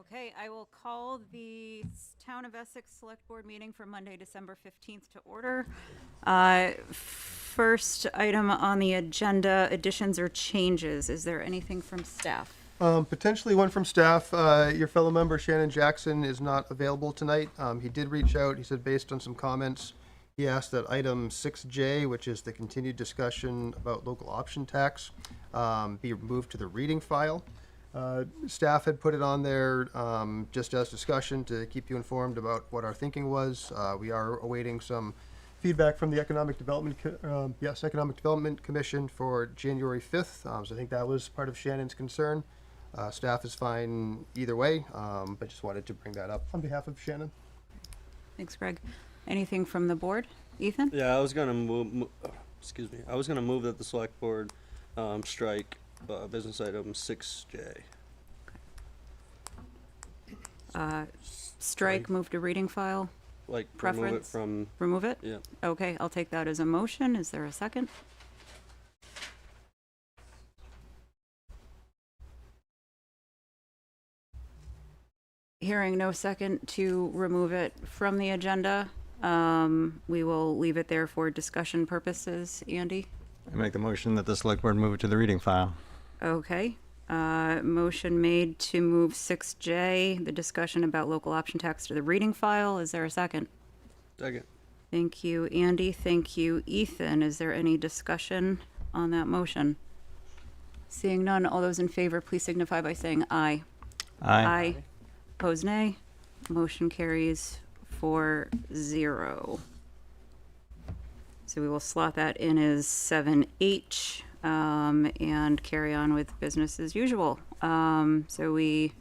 Okay, I will call the Town of Essex Select Board meeting for Monday, December 15th to order. First item on the agenda, additions or changes. Is there anything from staff? Potentially one from staff. Your fellow member Shannon Jackson is not available tonight. He did reach out. He said based on some comments, he asked that item 6J, which is the continued discussion about local option tax, be moved to the reading file. Staff had put it on there just as discussion to keep you informed about what our thinking was. We are awaiting some feedback from the Economic Development Commission for January 5th. So I think that was part of Shannon's concern. Staff is fine either way, but just wanted to bring that up on behalf of Shannon. Thanks, Greg. Anything from the board? Ethan? Yeah, I was gonna move. Excuse me. I was gonna move that the select board strike business item 6J. Strike, move to reading file. Like Preference? remove it from. Remove it? Yeah. Okay, I'll take that as a motion. Is there a second? Hearing no second to remove it from the agenda, we will leave it there for discussion purposes. Andy? I make the motion that the select board move it to the reading file. Okay. Motion made to move 6J, the discussion about local option tax, to the reading file. Is there a second? Second. Thank you, Andy. Thank you, Ethan. Is there any discussion on that motion? Seeing none, all those in favor, please signify by saying aye. Aye. Opposed, nay. Motion carries 4-0. So we will slot that in as 7H and carry on with business as usual. So we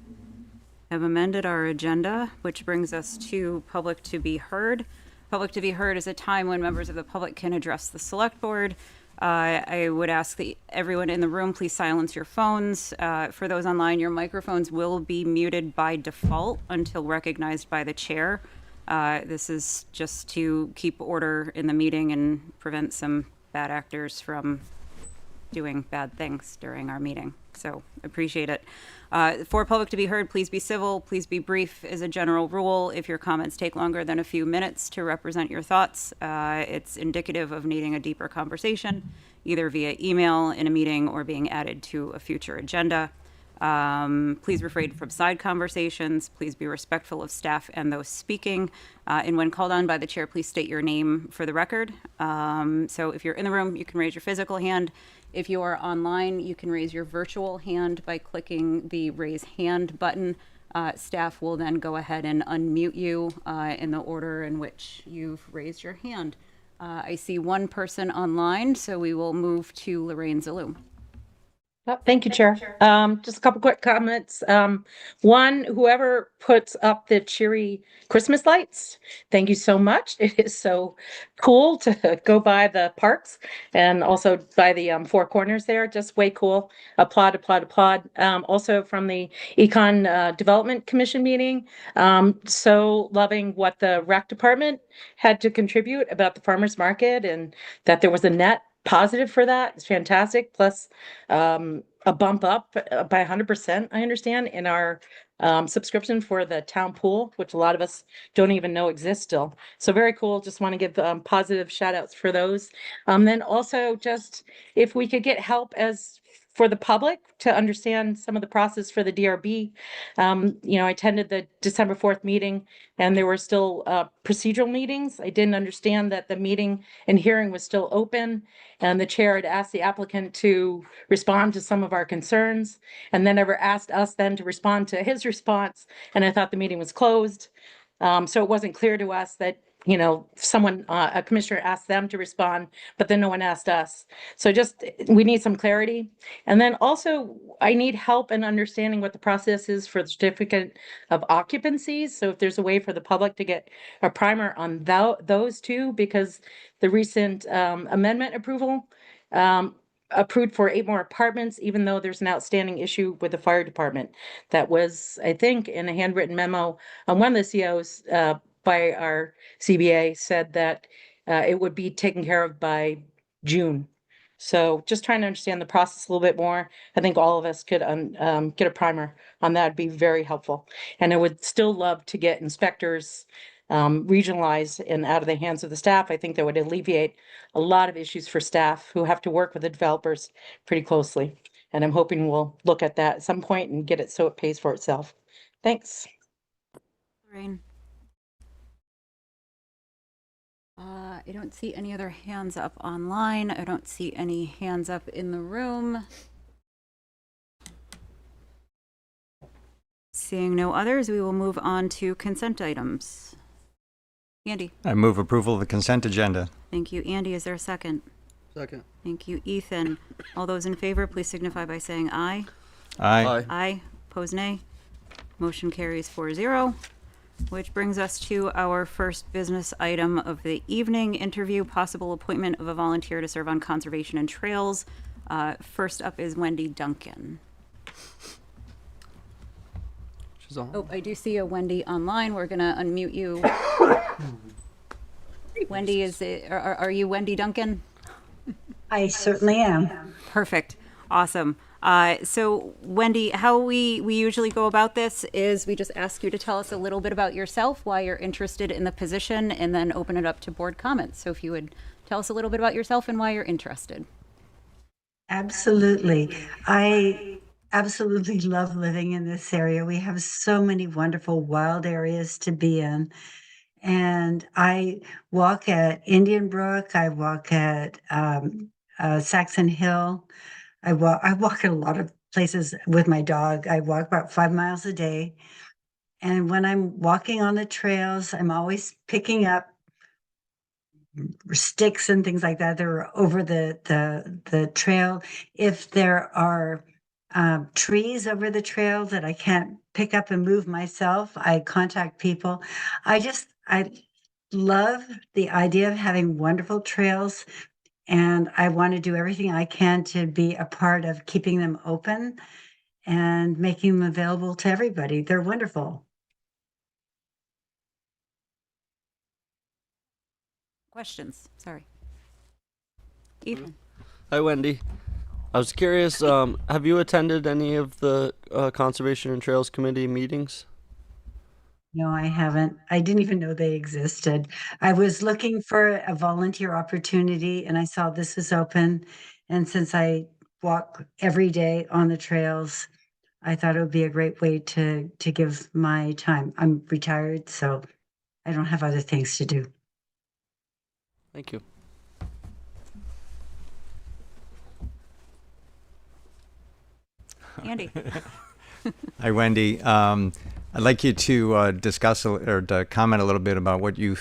have amended our agenda, which brings us to public to be heard. Public to be heard is a time when members of the public can address the select board. I would ask that everyone in the room please silence your phones. For those online, your microphones will be muted by default until recognized by the chair. This is just to keep order in the meeting and prevent some bad actors from doing bad things during our meeting. So appreciate it. For public to be heard, please be civil, please be brief as a general rule. If your comments take longer than a few minutes to represent your thoughts, it's indicative of needing a deeper conversation, either via email in a meeting or being added to a future agenda. Please refrain from side conversations. Please be respectful of staff and those speaking. And when called on by the chair, please state your name for the record. So if you're in the room, you can raise your physical hand. If you are online, you can raise your virtual hand by clicking the raise hand button. Staff will then go ahead and unmute you in the order in which you've raised your hand. I see one person online, so we will move to Lorraine Zaloom. Oh, thank you, Chair. Just a couple quick comments. One, whoever puts up the cheery Christmas lights, thank you so much. It is so cool to go by the parks and also by the four corners there. Just way cool. Applaud, applaud, applaud. Also from the Econ Development Commission meeting, so loving what the rec department had to contribute about the farmers market and that there was a net positive for that. It's fantastic. Plus, a bump up by 100%, I understand, in our subscription for the town pool, which a lot of us don't even know exists still. So very cool. Just want to give positive shout outs for those. Then also just if we could get help as for the public to understand some of the process for the DRB. I attended the December 4th meeting and there were still procedural meetings. I didn't understand that the meeting and hearing was still open and the chair had asked the applicant to respond to some of our concerns and then never asked us then to respond to his response. And I thought the meeting was closed. So it wasn't clear to us that someone, a commissioner asked them to respond, but then no one asked us. So just, we need some clarity. And then also I need help in understanding what the process is for the certificate of occupancies. So if there's a way for the public to get a primer on those two, because the recent amendment approval approved for 8 more apartments, even though there's an outstanding issue with the fire department. That was, I think, in a handwritten memo on one of the COs, by our CBA said that it would be taken care of by June. So just trying to understand the process a little bit more. I think all of us could get a primer on that. Would be very helpful. And I would still love to get inspectors regionalized and out of the hands of the staff. I think that would alleviate a lot of issues for staff who have to work with the developers pretty closely. And I'm hoping we'll look at that at some point and get it so it pays for itself. Thanks. Lorraine. I don't see any other hands up online. I don't see any hands up in the room. Seeing no others, we will move on to consent items. Andy. I move approval of the consent agenda. Thank you. Andy, is there a second? Second. Thank you. Ethan. All those in favor, please signify by saying aye. Aye. Aye. Pose nay. Motion carries 4-0. Which brings us to our first business item of the evening, interview, possible appointment of a volunteer to serve on conservation and trails. First up is Wendy Duncan. She's on. Oh, I do see a Wendy online. We're gonna unmute you. Wendy, are you Wendy Duncan? I certainly am. Perfect. Awesome. So Wendy, how we usually go about this is we just ask you to tell us a little bit about yourself, why you're interested in the position, and then open it up to board comments. So if you would tell us a little bit about yourself and why you're interested. Absolutely. I absolutely love living in this area. We have so many wonderful wild areas to be in. And I walk at Indian Brook. I walk at Saxon Hill. I walk at a lot of places with my dog. I walk about 5 miles a day. And when I'm walking on the trails, I'm always picking up sticks and things like that that are over the trail. If there are trees over the trail that I can't pick up and move myself, I contact people. I love the idea of having wonderful trails. And I want to do everything I can to be a part of keeping them open and making them available to everybody. They're wonderful. Questions? Sorry. Ethan. Hi, Wendy. I was curious, have you attended any of the Conservation and Trails Committee meetings? No, I haven't. I didn't even know they existed. I was looking for a volunteer opportunity and I saw this was open. And since I walk every day on the trails, I thought it would be a great way to give my time. I'm retired, so I don't have other things to do. Thank you. Andy. Hi, Wendy. I'd like you to discuss or to comment a little bit about what your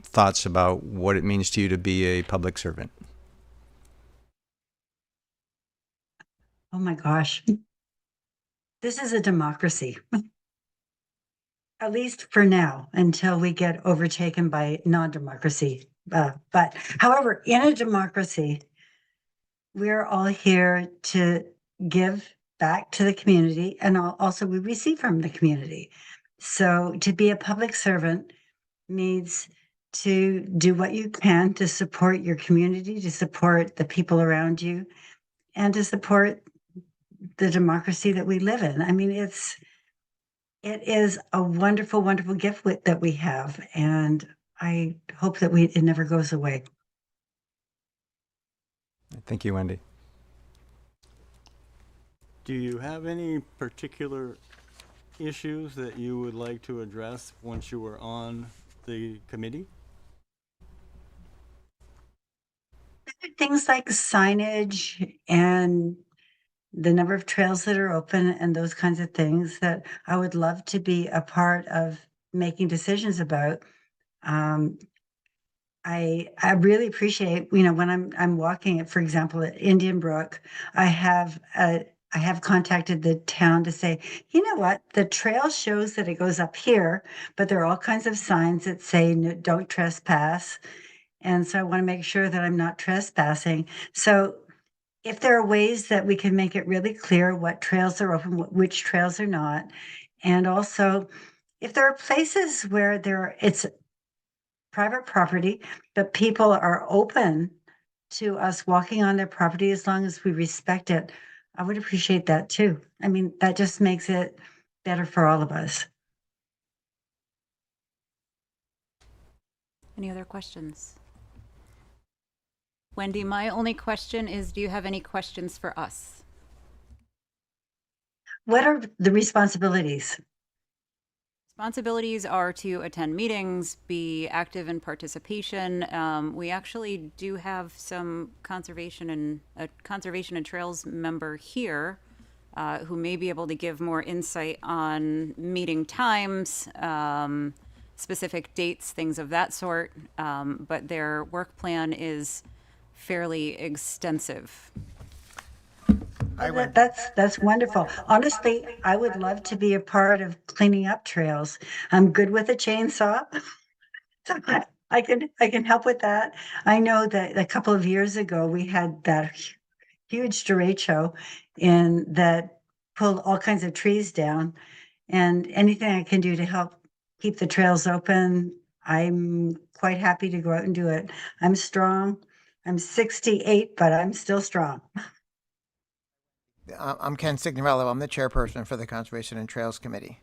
thoughts about what it means to you to be a public servant. Oh my gosh. This is a democracy. At least for now, until we get overtaken by non-democracy. But however, in a democracy, we're all here to give back to the community, and also we receive from the community. So to be a public servant means to do what you can to support your community, to support the people around you, and to support the democracy that we live in. I mean, it is a wonderful, wonderful gift that we have, and I hope that it never goes away. Thank you, Wendy. Do you have any particular issues that you would like to address once you were on the committee? Things like signage and the number of trails that are open and those kinds of things that I would love to be a part of making decisions about. I really appreciate, when I'm walking it, for example, at Indian Brook, I have contacted the town to say, you know what, the trail shows that it goes up here, but there are all kinds of signs that say no, don't trespass. And so I want to make sure that I'm not trespassing. So if there are ways that we can make it really clear what trails are open, which trails are not, and also if there are places where it's private property, but people are open to us walking on their property as long as we respect it, I would appreciate that too. I mean, that just makes it better for all of us. Any other questions? Wendy, my only question is, do you have any questions for us? What are the responsibilities? Responsibilities are to attend meetings, be active in participation. We actually do have some conservation and trails member here who may be able to give more insight on meeting times, specific dates, things of that sort. But their work plan is fairly extensive. That's wonderful. Honestly, I would love to be a part of cleaning up trails. I'm good with a chainsaw. So I can help with that. I know that a couple of years ago, we had that huge derecho in that pulled all kinds of trees down. And anything I can do to help keep the trails open, I'm quite happy to go out and do it. I'm strong. I'm 68, but I'm still strong. I'm Ken Signorello. I'm the chairperson for the Conservation and Trails Committee.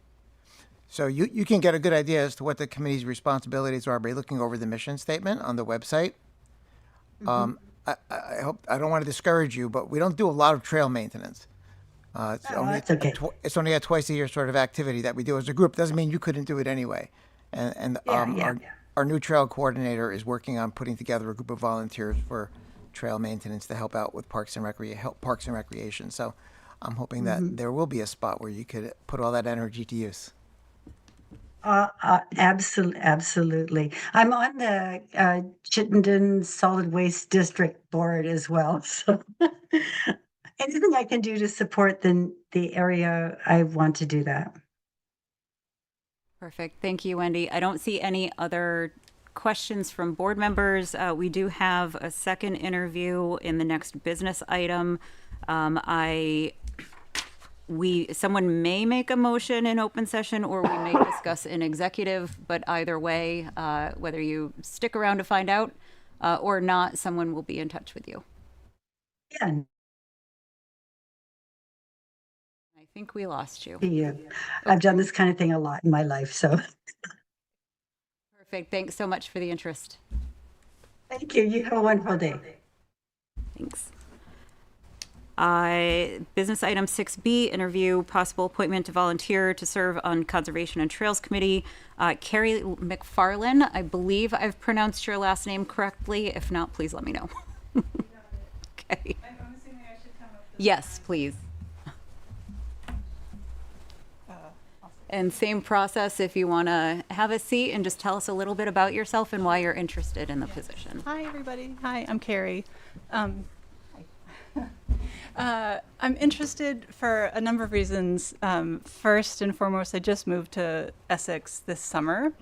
So you can get a good idea as to what the committee's responsibilities are by looking over the mission statement on the website. I hope I don't want to discourage you, but we don't do a lot of trail maintenance. It's only that's okay. It's only a twice a year sort of activity that we do as a group. Doesn't mean you couldn't do it anyway. And Yeah. our new trail coordinator is working on putting together a group of volunteers for trail maintenance to help out with parks and recreation. So I'm hoping that there will be a spot where you could put all that energy to use. Absolutely. I'm on the Chittenden Solid Waste District Board as well. So anything I can do to support the area, I want to do that. Perfect. Thank you, Wendy. I don't see any other questions from board members. We do have a second interview in the next business item. Someone may make a motion in open session, or we may discuss in executive, but either way, whether you stick around to find out or not, someone will be in touch with you. Yeah. I think we lost you. Yeah. I've done this kind of thing a lot in my life, so Perfect. Thanks so much for the interest. thank you. You have a wonderful day. Thanks. Business item 6B, interview, possible appointment to volunteer to serve on Conservation and Trails Committee. Carrie McFarlane, I believe I've pronounced your last name correctly. If not, please let me know. Okay. I'm assuming I should come up with Yes, please. And same process, if you want to have a seat and just tell us a little bit about yourself and why you're interested in the position. Hi, everybody. Hi, I'm Carrie. I'm interested for a number of reasons. First and foremost, I just moved to Essex this summer,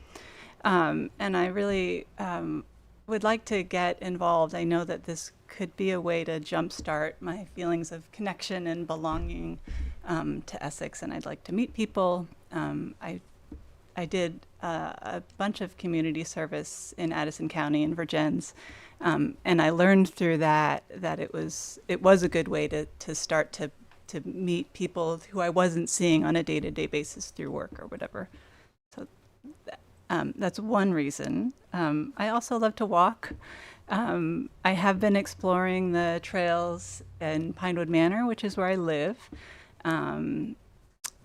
and I really would like to get involved. I know that this could be a way to jumpstart my feelings of connection and belonging to Essex, and I'd like to meet people. I did a bunch of community service in Addison County and Virgins, and I learned through that it was a good way to start to meet people who I wasn't seeing on a day-to-day basis through work or whatever. So that's one reason. I also love to walk. I have been exploring the trails in Pinewood Manor, which is where I live.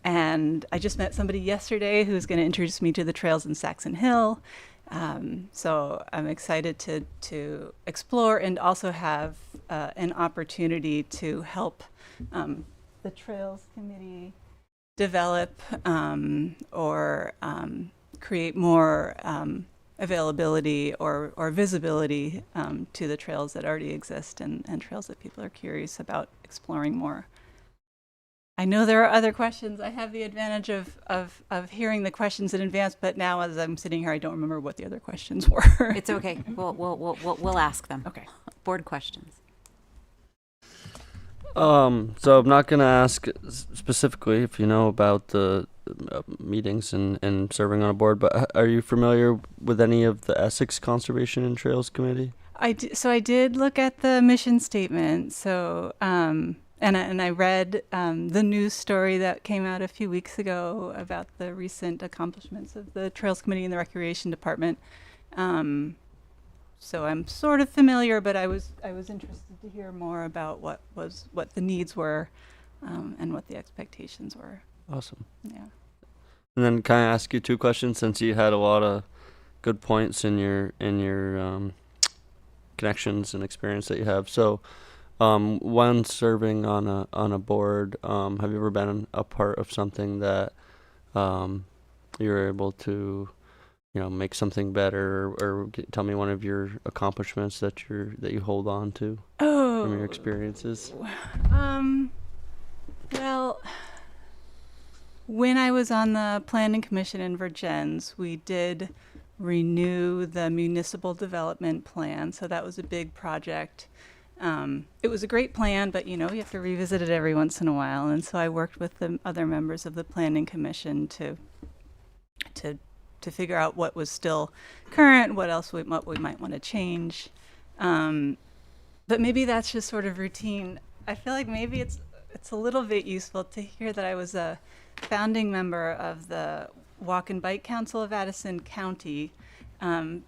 And I just met somebody yesterday who's going to introduce me to the trails in Saxon Hill. So I'm excited to explore and also have an opportunity to help the Trails Committee develop or create more availability or visibility to the trails that already exist and trails that people are curious about exploring more. I know there are other questions. I have the advantage of hearing the questions in advance, but now as I'm sitting here, I don't remember what the other questions were. It's okay. We'll ask them. Okay. Board questions. So I'm not gonna ask specifically if you know about the meetings and serving on a board, but are you familiar with any of the Essex Conservation and Trails Committee? So I did look at the mission statement. So and I read the news story that came out a few weeks ago about the recent accomplishments of the Trails Committee and the Recreation Department. So I'm sort of familiar, but I was interested to hear more about what the needs were, and what the expectations were. Awesome. Yeah. And then can I ask you two questions, since you had a lot of good points in your connections and experience that you have. So, one, serving on a board, have you ever been a part of something that you were able to, make something better, or tell me one of your accomplishments that you hold on to from your experiences? Well, when I was on the Planning Commission in Virgins, we did renew the municipal development plan. So that was a big project. It was a great plan, but you have to revisit it every once in a while. And so I worked with the other members of the Planning Commission to figure out what was still current, what we might want to change. But maybe that's just sort of routine. I feel like maybe it's a little bit useful to hear that I was a founding member of the Walk and Bike Council of Addison County, and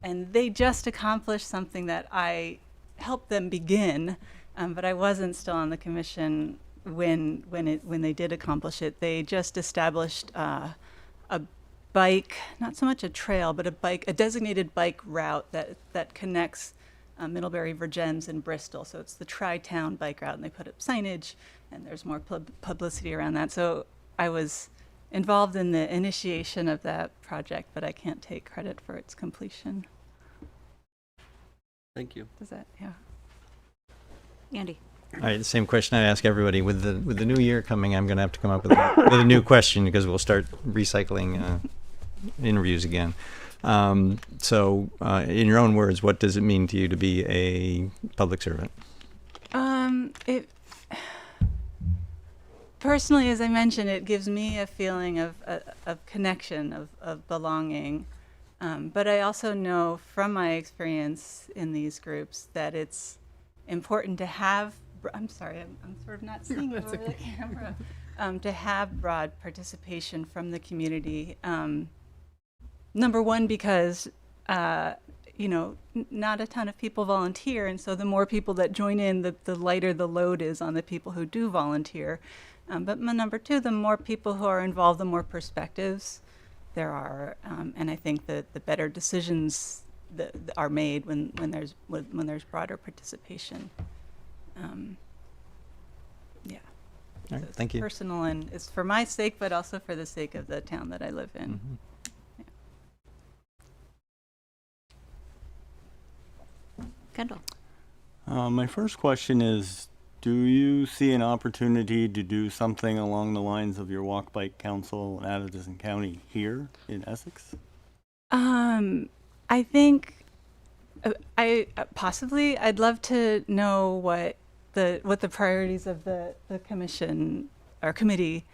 they just accomplished something that I helped them begin, but I wasn't still on the commission when they did accomplish it. They just established a bike, not so much a trail, but a designated bike route that connects Middlebury, Virgins, and Bristol. So it's the Tri-Town bike route, and they put up signage, and there's more publicity around that. So I was involved in the initiation of that project, but I can't take credit for its completion. Thank you. Does that, yeah. Andy. All right, the same question I ask everybody. With the new year coming, I'm going to have to come up with a new question, because we'll start recycling interviews again. So, in your own words, what does it mean to you to be a public servant? Personally, as I mentioned, it gives me a feeling of connection, of belonging. But I also know from my experience in these groups that it's important to have, I'm sorry, I'm sort of not seeing over the camera, to have broad participation from the community. Number one, because, not a ton of people volunteer. And so the more people that join in, the lighter the load is on the people who do volunteer. But number two, the more people who are involved, the more perspectives there are. And I think that the better decisions that are made when there's broader participation. Yeah. All right, So it's thank you. personal, and it's for my sake, but also for the sake of the town that I live in. Mm-hmm. Kendall. My first question is, do you see an opportunity to do something along the lines of your Walk Bike Council in Addison County here in Essex? I think possibly I'd love to know what the priorities of the commission or committee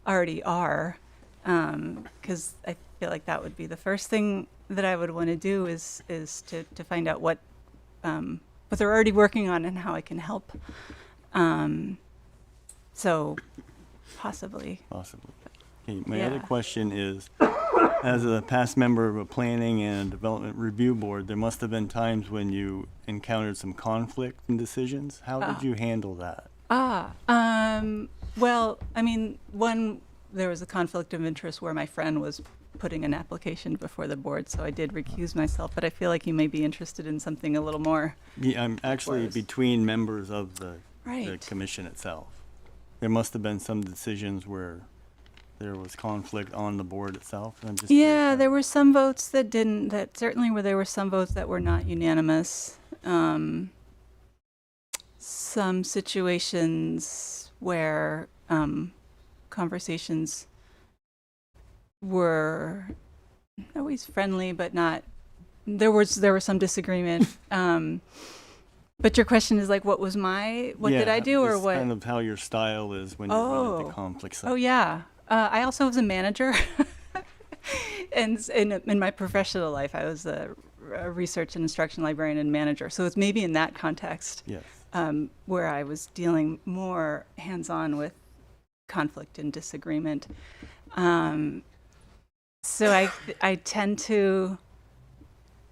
already are, because I feel like that would be the first thing that I would want to do is to find out what they're already working on and how I can help. So possibly. Possibly. Okay, my Yeah. other question is, as a past member of a planning and development review board, there must have been times when you encountered some conflict in decisions. How did you handle that? Well, I mean, there was a conflict of interest where my friend was putting an application before the board, so I did recuse myself, but I feel like you may be interested in something a little more. Yeah, I'm actually Close. between members of the Right. commission itself. There must have been some decisions where there was conflict on the board itself. And I'm just Yeah, curious there were some votes that there were some votes that were not unanimous. Some situations where conversations were always friendly, but not. There was some disagreement. But your question is like, what did I do, or just what? kind of how your style is when you run into conflicts. Oh yeah. I also was a manager, and in my professional life, I was a a research and instruction librarian and manager. So it's maybe in that context Yes. where I was dealing more hands-on with conflict and disagreement. So I tend to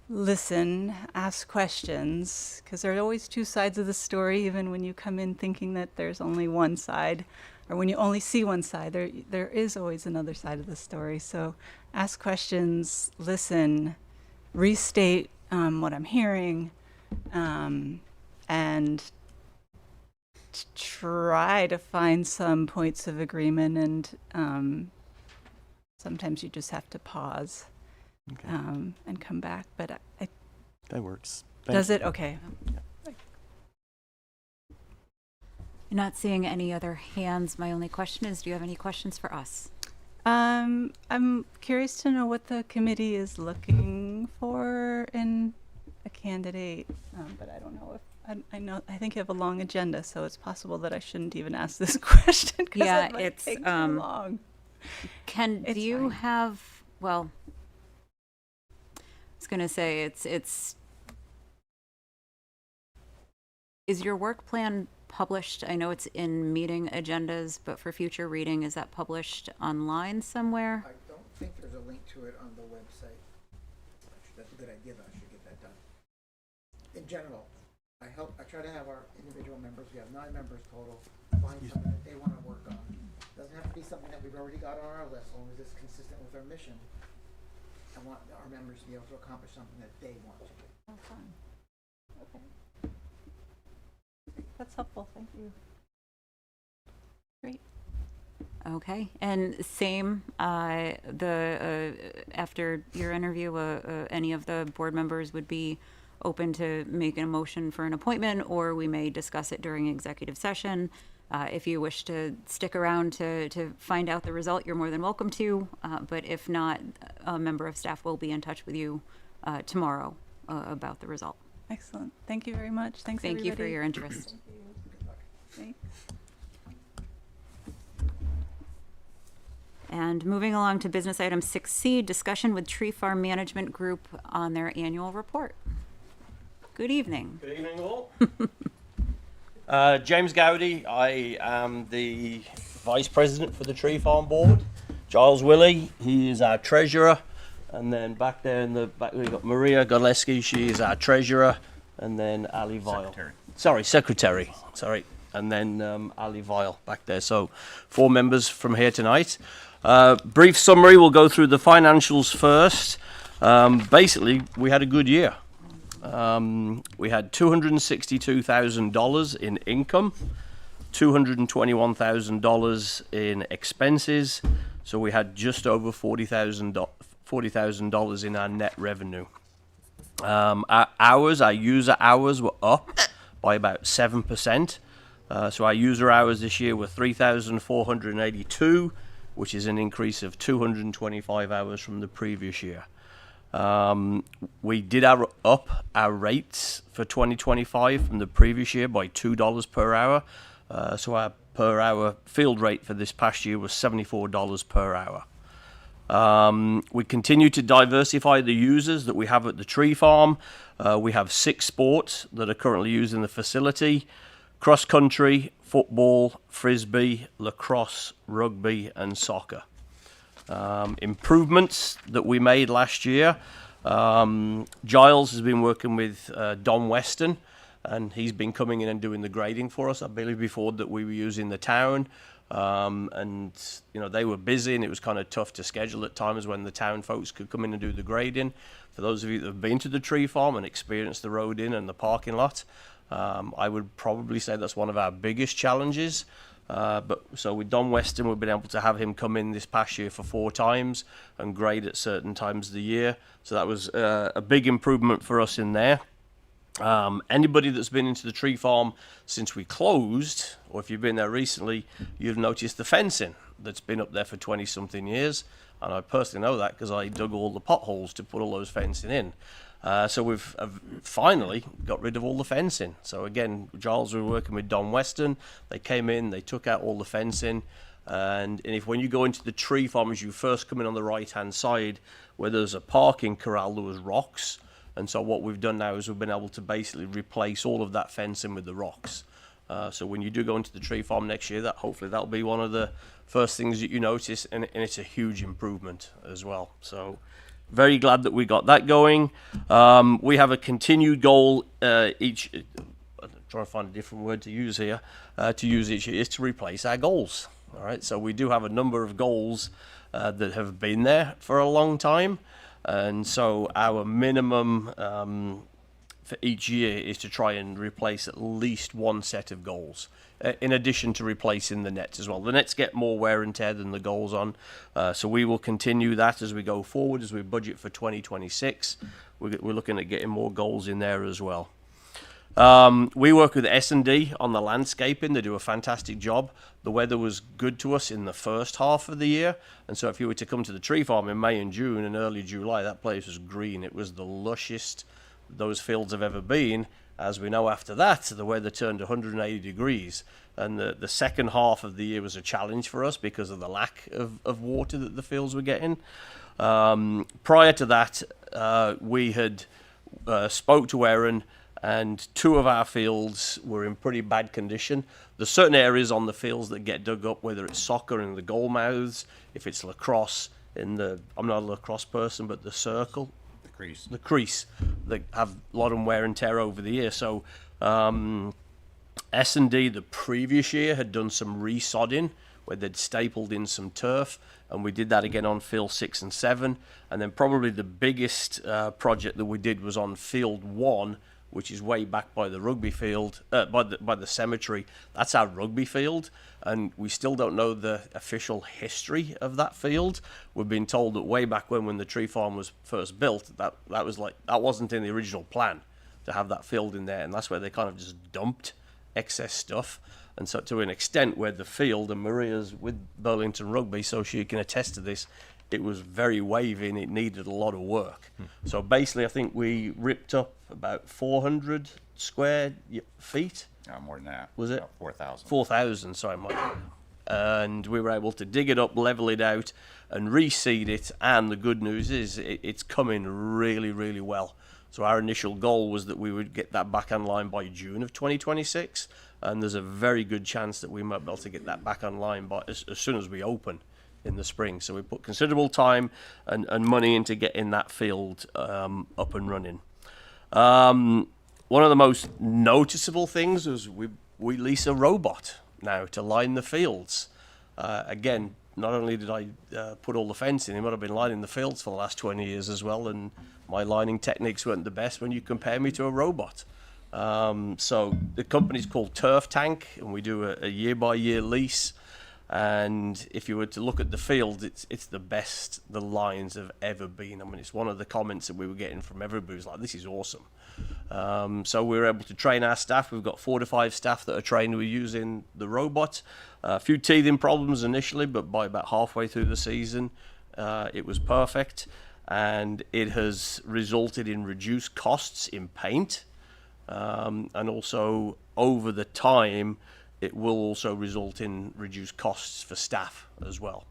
listen, ask questions, because there are always two sides of the story, even when you come in thinking that there's only one side, or when you only see one side, there is always another side of the story. So ask questions, listen, restate what I'm hearing, and try to find some points of agreement. And sometimes you just have to pause. Okay. And come back, but That works. does Thank it? Okay. Not seeing any other hands. My only question is, do you have any questions for us? I'm curious to know what the committee is looking for in a candidate, but I don't know if I think you have a long agenda, so it's possible that I shouldn't even ask this question. Yeah, it might it's, take too long. Ken, do It's you fine. have, well, I was going to say, is your work plan published? I know it's in meeting agendas, but for future reading, is that published online somewhere? I don't think there's a link to it on the website. That's a good idea, though. I should get that done. In general, I try to have our individual members, we have 9 members total, find something that they want to work on. Doesn't have to be something that we've already got on our list, as long as it's consistent with our mission. I want our members to be able to accomplish something that they want to do. Oh, fun. Okay. That's helpful. Thank you. Great. Okay, and same, after your interview, any of the board members would be open to making a motion for an appointment, or we may discuss it during executive session. If you wish to stick around to find out the result, you're more than welcome to, but if not, a member of staff will be in touch with you tomorrow about the result. Excellent. Thank you very much. Thanks, Thank you for everybody. your interest. Thanks. And moving along to business item 6C, discussion with Tree Farm Management Group on their annual report. Good evening. Good evening, all. James Gowdy. I am the Vice President for the Tree Farm Board. Giles Willey, he is our Treasurer. And then back there in the back, we've got Maria Godleski, she is our Treasurer. And then Ali Vile. Secretary. Sorry. And then Ali Vile back there. So 4 members from here tonight. Brief summary, we'll go through the financials first. Basically, we had a good year. We had $262,000 in income, $221,000 in expenses, so we had just over $40,000 in our net revenue. Our user hours were up by about 7%. So our user hours this year were 3,482, which is an increase of 225 hours from the previous year. We did up our rates for 2025 from the previous year by $2 per hour. So our per hour field rate for this past year was $74 per hour. We continue to diversify the users that we have at the tree farm. We have 6 sports that are currently using the facility: cross country, football, frisbee, lacrosse, rugby, and soccer. Improvements that we made last year. Giles has been working with Don Weston, and he's been coming in and doing the grading for us. I believe before that we were using the town, and they were busy, and it was kind of tough to schedule at times when the town folks could come in and do the grading. For those of you that have been to the tree farm and experienced the road in and the parking lot, I would probably say that's one of our biggest challenges. So with Don Weston, we've been able to have him come in this past year for 4 times and grade at certain times of the year. So that was a big improvement for us in there. Anybody that's been into the tree farm since we closed, or if you've been there recently, you've noticed the fencing that's been up there for 20-something years. And I personally know that because I dug all the potholes to put all those fencing in. So we've finally got rid of all the fencing. So again, Giles were working with Don Weston. They came in, they took out all the fencing. And when you go into the tree farm, as you first come in on the right-hand side, where there's a parking corral, there was rocks. And so what we've done now is we've been able to basically replace all of that fencing with the rocks. So when you do go into the tree farm next year, that hopefully that'll be one of the first things that you notice, and it's a huge improvement as well. So very glad that we got that going. We have a continued goal I'm trying to find a different word to use here, each year, is to replace our goals. All right, so we do have a number of goals that have been there for a long time, and so our minimum for each year is to try and replace at least one set of goals, in addition to replacing the nets as well. The nets get more wear and tear than the goals on, so we will continue that as we go forward, as we budget for 2026. We're looking at getting more goals in there as well. We work with S&D on the landscaping. They do a fantastic job. The weather was good to us in the first half of the year, and so if you were to come to the tree farm in May and June and early July, that place was green. It was the lushest those fields have ever been. As we know, after that, the weather turned 180 degrees, and the second half of the year was a challenge for us because of the lack of water that the fields were getting. Prior to that, we had spoke to Erin, and 2 of our fields were in pretty bad condition. There's certain areas on the fields that get dug up, whether it's soccer in the goal mouths, if it's lacrosse in the, I'm not a lacrosse person, but the circle, the crease, that have a lot of wear and tear over the year. So S&D the previous year had done some resodding where they'd stapled in some turf, and we did that again on field 6 and 7. And then probably the biggest project that we did was on field 1, which is way back by the rugby field, by the cemetery. That's our rugby field, and we still don't know the official history of that field. We've been told that way back when the tree farm was first built, that wasn't in the original plan to have that field in there, and that's where they kind of just dumped excess stuff. And so to an extent where the field, and Maria's with Burlington Rugby, so she can attest to this, it was very wavy and it needed a lot of work. So basically, I think we ripped up about 400 square feet. More than that. Was it? About 4,000. 4,000, sorry, Mike. And we were able to dig it up, level it out, and reseed it. And the good news is it's coming really, really well. So our initial goal was that we would get that back online by June of 2026. And there's a very good chance that we might be able to get that back online by as soon as we open in the spring. So we put considerable time and money into getting that field up and running. One of the most noticeable things is we lease a robot now to line the fields. Again, not only did I put all the fencing in, but I've been lining the fields for the last 20 years as well, and my lining techniques weren't the best when you compare me to a robot. So the company's called Turf Tank, and we do a year-by-year lease. And if you were to look at the field, it's the best the lines have ever been. I mean, it's one of the comments that we were getting from everybody was like, this is awesome. So we were able to train our staff. We've got 4 to 5 staff that are trained with using the robot. A few teething problems initially, but by about halfway through the season, it was perfect. And it has resulted in reduced costs in paint. And also over the time, it will also result in reduced costs for staff as well.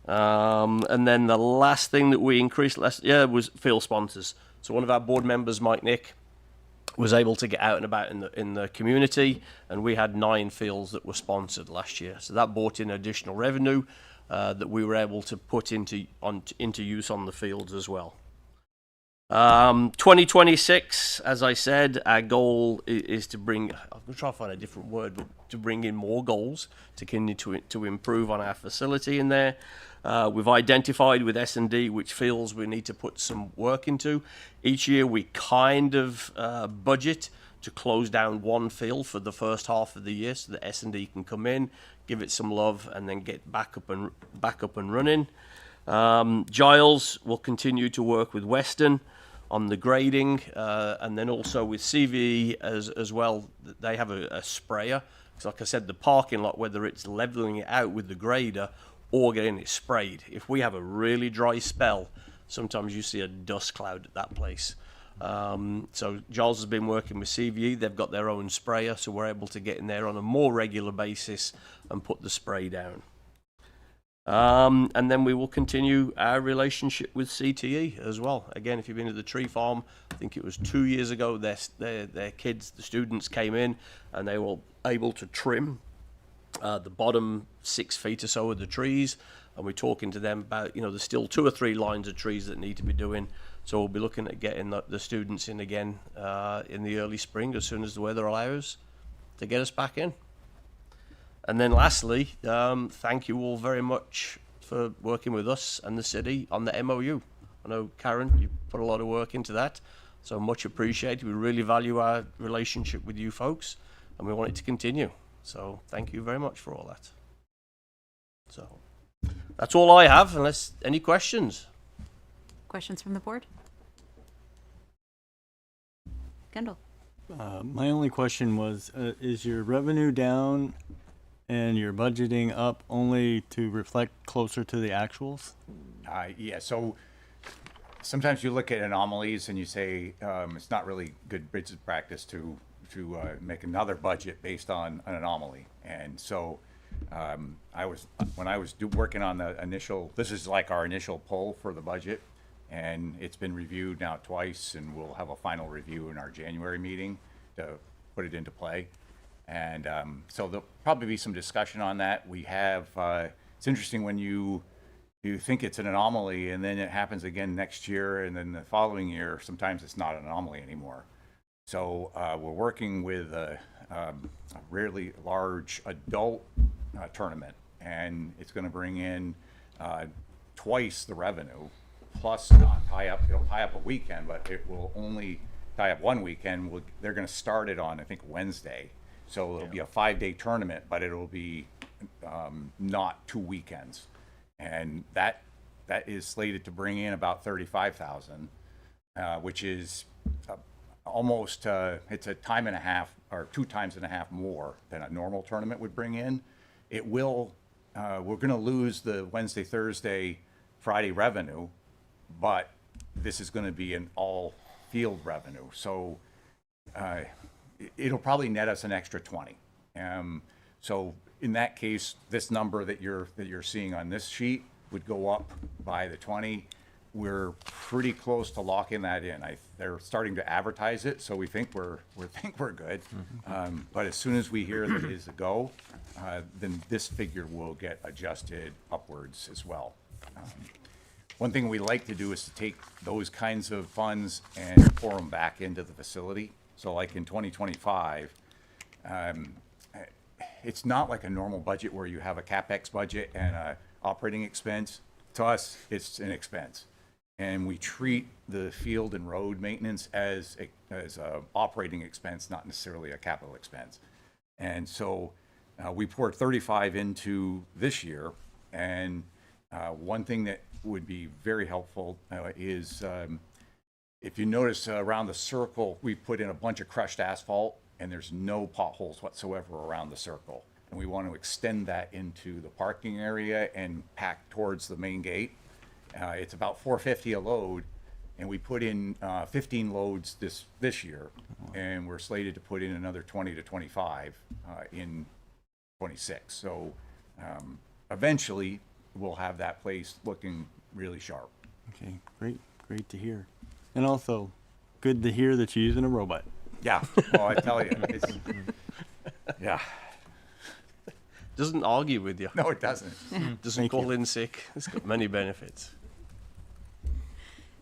And then the last thing that we increased last year was field sponsors. So one of our board members, Mike Nick, was able to get out and about in the community, and we had 9 fields that were sponsored last year. So that brought in additional revenue that we were able to put into use on the fields as well. 2026, as I said, our goal is to bring, I'm going to try to find a different word, but to bring in more goals to continue to improve on our facility in there. We've identified with S&D which fields we need to put some work into. Each year we kind of budget to close down one field for the first half of the year so that S&D can come in, give it some love, and then get back up and running. Giles will continue to work with Western on the grading, and then also with CVE as well. They have a sprayer. So like I said, the parking lot, whether it's leveling it out with the grader or getting it sprayed. If we have a really dry spell, sometimes you see a dust cloud at that place. So Giles has been working with CVE. They've got their own sprayer, so we're able to get in there on a more regular basis and put the spray down. And then we will continue our relationship with CTE as well. Again, if you've been to the tree farm, I think it was 2 years ago, their kids, the students came in and they were able to trim the bottom 6 feet or so of the trees. And we're talking to them about, there's still 2 or 3 lines of trees that need to be doing. So we'll be looking at getting the students in again in the early spring, as soon as the weather allows, to get us back in. And then lastly, thank you all very much for working with us and the city on the MOU. I know, Karen, you put a lot of work into that, so much appreciated. We really value our relationship with you folks, and we want it to continue. So thank you very much for all that. So that's all I have, unless any questions. Questions from the board? Kendall? My only question was, is your revenue down and your budgeting up only to reflect closer to the actuals? Yeah, so sometimes you look at anomalies and you say it's not really good business practice to make another budget based on an anomaly. And so when I was working on the initial, this is like our initial pull for the budget, and it's been reviewed now twice, and we'll have a final review in our January meeting to put it into play. And so there'll probably be some discussion on that. We have, it's interesting when you think it's an anomaly and then it happens again next year, and then the following year, sometimes it's not an anomaly anymore. So we're working with a really large adult tournament, and it's going to bring in twice the revenue, plus not tie up, it'll tie up a weekend, but it will only tie up one weekend. They're going to start it on, I think, Wednesday. So it'll be a 5-day tournament, but it'll be not 2 weekends. And that is slated to bring in about 35,000, which is almost, it's a time and a half or 2 times and a half more than a normal tournament would bring in. It will, we're going to lose the Wednesday, Thursday, Friday revenue, but this is going to be an all field revenue. So it'll probably net us an extra 20. So in that case, this number that you're seeing on this sheet would go up by the 20. We're pretty close to locking that in. They're starting to advertise it, so we think we're good. But as soon as we hear that it is a go, then this figure will get adjusted upwards as well. One thing we like to do is to take those kinds of funds and pour them back into the facility. So like in 2025, it's not like a normal budget where you have a CapEx budget and a operating expense. To us, it's an expense. And we treat the field and road maintenance as a operating expense, not necessarily a capital expense. And so we poured 35 into this year. And one thing that would be very helpful is if you notice around the circle, we put in a bunch of crushed asphalt, and there's no potholes whatsoever around the circle. And we want to extend that into the parking area and pack towards the main gate. It's about $450 a load, and we put in 15 loads this year, and we're slated to put in another 20 to 25 in 26. So eventually, we'll have that place looking really sharp. Okay, great to hear. And also, good to hear that you're using a robot. Yeah, well, I tell you, it's, yeah. Doesn't argue with you. No, it doesn't. Doesn't call in sick. It's got many benefits.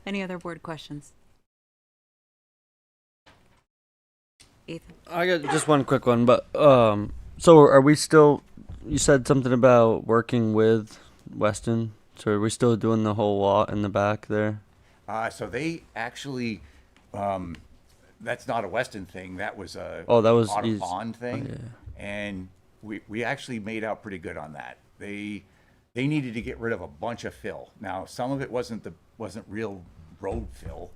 Any other board questions? Ethan? I got just one quick one, but so are we still? You said something about working with Weston. So are we still doing the whole lot in the back there? So they actually, that's not a Weston thing. That was a Autumn Pond thing, yeah. And we actually made out pretty good on that. They needed to get rid of a bunch of fill. Now some of it wasn't real road fill,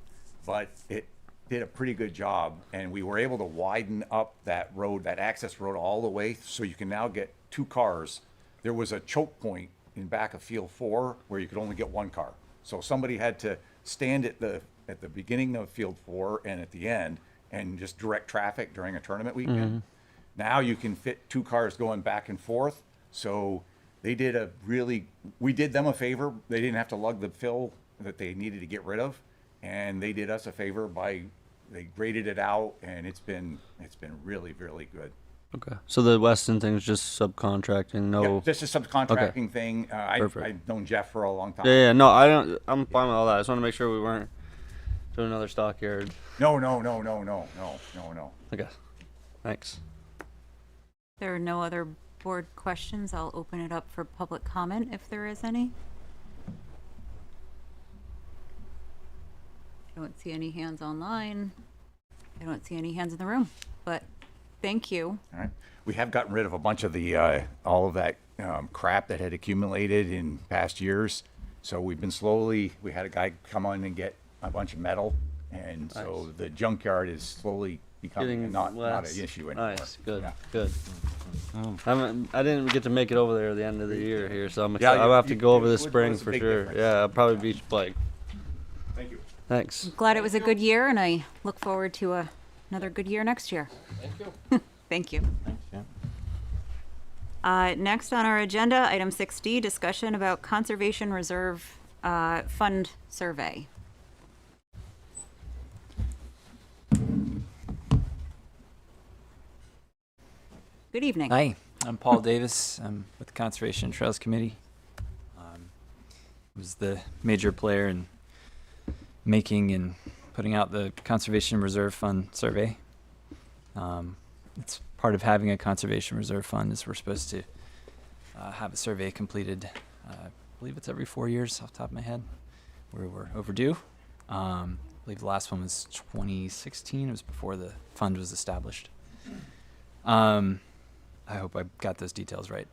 but it did a pretty good job, and we were able to widen up that road, that access road, all the way, so you can now get 2 cars. There was a choke point in back of field 4 where you could only get 1 car, so somebody had to stand at the beginning of field 4 and at the end and just direct traffic during a tournament weekend. Now you can fit 2 cars going back and forth, so They did we did them a favor. They didn't have to lug the fill that they needed to get rid of, and they did us a favor they graded it out, and it's been really, really good. Okay. So the Weston thing is just subcontracting, no. Yeah, this is a subcontracting thing. Perfect. I've known Jeff for a long time. Yeah, no, I don't. I'm fine with all that. I just want to make sure we weren't doing another stockyard. No. Okay. Thanks. There are no other board questions. I'll open it up for public comment if there is any. I don't see any hands online. I don't see any hands in the room, but thank you. All right. We have gotten rid of a bunch of the all of that crap that had accumulated in past years. So we've been we had a guy come on and get a bunch of metal, and so the junkyard is slowly becoming not an issue anymore. Nice. Good. Yeah. Good. I didn't get to make it over there at the end of the year here, so I'm Yeah, excited. I'll have to go over it this would spring notice a for big sure. difference. Yeah, I'll probably beach Blake. Thank you. Thanks. Glad it was a good year, and I look forward to another good year next year. Thank you. Thank you. Thanks, yeah. Next on our agenda, item 6D, discussion about Conservation Reserve Fund Survey. Good evening. Hi, I'm Paul Davis. I'm with the Conservation and Trails Committee. Was the major player in making and putting out the Conservation Reserve Fund survey. It's part of having a Conservation Reserve Fund is we're supposed to have a survey completed. I believe it's every 4 years off the top of my head. We're overdue. I believe the last one was 2016. It was before the fund was established. I hope I got those details right.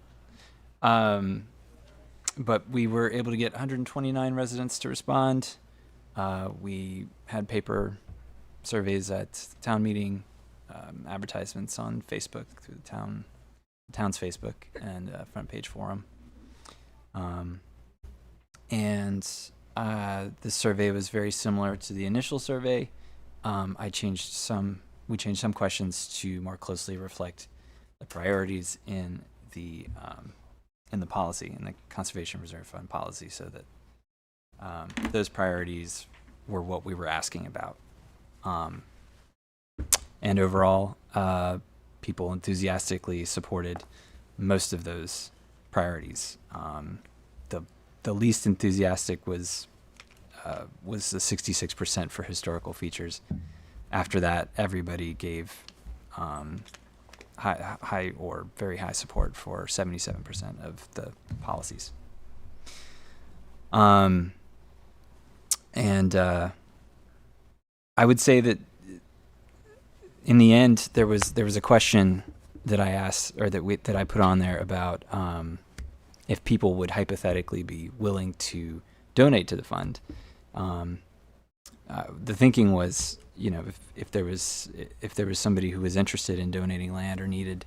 But we were able to get 129 residents to respond. We had paper surveys at town meeting, advertisements on Facebook through the town's Facebook and front page forum. And this survey was very similar to the initial survey. We changed some questions to more closely reflect the priorities in the policy, in the Conservation Reserve Fund policy, so that those priorities were what we were asking about. And overall, people enthusiastically supported most of those priorities. The least enthusiastic was the 66% for historical features. After that, everybody gave high or very high support for 77% of the policies. And I would say that in the end, there was a question that I asked, or that I put on there about if people would hypothetically be willing to donate to the fund. The thinking was, if there was somebody who was interested in donating land or needed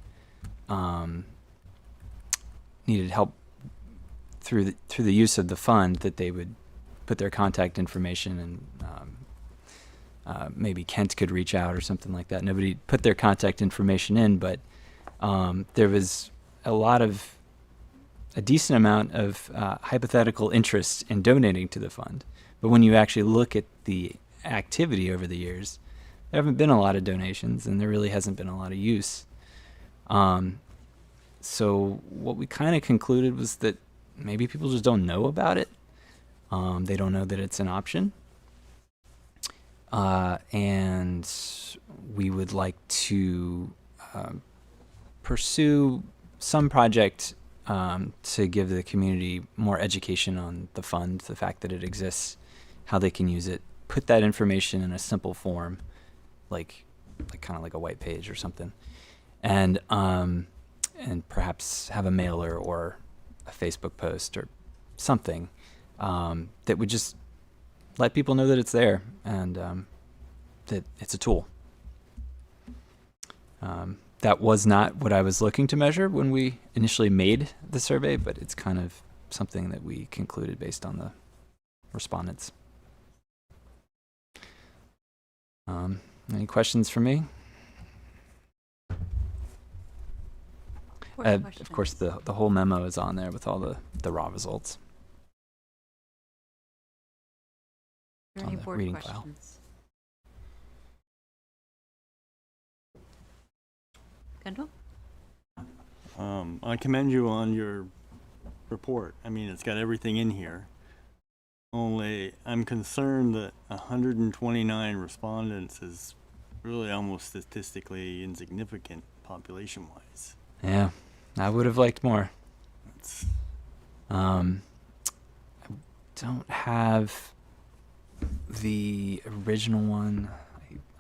help through the use of the fund, that they would put their contact information, and maybe Kent could reach out or something like that. Nobody put their contact information in, but there was a decent amount of hypothetical interest in donating to the fund. But when you actually look at the activity over the years, there haven't been a lot of donations, and there really hasn't been a lot of use. So what we kind of concluded was that maybe people just don't know about it. They don't know that it's an option. And we would like to pursue some project to give the community more education on the fund, the fact that it exists, how they can use it, put that information in a simple form, like kind of like a white page or something, and perhaps have a mailer or a Facebook post or something that would just let people know that it's there and that it's a tool. That was not what I was looking to measure when we initially made the survey, but it's kind of something that we concluded based on the respondents. Any questions for me? Board Of course, questions. the whole memo is on there with all the raw results. Are there on any the board reading file. questions? Kendall? I commend you on your report. I mean, it's got everything in here. Only I'm concerned that 129 respondents is really almost statistically insignificant population-wise. Yeah, I would have liked more. It's, I don't have the original one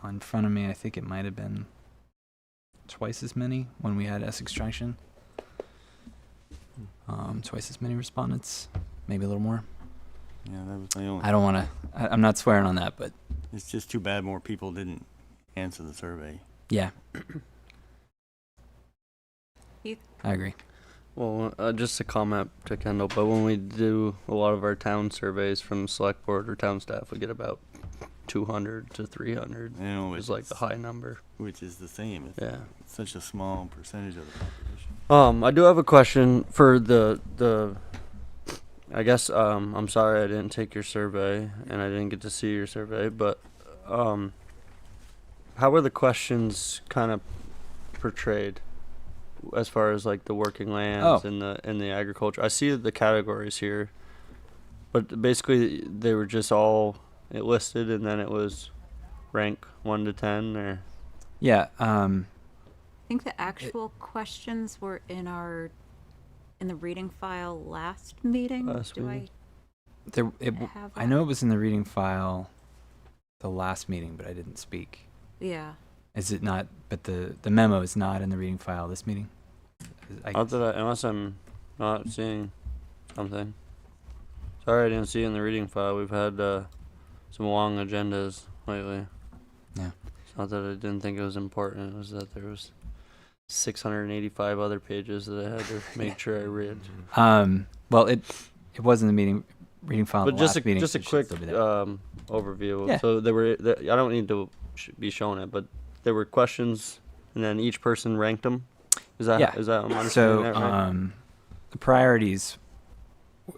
on front of me. I think it might have been twice as many when we had Essex Junction. Twice as many respondents, maybe a little more. yeah, that was my only. I don't want to. I'm not swearing on that, but It's just too bad more people didn't answer the survey. yeah, Heath? I agree. Well, just a comment to Kendall, but when we do a lot of our town surveys from select board or town staff, we get about 200 to 300 You know, is like the high number. which is the same. It's Yeah. such a small percentage of the population. I do have a question for the I guess I'm sorry I didn't take your survey and I didn't get to see your survey, but how were the questions kind of portrayed as far as like the working lands Oh. and the agriculture? I see the categories here, but basically they were just all it listed and then it was rank 1 to 10 or Yeah. I think the actual questions were in the reading file last meeting. Last Do meeting. have I know it was in the reading file the last meeting, but I didn't speak. Yeah. Is it not? But the memo is not in the reading file this meeting. not that unless I'm not seeing something. Sorry I didn't see it in the reading file. We've had some long agendas lately. Yeah. It's not that I didn't think it was important. It was that there was 685 other pages that I had to make sure I read. Well, it was in the reading file. But the just last a meeting, just so a it should quick still be there. overview. Yeah. So I don't need to be showing it, but there were questions, and then each person ranked them. Is that Yeah. I'm understanding So that right? the priorities.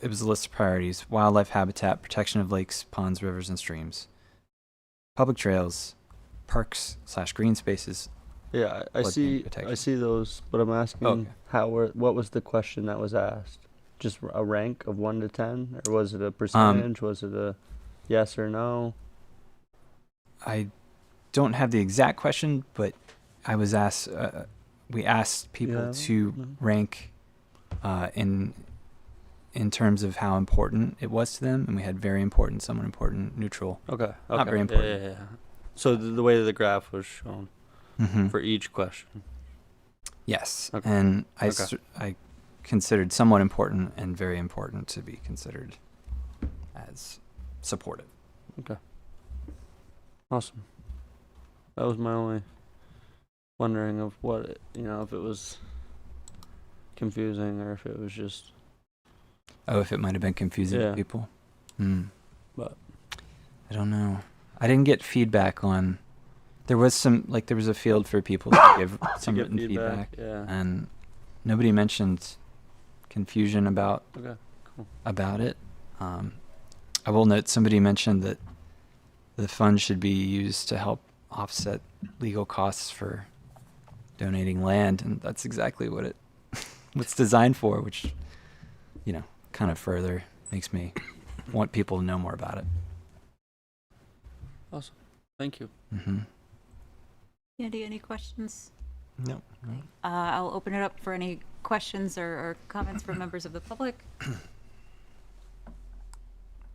It was a list of priorities: wildlife habitat, protection of lakes, ponds, rivers, and streams, public trails, parks/green spaces. Yeah, I floodplain see. I protection. see those, but I'm asking Okay. what was the question that was asked? Just a rank of 1 to 10, or was it a percentage? Was it a yes or no? I don't have the exact question, but I was asked. We asked people Yeah. to Mhm. rank in terms of how important it was to them, and we had very important, somewhat important, neutral. Okay. Not very Yeah, important. Yeah, yeah. So the way the graph was shown Mm-hmm. for each question. Yes, Okay. and Okay. I considered somewhat important and very important to be considered as supportive. Awesome. That was my only wondering of what if it was confusing or if it was just. Oh, if it might have been confusing Yeah. to people. Hmm. But I don't know. I didn't get feedback on. There was a field for people to give some get written feedback, yeah. and nobody mentioned confusion about Okay. Cool. it. I will note somebody mentioned that the fund should be used to help offset legal costs for donating land, and that's exactly what what's designed for, which kind of further makes me want people to know more about it. Awesome. Thank you. Mm-hmm. Andy, any questions? No. I'll open it up for any questions or comments from members of the public.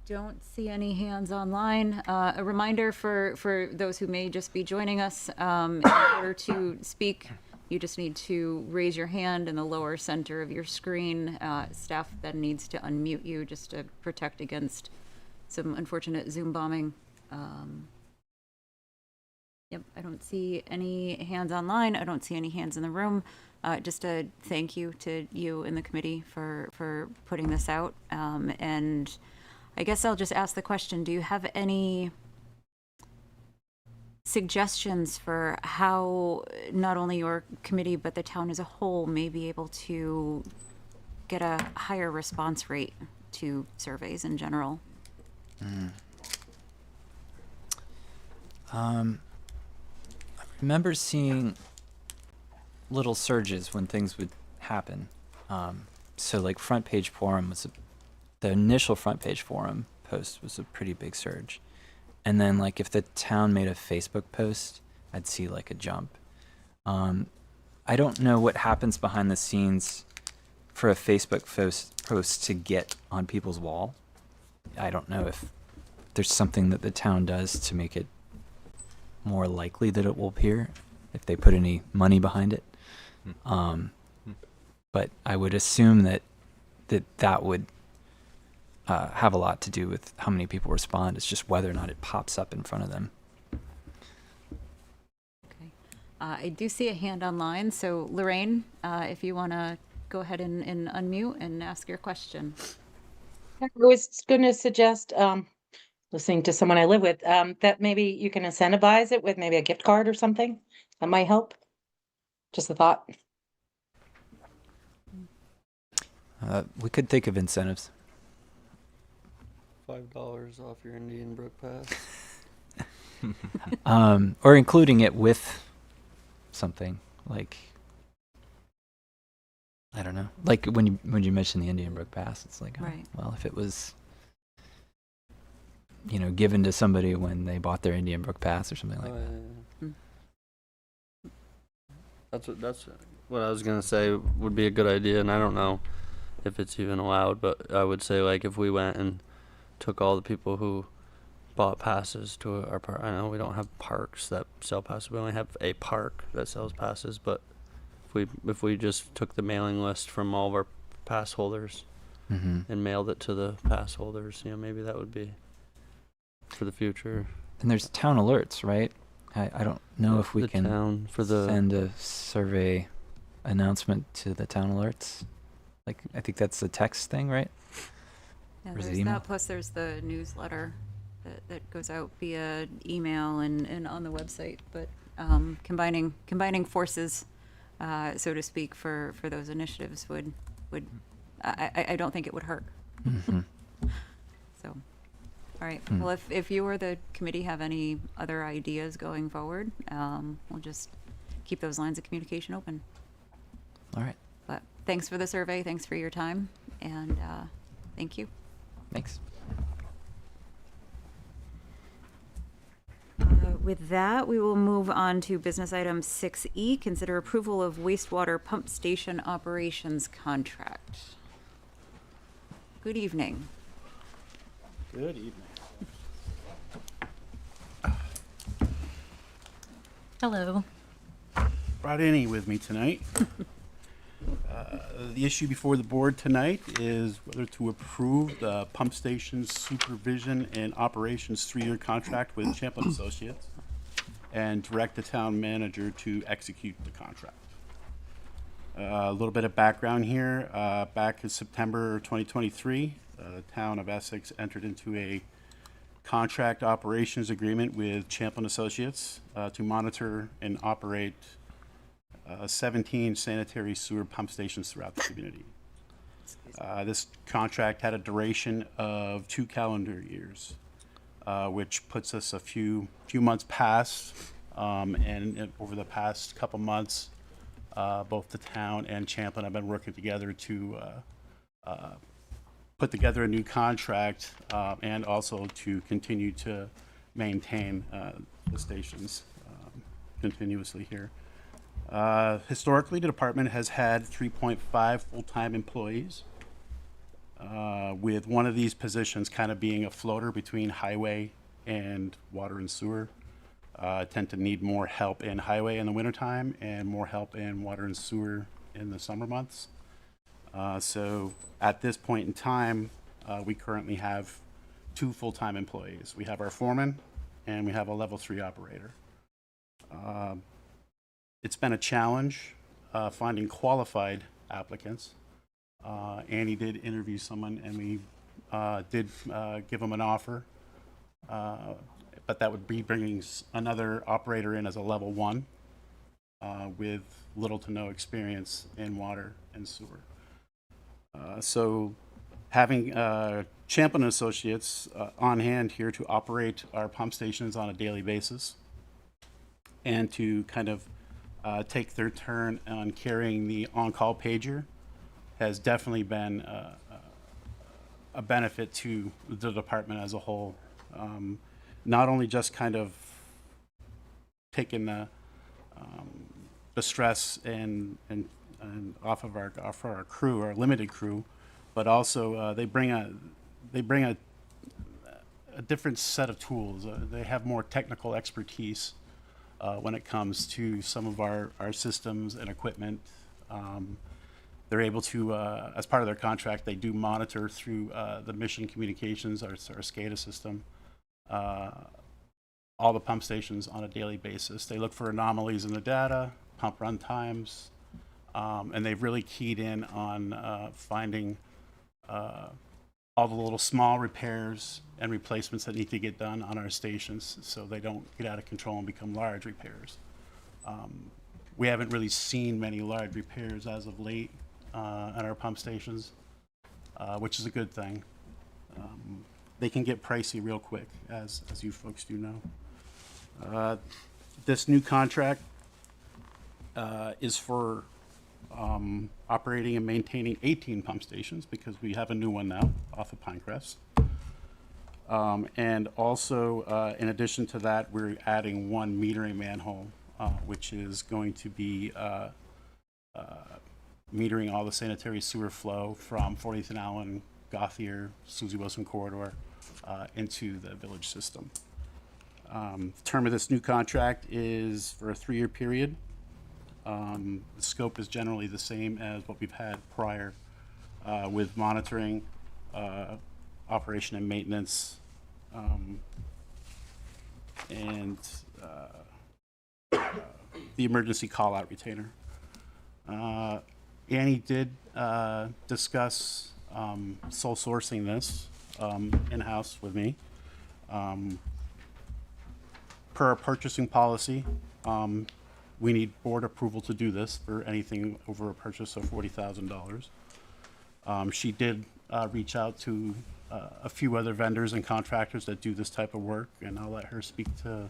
Don't see any hands online. A reminder for those who may just be joining us, in order to speak, you just need to raise your hand in the lower center of your screen. Staff then needs to unmute you just to protect against some unfortunate Zoom bombing. Yep, I don't see any hands online. I don't see any hands in the room. Just a thank you to you and the committee for putting this out. And I guess I'll just ask the question, do you have any suggestions for how not only your committee but the town as a whole may be able to get a higher response rate to surveys in general? I remember seeing little surges when things would happen. So like front page forum was the initial front page forum post was a pretty big surge. And then like if the town made a Facebook post, I'd see like a jump. I don't know what happens behind the scenes for a Facebook post to get on people's wall. I don't know if there's something that the town does to make it more likely that it will appear, if they put any money behind it. But I would assume that would have a lot to do with how many people respond. It's just whether or not it pops up in front of them. Okay. I do see a hand online, so Lorraine, if you want to go ahead and unmute and ask your question. I was going to suggest, listening to someone I live with, that maybe you can incentivize it with maybe a gift card or something. That might help. Just a thought. We could think of incentives. $5 off your Indian Brook Pass. Or including it with something like, I don't know, like when you mentioned the Indian Brook Pass, it's like, oh, Right. well, if it was, given to somebody when they bought their Indian Brook Pass or something like that. That's what I was gonna say would be a good idea, and I don't know if it's even allowed, but I would say like if we went and took all the people who bought passes to our park. I know we don't have parks that sell passes. We only have a park that sells passes, but if we just took the mailing list from all of our pass holders and mailed it to the pass holders, maybe that would be for the future. And there's town alerts, right? I don't know if we can send a survey announcement to the town alerts. Like, I think that's a text thing, right? Yeah, Or is it there's email? that, plus there's the newsletter that goes out via email and on the website, but combining forces, so to speak, for those initiatives would I don't think it would hurt. So, all right. Well, if you or the committee have any other ideas going forward, we'll just keep those lines of communication open. All right. But thanks for the survey. Thanks for your time, and thank you. Thanks. With that, we will move on to business item 6E, consider approval of wastewater pump station operations contract. Good evening. Good evening. Hello. Brought Annie with me tonight. The issue before the board tonight is whether to approve the pump station supervision and operations 3-year contract with Champlin Associates and direct the town manager to execute the contract. A little bit of background here. Back in September 2023, the town of Essex entered into a contract operations agreement with Champlin Associates to monitor and operate 17 sanitary sewer pump stations throughout the community. This contract had a duration of 2 calendar years, which puts us a few months past, and over the past couple months, both the town and Champlin have been working together to put together a new contract and also to continue to maintain the stations continuously here. Historically, the department has had 3.5 full-time employees, with one of these positions kind of being a floater between highway and water and sewer. Tend to need more help in highway in the wintertime and more help in water and sewer in the summer months. So at this point in time, we currently have 2 full-time employees. We have our foreman and we have a level 3 operator. It's been a challenge finding qualified applicants. Annie did interview someone and we did give them an offer. but that would be bringing another operator in as a level 1 with little to no experience in water and sewer. So having Champlin Associates on hand here to operate our pump stations on a daily basis and to kind of take their turn on carrying the on-call pager has definitely been a benefit to the department as a whole. Not only just kind of taking the stress and off of our crew, our limited crew, but also they bring a different set of tools. They have more technical expertise when it comes to some of our systems and equipment. They're able to, as part of their contract, they do monitor through the mission communications, our SCADA system, all the pump stations on a daily basis. They look for anomalies in the data, pump run times, and they've really keyed in on finding all the little small repairs and replacements that need to get done on our stations so they don't get out of control and become large repairs. We haven't really seen many large repairs as of late at our pump stations, which is a good thing. They can get pricey real quick, as you folks do know. This new contract is for operating and maintaining 18 pump stations, because we have a new one now off of Pinecrest. And also, in addition to that, we're adding one metering manhole, which is going to be metering all the sanitary sewer flow from 40th and Allen, Gothier, Susie Wilson corridor into the village system. The term of this new contract is for a 3-year period. The scope is generally the same as what we've had prior, with monitoring, operation and maintenance, and the emergency call-out retainer. Annie did discuss sole sourcing this in-house with me. Per our purchasing policy, we need board approval to do this for anything over a purchase of $40,000. She did reach out to a few other vendors and contractors that do this type of work, and I'll let her speak to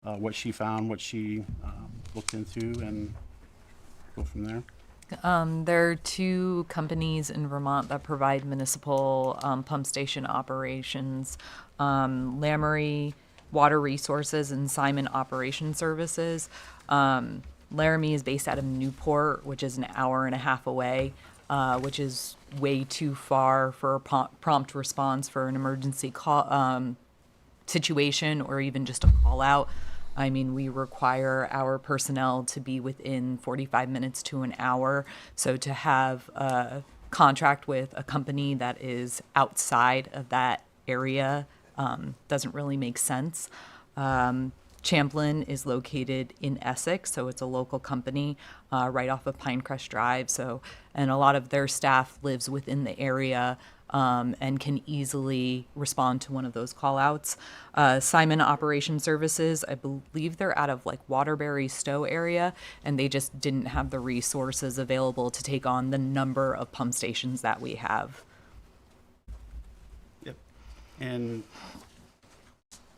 what she found, what she looked into, and go from there. There are 2 companies in Vermont that provide municipal pump station operations, Laramie Water Resources and Simon Operation Services. Laramie is based out of Newport, which is an hour and a half away, which is way too far for a prompt response for an emergency call situation, or even just a call out. I mean, we require our personnel to be within 45 minutes to an hour. So to have a contract with a company that is outside of that area doesn't really make sense. Champlin is located in Essex, so it's a local company right off of Pinecrest Drive. So, and a lot of their staff lives within the area and can easily respond to one of those call outs. Simon Operation Services, I believe they're out of like Waterbury Stowe area, and they just didn't have the resources available to take on the number of pump stations that we have. Yep. And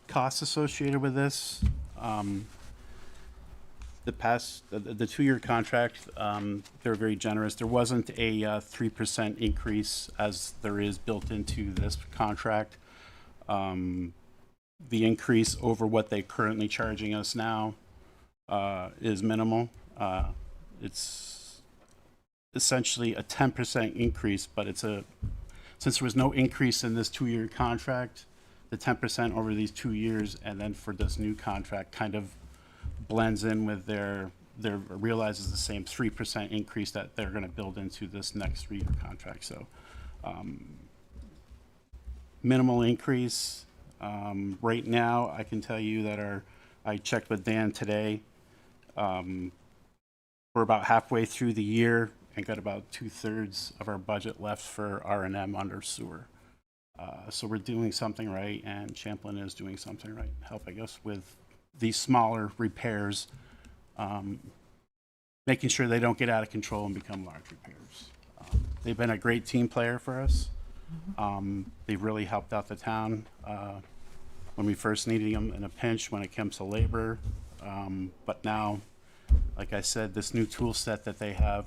costs associated with this, the 2-year contract, they're very generous. There wasn't a 3% increase as there is built into this contract. The increase over what they're currently charging us now is minimal. It's essentially a 10% increase, but since there was no increase in this 2-year contract, the 10% over these 2 years, and then for this new contract kind of blends in with their realizes the same 3% increase that they're going to build into this next 3-year contract. So minimal increase. Right now, I can tell you that I checked with Dan today. We're about halfway through the year and got about 2/3 of our budget left for R&M under sewer. So we're doing something right, and Champlin is doing something right, helping us with these smaller repairs, making sure they don't get out of control and become large repairs. They've been a great team player for us. They've really helped out the town when we first needed them in a pinch when it comes to labor. But now, like I said, this new tool set that they have,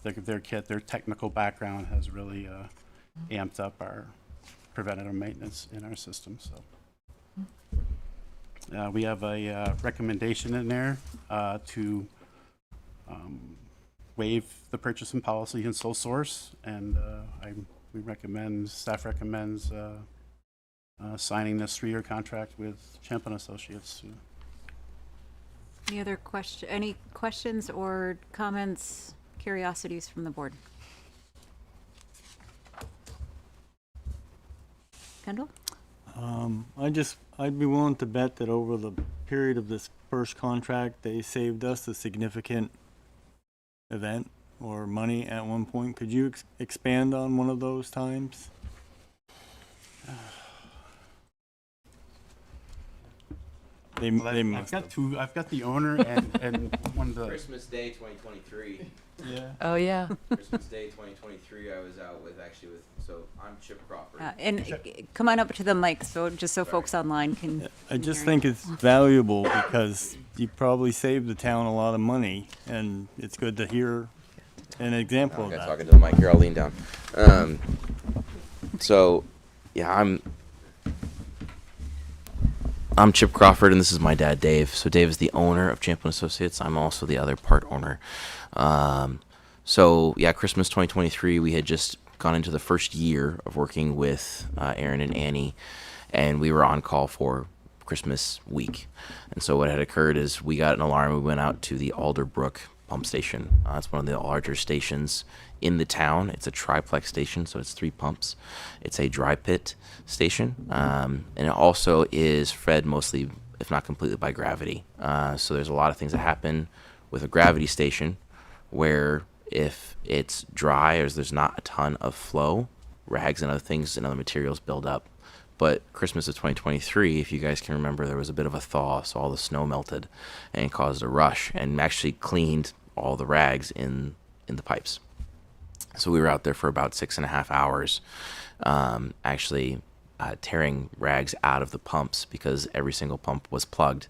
their kit, their technical background has really amped up our preventative maintenance in our system. So we have a recommendation in there to waive the purchasing policy and sole source, and staff recommends signing this 3-year contract with Champlin Associates. Any questions or comments, curiosities from the board? Kendall? I'd be willing to bet that over the period of this first contract, they saved us a significant event or money at one point. Could you expand on one of those times? I've got two. I've got the owner and one of the Christmas Day 2023. Yeah. Oh, yeah. Christmas Day 2023. I was out so I'm Chip Crawford. And come on up to the mic, so folks online can. I just think it's valuable because you probably saved the town a lot of money, and it's good to hear an example of that. Talking to the mic here, I'll lean down. So, yeah, I'm Chip Crawford, and this is my dad, Dave. So Dave is the owner of Champlin Associates. I'm also the other part owner. So, yeah, Christmas 2023, we had just gone into the first year of working with Aaron and Annie, and we were on call for Christmas week. And so what had occurred is we got an alarm. We went out to the Alderbrook pump station. It's one of the larger stations in the town. It's a triplex station, so it's 3 pumps. It's a dry pit station, and it also is fed mostly, if not completely, by gravity. So there's a lot of things that happen with a gravity station where if it's dry or there's not a ton of flow, rags and other things and other materials build up. But Christmas of 2023, if you guys can remember, there was a bit of a thaw, so all the snow melted and caused a rush and actually cleaned all the rags in the pipes. So we were out there for about 6.5 hours, tearing rags out of the pumps because every single pump was plugged.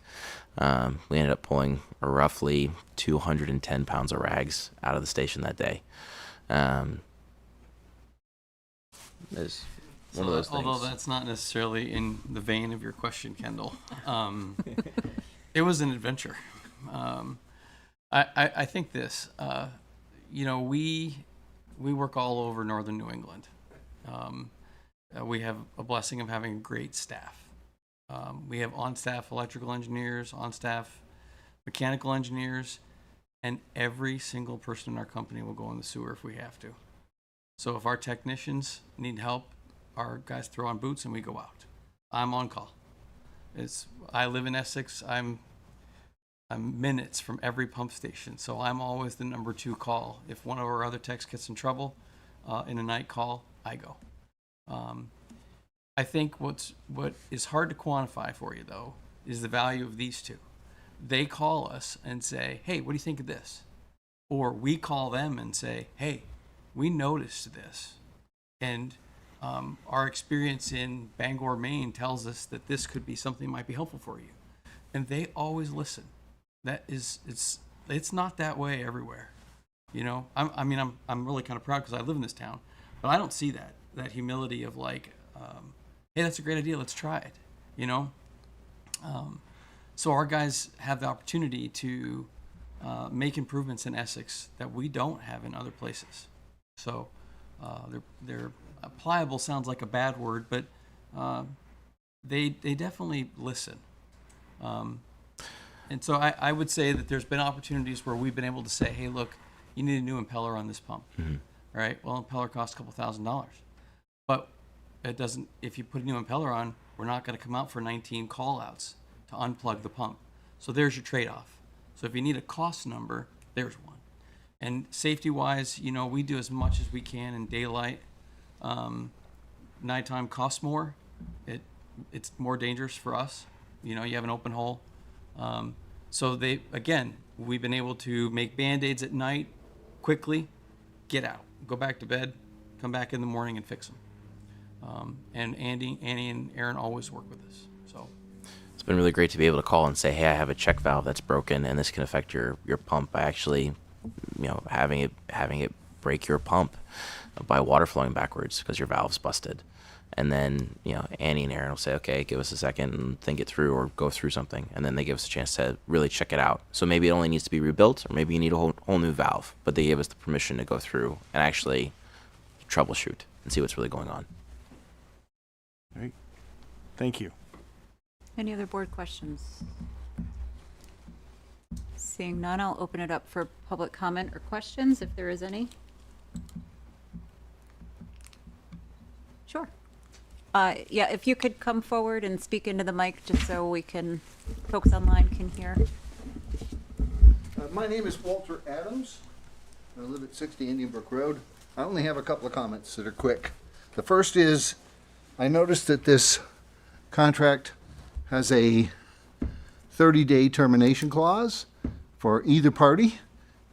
We ended up pulling roughly 210 pounds of rags out of the station that day. There's one of those things. Although that's not necessarily in the vein of your question, Kendall. It was an adventure. I think this, we work all over northern New England. We have a blessing of having a great staff. We have on-staff electrical engineers, on-staff mechanical engineers, and every single person in our company will go in the sewer if we have to. So if our technicians need help, our guys throw on boots and we go out. I'm on call. I live in Essex. I'm minutes from every pump station, so I'm always the number 2 call. If one of our other techs gets in trouble in a night call, I go. I think what is hard to quantify for you, though, is the value of these two. They call us and say, hey, what do you think of this? Or we call them and say, hey, we noticed this. And our experience in Bangor, Maine tells us that this could be something that might be helpful for you. And they always listen. It's not that way everywhere. I'm really kind of proud because I live in this town, but I don't see that humility of like, hey, that's a great idea, let's try it, So our guys have the opportunity to make improvements in Essex that we don't have in other places. So they're pliable sounds like a bad word, but they definitely listen. And so I would say that there's been opportunities where we've been able to say, hey, look, you need a new impeller on this pump. Mm-hmm. Right? Well, impeller costs a couple $1,000. But it doesn't, if you put a new impeller on, we're not going to come out for 19 call outs to unplug the pump. So there's your trade-off. So if you need a cost number, there's one. And safety-wise, we do as much as we can in daylight. nighttime costs more. It's more dangerous for us. You know, you have an open hole. So we've been able to make Band-Aids at night quickly, get out, go back to bed, come back in the morning and fix them. And Annie and Aaron always work with us. So It's been really great to be able to call and say, hey, I have a check valve that's broken and this can affect your pump by actually, having it break your pump by water flowing backwards because your valve's busted. And then, Annie and Aaron will say, okay, give us a second and think it through or go through something. And then they give us a chance to really check it out. So maybe it only needs to be rebuilt or maybe you need a whole new valve. But they gave us the permission to go through and actually troubleshoot and see what's really going on. Right. Thank you. Any other board questions? Seeing none, I'll open it up for public comment or questions if there is any. Sure. Yeah, if you could come forward and speak into the mic just so folks online can hear. My name is Walter Adams. I live at 60 Indian Brook Road. I only have a couple of comments that are quick. The first is, I noticed that this contract has a 30-day termination clause for either party,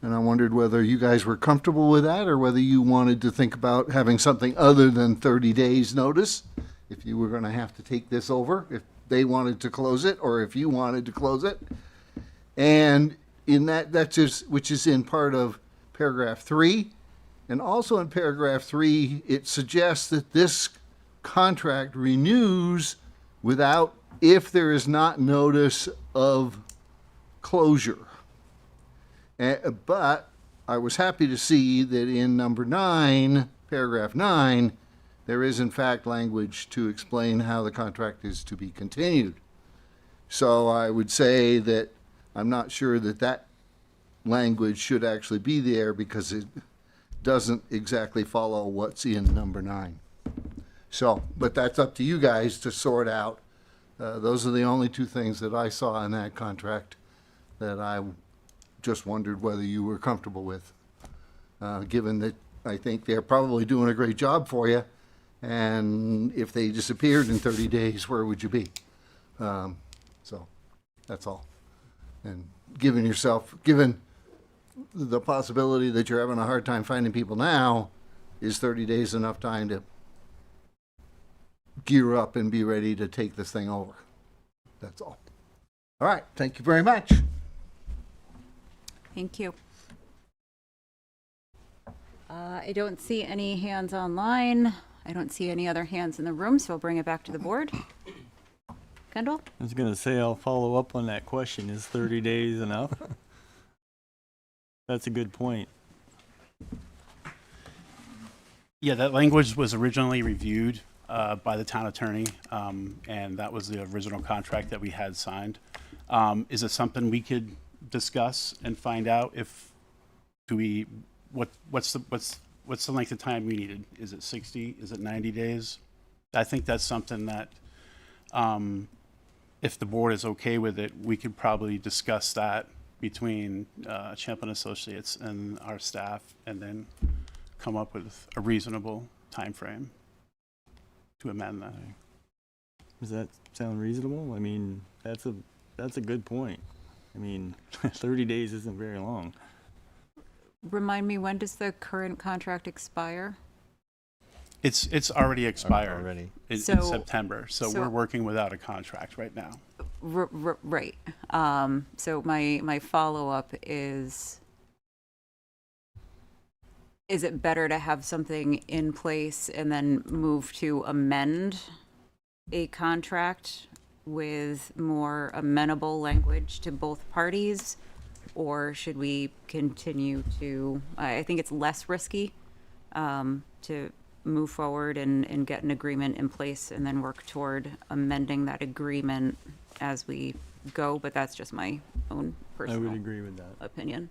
and I wondered whether you guys were comfortable with that or whether you wanted to think about having something other than 30 days notice if you were going to have to take this over, if they wanted to close it or if you wanted to close it. And in that's just, which is in part of paragraph 3, and also in paragraph 3 it suggests that this contract renews if there is not notice of closure. But I was happy to see that in number 9, paragraph 9, there is in fact language to explain how the contract is to be continued. So I would say that I'm not sure that language should actually be there because it doesn't exactly follow what's in number 9. So, but that's up to you guys to sort out. Those are the only two things that I saw in that contract that I just wondered whether you were comfortable with, given that I think they're probably doing a great job for you, and if they disappeared in 30 days, where would you be? So that's all. And given the possibility that you're having a hard time finding people now, is 30 days enough time to gear up and be ready to take this thing over? That's all. All right, thank you very much. Thank you. I don't see any hands online. I don't see any other hands in the room, so I'll bring it back to the board. Kendall? I was going to say, I'll follow up on that question. Is 30 days enough? That's a good point. Yeah, that language was originally reviewed by the town attorney, and that was the original contract that we had signed. Is it something we could discuss and find out what's the length of time we needed? Is it 60? Is it 90 days? I think that's something that, if the board is okay with it, we could probably discuss that between Champlin Associates and our staff, and then come up with a reasonable time frame to amend that. Does that sound reasonable? I mean, that's a good point. I mean, 30 days isn't very long. Remind me, when does the current contract expire? It's already expired. In So- September, so we're working without a contract right now. Right. So my follow-up is it better to have something in place and then move to amend a contract with more amenable language to both parties? Or should we continue to, I think it's less risky to move forward and get an agreement in place and then work toward amending that agreement as we go, but that's just my own personal I would agree with that. opinion.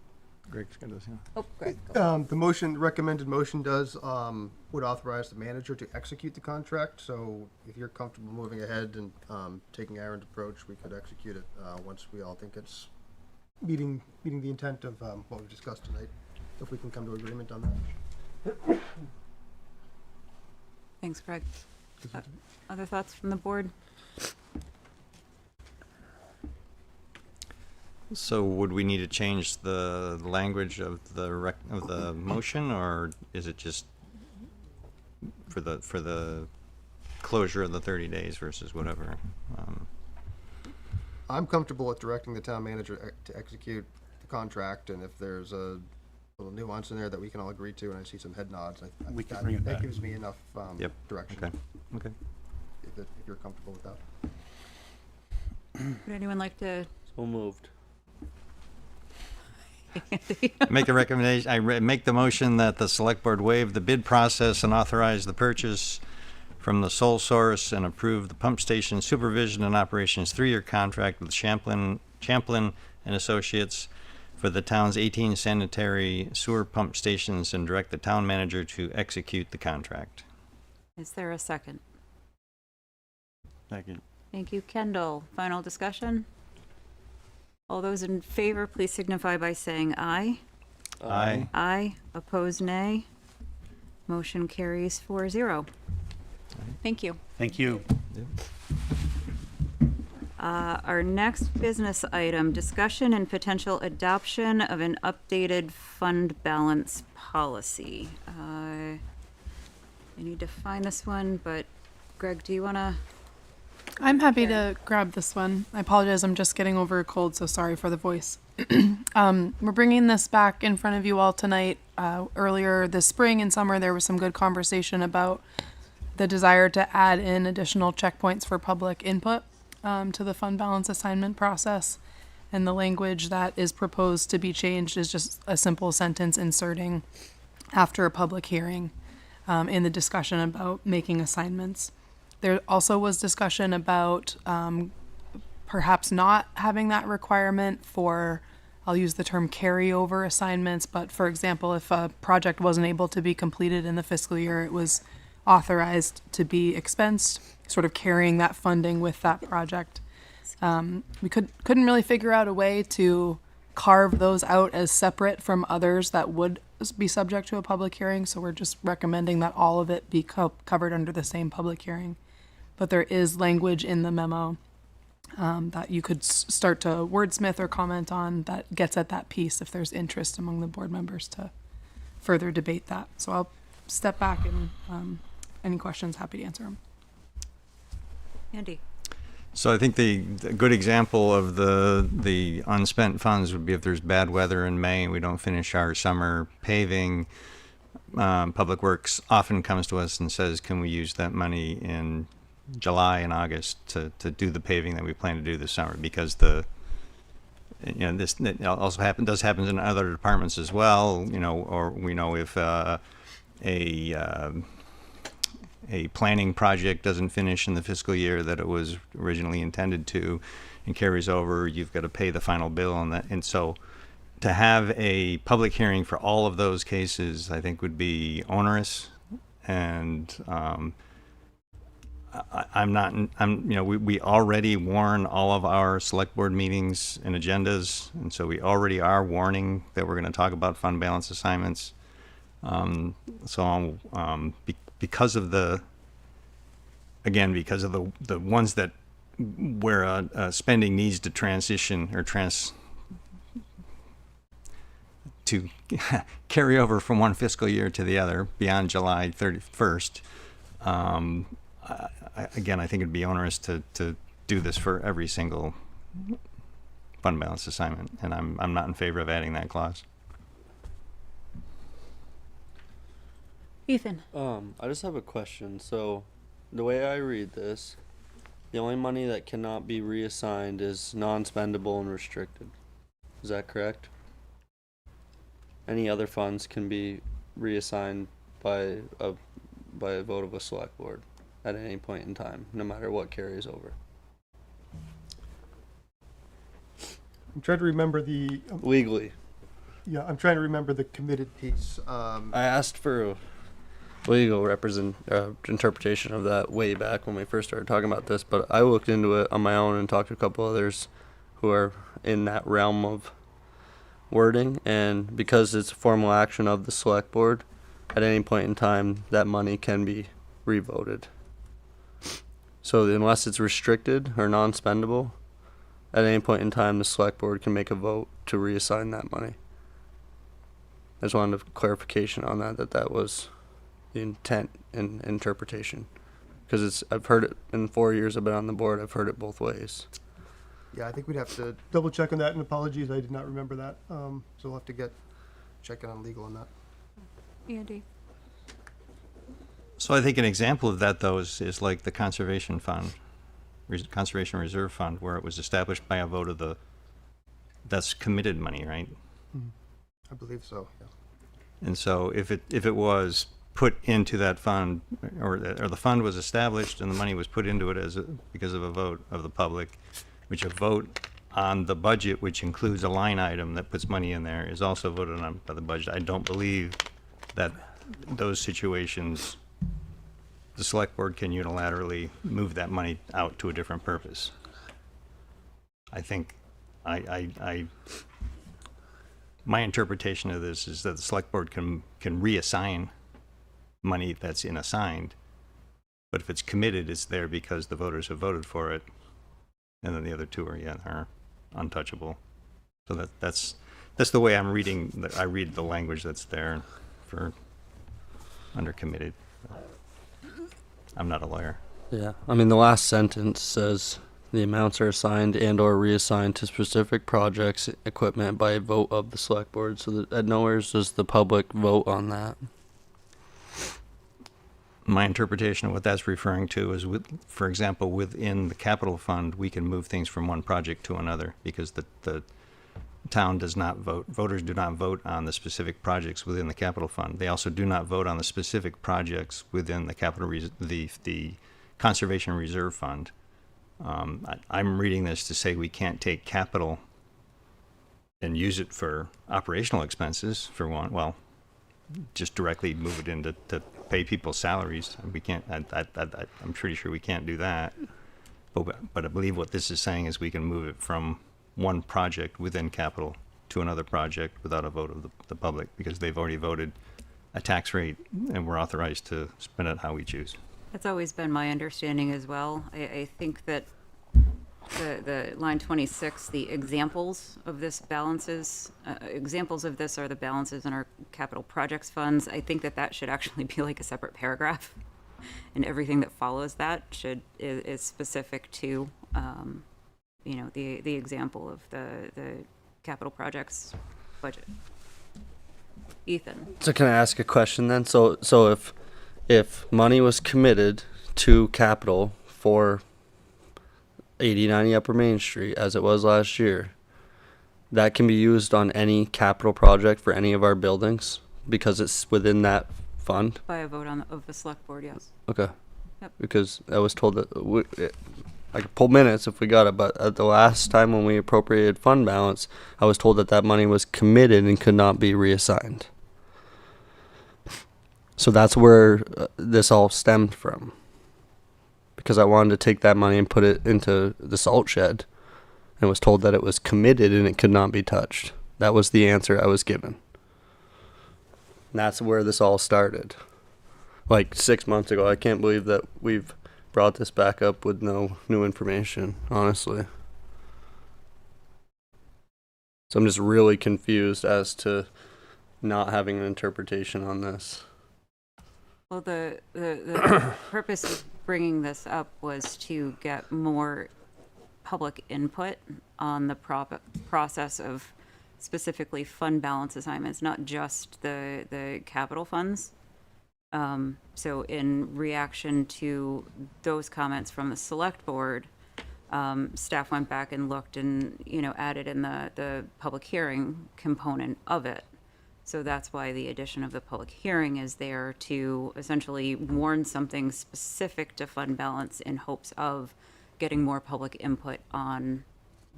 Greg's got this, yeah. Oh, Greg. The recommended motion would authorize the manager to execute the contract. So if you're comfortable moving ahead and taking Aaron's approach, we could execute it once we all think it's meeting the intent of what we've discussed tonight. If we can come to agreement on that. Thanks, Greg. Other thoughts from the board? So would we need to change the language of the motion, or is it just for the closure of the 30 days versus whatever? I'm comfortable with directing the town manager to execute the contract, and if there's a little nuance in there that we can all agree to, and I see some head nods, We can bring it that back. gives me enough Yep. direction. Okay. If you're comfortable with that. Would anyone like to? So moved. Make a recommendation. Make the motion that the select board waive the bid process and authorize the purchase from the sole source and approve the pump station supervision and operations 3-year contract with Champlin and Associates for the town's 18 sanitary sewer pump stations and direct the town manager to execute the contract. Is there a second? Second. Thank you, Kendall. Final discussion? All those in favor, please signify by saying aye. Aye. Aye. Opposed, nay. Motion carries 4-0. Thank you. Thank you. Our next business item, discussion and potential adoption of an updated fund balance policy. I need to find this one, but Greg, do you want to? I'm happy to grab this one. I apologize, I'm just getting over a cold, so sorry for the voice. We're bringing this back in front of you all tonight. Earlier this spring and summer, there was some good conversation about the desire to add in additional checkpoints for public input to the fund balance assignment process. And the language that is proposed to be changed is just a simple sentence inserting after a public hearing in the discussion about making assignments. There also was discussion about perhaps not having that requirement for, I'll use the term carryover assignments, but for example, if a project wasn't able to be completed in the fiscal year, it was authorized to be expensed, sort of carrying that funding with that project. We couldn't really figure out a way to carve those out as separate from others that would be subject to a public hearing, so we're just recommending that all of it be covered under the same public hearing. But there is language in the memo that you could start to wordsmith or comment on that gets at that piece if there's interest among the board members to further debate that. So I'll step back and any questions, happy to answer them. Andy. So I think the good example of the unspent funds would be if there's bad weather in May and we don't finish our summer paving. Public Works often comes to us and says, can we use that money in July and August to do the paving that we plan to do this summer? Because this also does happen in other departments as well, or we know if a planning project doesn't finish in the fiscal year that it was originally intended to and carries over, you've got to pay the final bill on that. And so to have a public hearing for all of those cases, I think would be onerous. And we already warn all of our select board meetings and agendas. And so we already are warning that we're going to talk about fund balance assignments. Because of the ones that where spending needs to transition or to carry over from one fiscal year to the other beyond July 31st. I think it'd be onerous to do this for every single fund balance assignment, and I'm not in favor of adding that clause. Ethan. I just have a question. So, the way I read this, the only money that cannot be reassigned is non-spendable and restricted. Is that correct? Any other funds can be reassigned by a vote of a select board at any point in time, no matter what carries over. I'm trying to remember legally. Yeah, I'm trying to remember the committed piece. I asked for a legal interpretation of that way back when we first started talking about this, but I looked into it on my own and talked to a couple others who are in that realm of wording, and because it's a formal action of the select board, at any point in time that money can be revoted. So unless it's restricted or non-spendable, at any point in time, the select board can make a vote to reassign that money. I just wanted a clarification on that, that was the intent and interpretation. Because I've heard it in 4 years I've been on the board, I've heard it both ways. Yeah, I think we'd have to double check on that, and apologies, I did not remember that. So we'll have to check in on legal on that. Andy? So I think an example of that, though, is like the Conservation Fund, Conservation Reserve Fund, where it was established by a vote of that's committed money, right? I believe so, yeah. And so if it was put into that fund, or the fund was established and the money was put into it because of a vote of the public, which a vote on the budget, which includes a line item that puts money in there, is also voted on by the budget. I don't believe that those situations, the select board can unilaterally move that money out to a different purpose. I think my interpretation of this is that the select board can reassign money that's inassigned, but if it's committed, it's there because the voters have voted for it, and then the other two are untouchable. So that's the way I'm reading. I read the language that's there for under committed. I'm not a lawyer. Yeah, I mean, the last sentence says the amounts are assigned and or reassigned to specific projects, equipment by a vote of the select board. So that at nowhere does the public vote on that. My interpretation of what that's referring to is, for example, within the capital fund, we can move things from one project to another because the town does not vote. Voters do not vote on the specific projects within the capital fund. They also do not vote on the specific projects within the Conservation Reserve Fund. I'm reading this to say we can't take capital and use it for operational expenses for one. Well, just directly move it into to pay people's salaries. We can't. I'm pretty sure we can't do that. But I believe what this is saying is we can move it from one project within capital to another project without a vote of the public because they've already voted a tax rate and we're authorized to spend it how we choose. That's always been my understanding as well. I think that the line 26, the examples of this balances, examples of this are the balances in our capital projects funds. I think that should actually be like a separate paragraph, and everything that follows that is specific to, the example of the capital projects budget. Ethan. So can I ask a question then? So if money was committed to capital for 8090 Upper Main Street, as it was last year, that can be used on any capital project for any of our buildings because it's within that fund? By a vote of the select board, yes. Okay. Yep. Because I was told that I could pull minutes if we got it, but at the last time when we appropriated fund balance, I was told that money was committed and could not be reassigned. So that's where this all stemmed from. Because I wanted to take that money and put it into the salt shed and was told that it was committed and it could not be touched. That was the answer I was given. And that's where this all started. Like 6 months ago. I can't believe that we've brought this back up with no new information, honestly. So I'm just really confused as to not having an interpretation on this. Well, the purpose of bringing this up was to get more public input on the process of specifically fund balance assignments, not just the capital funds. So in reaction to those comments from the select board, staff went back and looked and, added in the public hearing component of it. So that's why the addition of the public hearing is there to essentially warn something specific to fund balance in hopes of getting more public input on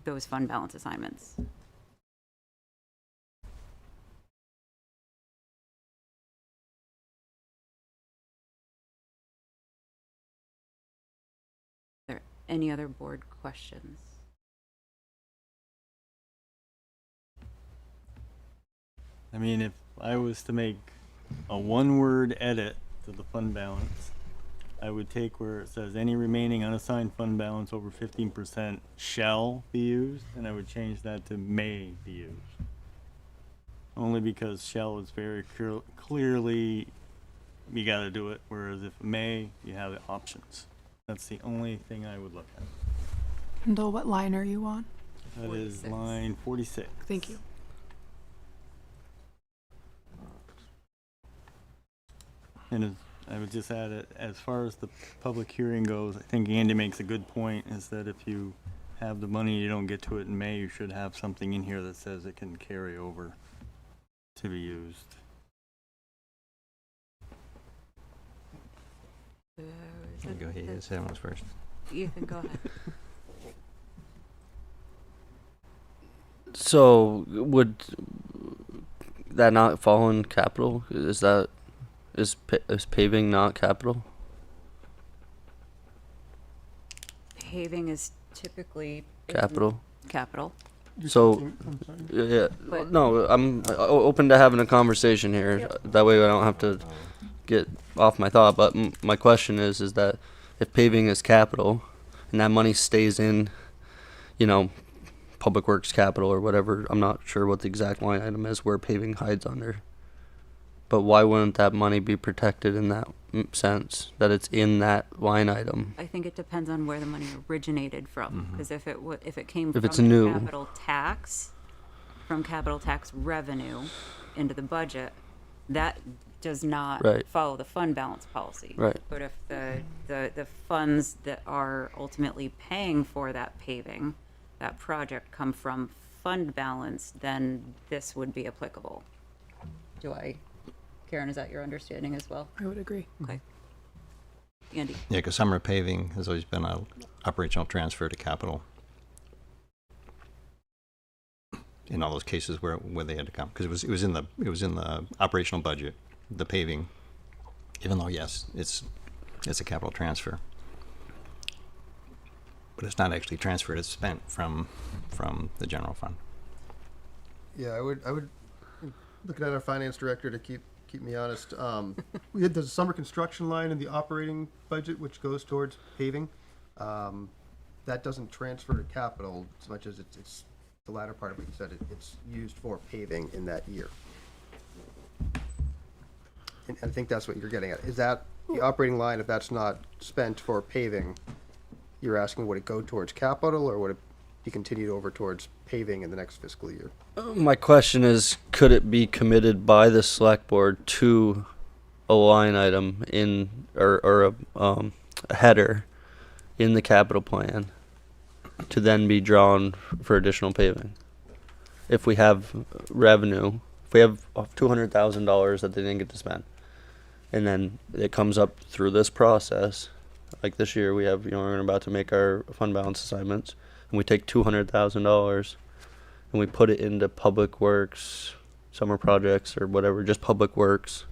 those fund balance assignments. Are there any other board questions? I mean, if I was to make a one-word edit to the fund balance, I would take where it says any remaining unassigned fund balance over 15% shall be used, and I would change that to may be used. Only because shall is very clearly, you gotta do it, whereas if may, you have the options. That's the only thing I would look at. Kendall, what line are you on? That is line 46. Thank you. And I would just add it, as far as the public hearing goes, I think Andy makes a good point, is that if you have the money and you don't get to it in May, you should have something in here that says it can carry over to be used. Go ahead, say that first. Ethan, go ahead. So would that not fall in capital? Is paving not capital? Paving is typically Capital. capital. So, yeah, But- no, I'm open to having a conversation here. That way I don't have to get off my thought. But my question is that if paving is capital and that money stays in, Public Works capital or whatever, I'm not sure what the exact line item is where paving hides under. But why wouldn't that money be protected in that sense, that it's in that line item? I think it depends on where the money originated from, because if it came If from it's the new. capital tax revenue into the budget, that does not Right. follow the fund balance policy. Right. But if the funds that are ultimately paying for that paving, that project, come from fund balance, then this would be applicable. Karen, is that your understanding as well? I would agree. Okay. Andy? Yeah, because summer paving has always been a operational transfer to capital. In all those cases where they had to come, because it was in the operational budget, the paving, even though yes, it's a capital transfer, but it's not actually transferred; it's spent from the general fund. Yeah, I would looking at our finance director to keep me honest. We had the summer construction line in the operating budget, which goes towards paving. That doesn't transfer to capital as much as it's the latter part of what you said. It's used for paving in that year. And I think that's what you're getting at. Is that the operating line? If that's not spent for paving, you're asking would it go towards capital or would it be continued over towards paving in the next fiscal year? My question is, could it be committed by the select board to a line item or a header in the capital plan to then be drawn for additional paving? If we have revenue, if we have $200,000 that they didn't get to spend, and then it comes up through this process, like this year we have, we're about to make our fund balance assignments, and we take $200,000 and we put it into public works, summer projects or whatever, just public works,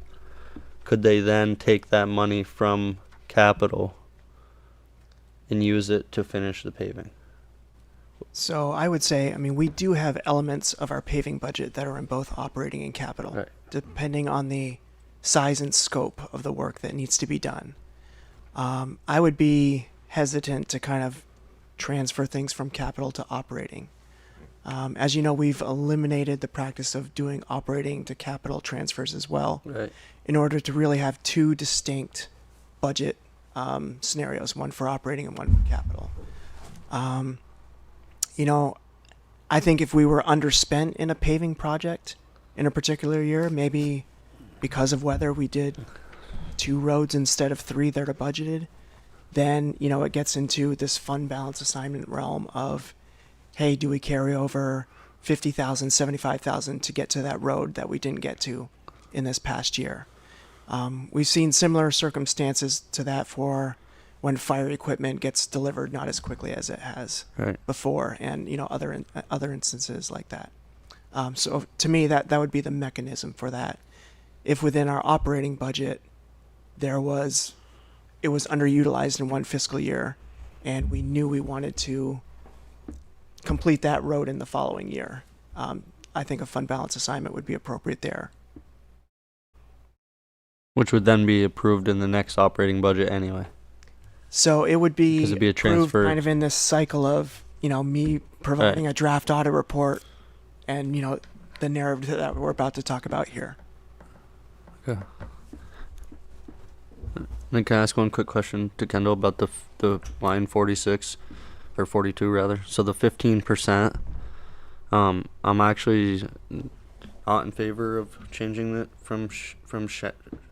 could they then take that money from capital and use it to finish the paving? So I would say, we do have elements of our paving budget that are in both operating and capital, Right. depending on the size and scope of the work that needs to be done. I would be hesitant to kind of transfer things from capital to operating. As you know, we've eliminated the practice of doing operating to capital transfers as well, Right. in order to really have two distinct budget scenarios, one for operating and one for capital. I think if we were underspent in a paving project in a particular year, maybe because of weather we did 2 roads instead of 3 that are budgeted, then, it gets into this fund balance assignment realm of, hey, do we carry over 50,000, 75,000 to get to that road that we didn't get to in this past year? We've seen similar circumstances to that for when fire equipment gets delivered not as quickly as it has Right. before, and other instances like that. So to me, that would be the mechanism for that. If within our operating budget it was underutilized in one fiscal year, and we knew we wanted to complete that road in the following year, I think a fund balance assignment would be appropriate there. Which would then be approved in the next operating budget anyway. So it would be, 'Cause it'd be a approved transfer. kind of in this cycle of, me providing a draft audit report and, the narrative that we're about to talk about here. Okay. Then can I ask one quick question to Kendall about the line 46 or 42 rather? So the 15%. I'm actually not in favor of changing it from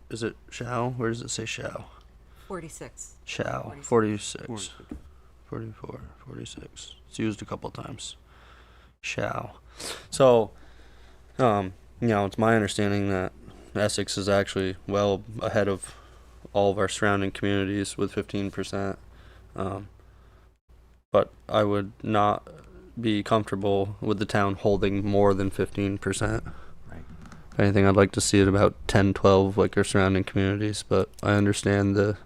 is it shall? Where does it say shall? 46. Shall. 46. 44. 46. It's used a couple times. Shall. So, it's my understanding that Essex is actually well ahead of all of our surrounding communities with 15%. But I would not be comfortable with the town holding more than 15%. If anything, I'd like to see it about 10, 12 like our surrounding communities, but I understand the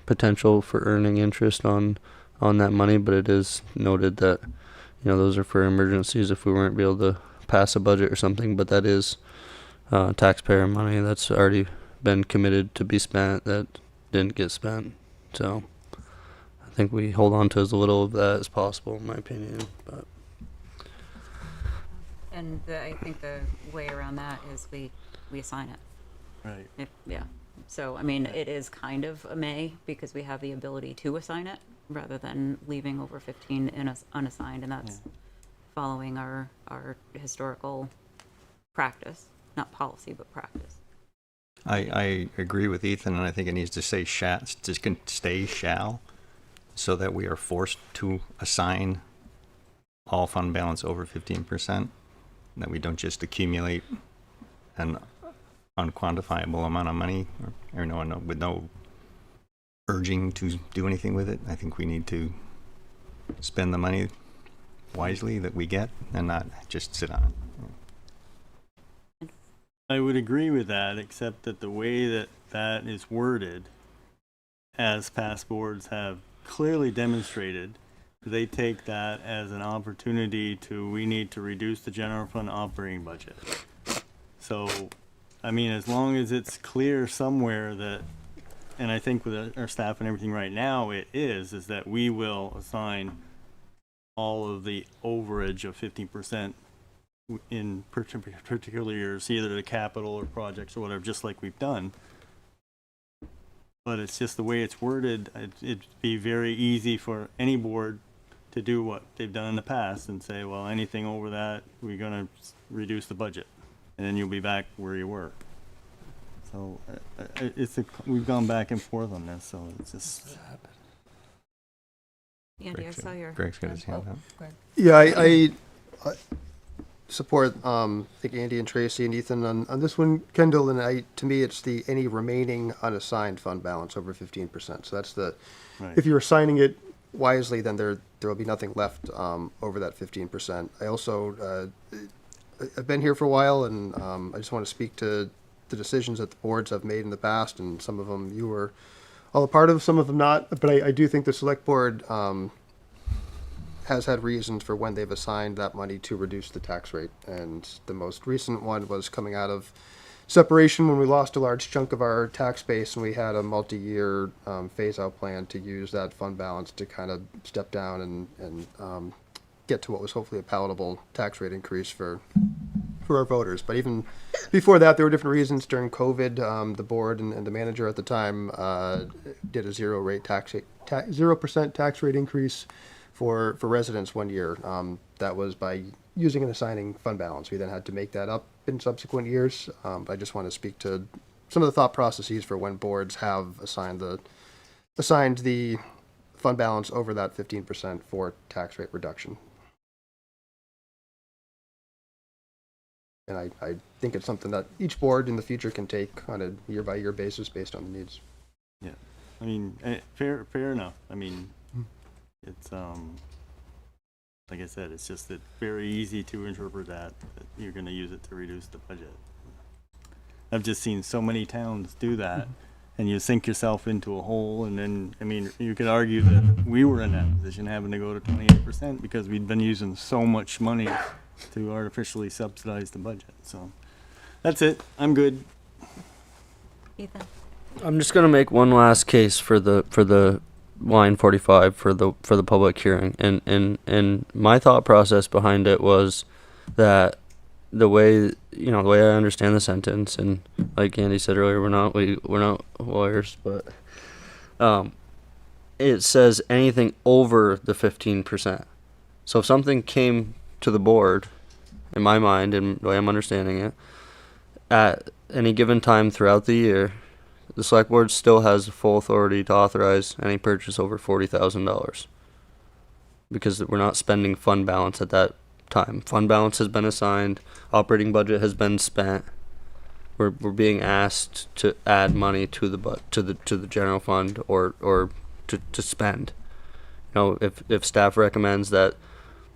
potential for earning interest on that money, but it is noted that those are for emergencies if we weren't able to pass a budget or something, but that is taxpayer money that's already been committed to be spent that didn't get spent. So I think we hold on to as little of that as possible, in my opinion. But And I think the way around that is we assign it. Right. Yeah. So, I mean, it is kind of a may because we have the ability to assign it rather than leaving over 15 unassigned, and that's following our historical practice, not policy, but practice. I agree with Ethan, and I think it needs to say stay shall, so that we are forced to assign all fund balance over 15%, that we don't just accumulate an unquantifiable amount of money or with no urging to do anything with it. I think we need to spend the money wisely that we get and not just sit on it. I would agree with that, except that the way that is worded, as past boards have clearly demonstrated, they take that as an opportunity we need to reduce the general fund operating budget. So, I mean, as long as it's clear somewhere that, and I think with our staff and everything right now, it is that we will assign all of the overage of 15% in particular years, either to capital or projects or whatever, just like we've done. But it's just the way it's worded, it'd be very easy for any board to do what they've done in the past and say, well, anything over that, we're going to reduce the budget. And then you'll be back where you were. So we've gone back and forth on this, so it's just... Andy, I saw your... Greg's got his hand up. Go ahead. Yeah, I support, I think Andy and Tracy and Ethan on this one. Kendall, and to me, it's any remaining unassigned fund balance over 15%. So that's Right. if you're assigning it wisely, then there will be nothing left over that 15%. I also, I've been here for a while, and I just want to speak to the decisions that the boards have made in the past, and some of them you were all a part of, some of them not. But I do think the select board has had reasons for when they've assigned that money to reduce the tax rate. And the most recent one was coming out of separation when we lost a large chunk of our tax base, and we had a multi-year phase-out plan to use that fund balance to kind of step down and get to what was hopefully a palatable tax rate increase for our voters. But even before that, there were different reasons. During COVID, the board and the manager at the time did a 0% tax rate increase for residents 1 year. That was by using and assigning fund balance. We then had to make that up in subsequent years. I just want to speak to some of the thought processes for when boards have assigned the fund balance over that 15% for tax rate reduction. And I think it's something that each board in the future can take on a year-by-year basis based on the needs. Yeah, I mean, fair enough. I mean, it's like I said, it's just very easy to interpret that you're going to use it to reduce the budget. I've just seen so many towns do that, and you sink yourself into a hole. And then, I mean, you could argue that we were in that position, having to go to 28% because we'd been using so much money to artificially subsidize the budget. So that's it. I'm good. Ethan? I'm just gonna make one last case for the line 45 for the public hearing, and my thought process behind it was that the way the way I understand the sentence, and like Andy said earlier, we're not lawyers, but it says anything over the 15%. So if something came to the board, in my mind and the way I'm understanding it, at any given time throughout the year, the select board still has full authority to authorize any purchase over $40,000 because we're not spending fund balance at that time. Fund balance has been assigned, operating budget has been spent. We're being asked to add money to the general fund or to spend. If staff recommends that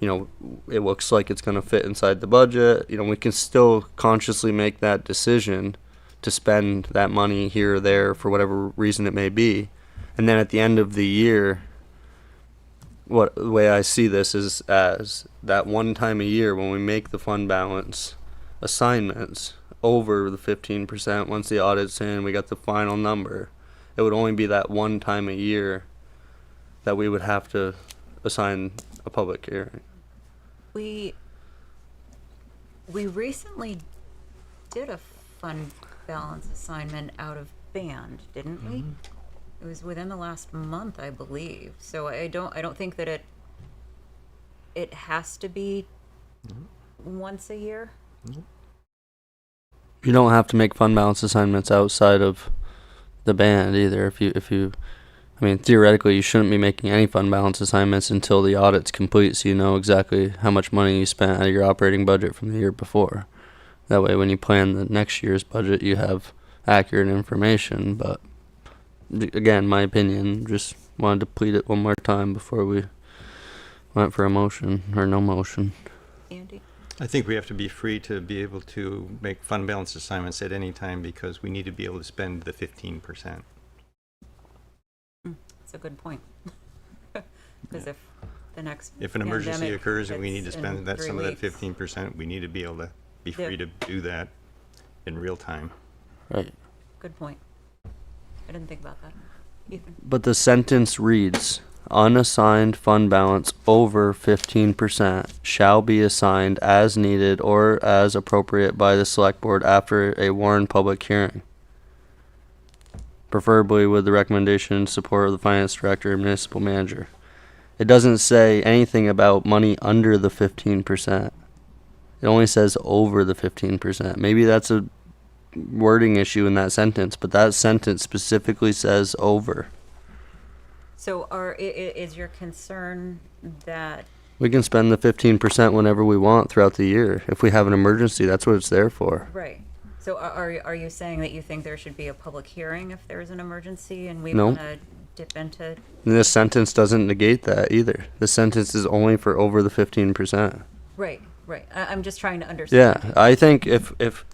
it looks like it's going to fit inside the budget, we can still consciously make that decision to spend that money here or there for whatever reason it may be. And then at the end of the year, the way I see this is as that one time a year when we make the fund balance assignments over the 15%, once the audit's in, we got the final number, it would only be that one time a year that we would have to assign a public hearing. We recently did a fund balance assignment out of band, didn't we? It was within the last month, I believe. So I don't think that it has to be once a year. You don't have to make fund balance assignments outside of the band either. I mean, theoretically, you shouldn't be making any fund balance assignments until the audit's complete, so you know exactly how much money you spent out of your operating budget from the year before. That way, when you plan the next year's budget, you have accurate information. But again, my opinion, just wanted to plead it one more time before we went for a motion or no motion. Andy? I think we have to be free to be able to make fund balance assignments at any time because we need to be able to spend the 15%. That's a good point. Because if an emergency occurs and we need to spend some of that 15%, we need to be able to be free to do that in real time. Right. Good point. I didn't think about that. Ethan? But the sentence reads, unassigned fund balance over 15% shall be assigned as needed or as appropriate by the select board after a warned public hearing, preferably with the recommendation and support of the finance director and municipal manager. It doesn't say anything about money under the 15%. It only says over the 15%. Maybe that's a wording issue in that sentence, but that sentence specifically says over. So is your concern that We can spend the 15% whenever we want throughout the year. If we have an emergency, that's what it's there for. right? So are you saying that you think there should be a public hearing if there's an emergency and we No. want to dip into? And this sentence doesn't negate that either. The sentence is only for over the 15%. Right. I'm just trying to understand. Yeah, I think if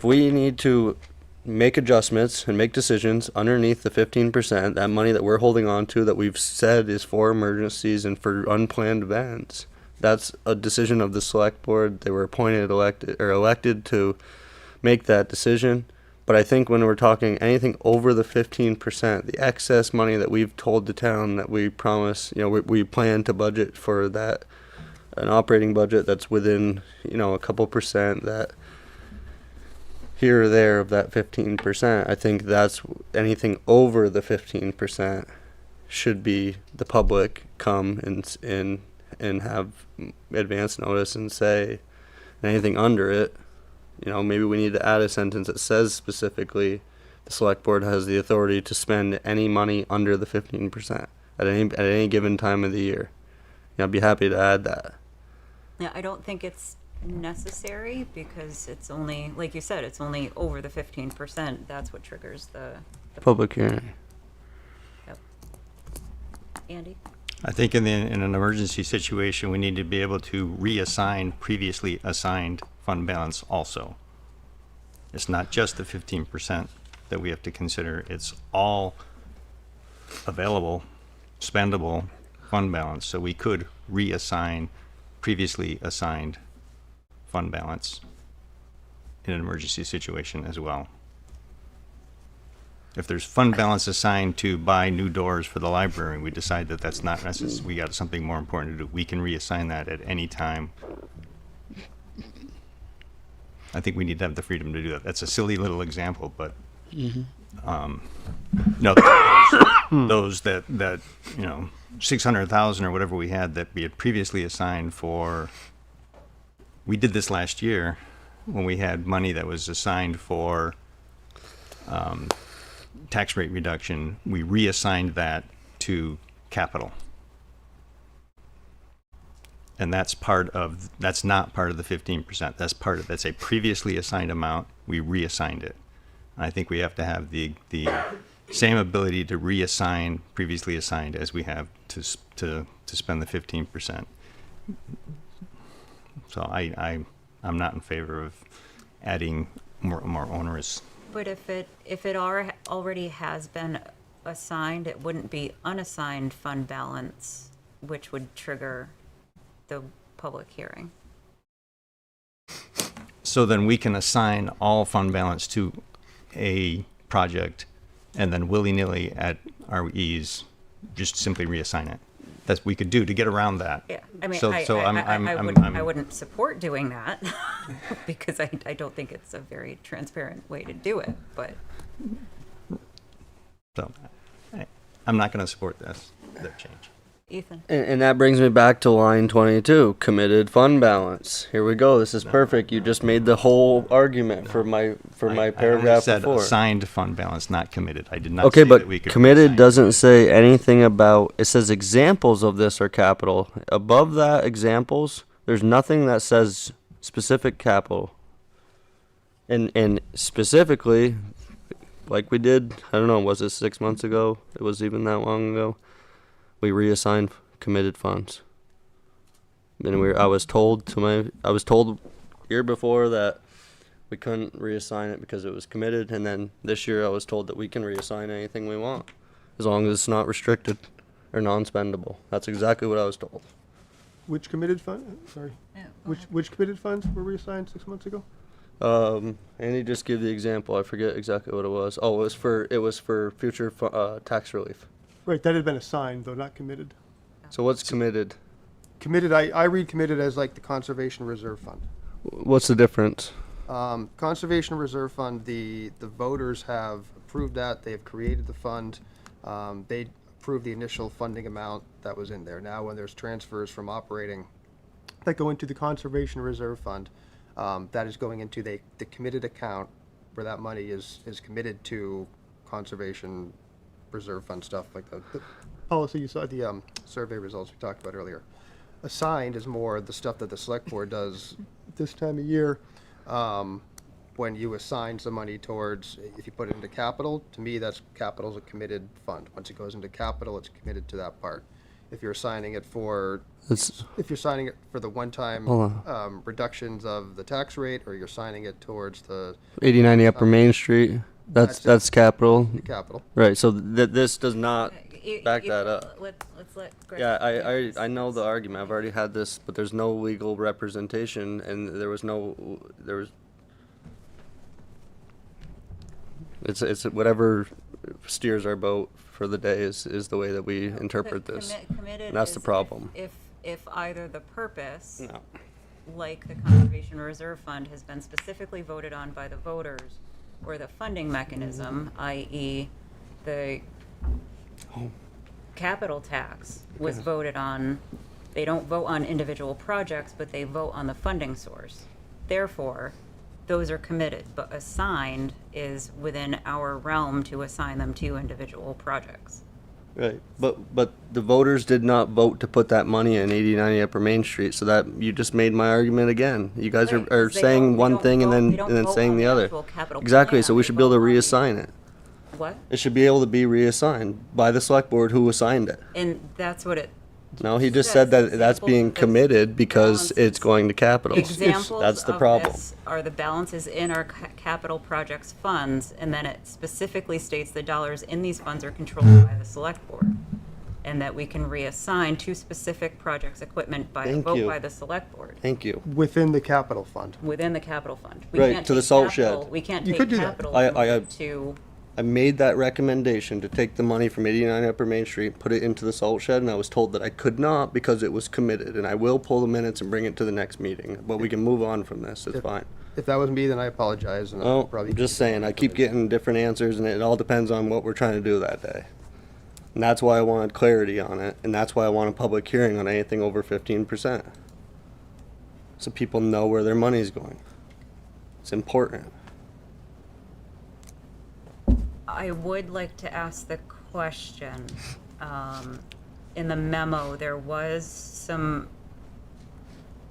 we need to make adjustments and make decisions underneath the 15%, that money that we're holding on to that we've said is for emergencies and for unplanned events, that's a decision of the select board. They were elected to make that decision. But I think when we're talking anything over the 15%, the excess money that we've told the town that we promise, we plan to budget for that, an operating budget that's within, a couple percent, that here or there of that 15%, I think that's anything over the 15% should be the public come and have advance notice and say anything under it. Maybe we need to add a sentence that says specifically the select board has the authority to spend any money under the 15% at any given time of the year. I'd be happy to add that. Yeah, I don't think it's necessary because it's only, like you said, it's only over the 15%. That's what triggers the Public hearing. Yep. Andy? I think in an emergency situation, we need to be able to reassign previously assigned fund balance also. It's not just the 15% that we have to consider. It's all available, spendable fund balance. So we could reassign previously assigned fund balance in an emergency situation as well. If there's fund balance assigned to buy new doors for the library, we decide that that's not necessary, we got something more important to do, we can reassign that at any time. I think we need to have the freedom to do that. That's a silly little example, but no, those that you know, 600,000 or whatever we had that we had previously assigned for. We did this last year when we had money that was assigned for tax rate reduction. We reassigned that to capital. And that's not part of the 15%. That's a previously assigned amount. We reassigned it. I think we have to have the same ability to reassign previously assigned as we have to spend the 15%. So I'm not in favor of adding more onerous. But if it already has been assigned, it wouldn't be unassigned fund balance, which would trigger the public hearing. So then we can assign all fund balance to a project and then willy-nilly at our ease, just simply reassign it. That's what we could do to get around that. Yeah, I mean, I wouldn't support doing that because I don't think it's a very transparent way to do it, but. So I'm not going to support that change. Ethan. And that brings me back to line 22, committed fund balance. Here we go. This is perfect. You just made the whole argument for my paragraph I said before. Assigned fund balance, not committed. I did not Okay, say but that we could committed reassign. doesn't say anything about, it says examples of this are capital. Above that, examples, there's nothing that says specific capital. And specifically, like we did, I don't know, was it 6 months ago? It was even that long ago. We reassigned committed funds. And I was told year before that we couldn't reassign it because it was committed, and then this year I was told that we can reassign anything we want as long as it's not restricted or non-spendable. That's exactly what I was told. Which committed fund? Sorry. Yeah, Which committed funds were reassigned 6 months ago? Andy, just give the example. I forget exactly what it was. Oh, it was for future tax relief. Right, that had been assigned, though, not committed. So what's committed? Committed, I read committed as like the Conservation Reserve Fund. What's the difference? Conservation Reserve Fund, the voters have approved that. They have created the fund. They approved the initial funding amount that was in there. Now, when there's transfers from operating that go into the Conservation Reserve Fund, that is going into the committed account where that money is committed to conservation reserve fund stuff, like the policy you saw, the survey results we talked about earlier. Assigned is more the stuff that the select board does this time of year, when you assign some money towards, if you put it into capital, to me, that's capital's a committed fund. Once it goes into capital, it's committed to that part. If you're assigning it for the one-time reductions of the tax rate, or you're assigning it towards the 8090 Upper Main Street. That's capital. Capital. Right. So this does not back that up. Let's let Greg. Yeah, I know the argument. I've already had this, but there's no legal representation, and there was. It's whatever steers our boat for the day is the way that we interpret this. Committed And that's the is problem. If either the purpose, No. like the Conservation Reserve Fund, has been specifically voted on by the voters, or the funding mechanism, i.e. the capital tax was voted on. They don't vote on individual projects, but they vote on the funding source. Therefore, those are committed, but assigned is within our realm to assign them to individual projects. Right, but the voters did not vote to put that money in 8090 Upper Main Street, so that you just made my argument again. You guys Right, are 'cause they saying don't- one they don't thing vote- and they don't then vote saying on the the other. actual capital Exactly, plan, so we they should be able to vote on the- reassign it. What? It should be able to be reassigned by the select board who assigned it. And that's what it. No, he just said that that's Examples being of this committed because balances. it's going to capital. Examples That's the of problem. this are the balances in our capital projects funds, and then it specifically states the dollars in these funds are controlled by the select board, and that we can reassign to specific projects equipment by a Thank vote you. by the select board Thank you. Within the capital fund. within the capital fund. Right, can't to the take salt capital- shed. We can't You take could do that. capital I- and move it to I made that recommendation to take the money from 89 Upper Main Street, put it into the salt shed, and I was told that I could not because it was committed, and I will pull the minutes and bring it to the next meeting, but we can move on from this, it's fine. If that was me, then I apologize. And I'll Oh, probably I'm just saying, I keep getting different answers, and it all depends on what we're trying to do that day. And that's why I wanted clarity on it, and that's why I want a public hearing on anything over 15%. So people know where their money's going. It's important. I would like to ask the question. In the memo, there was some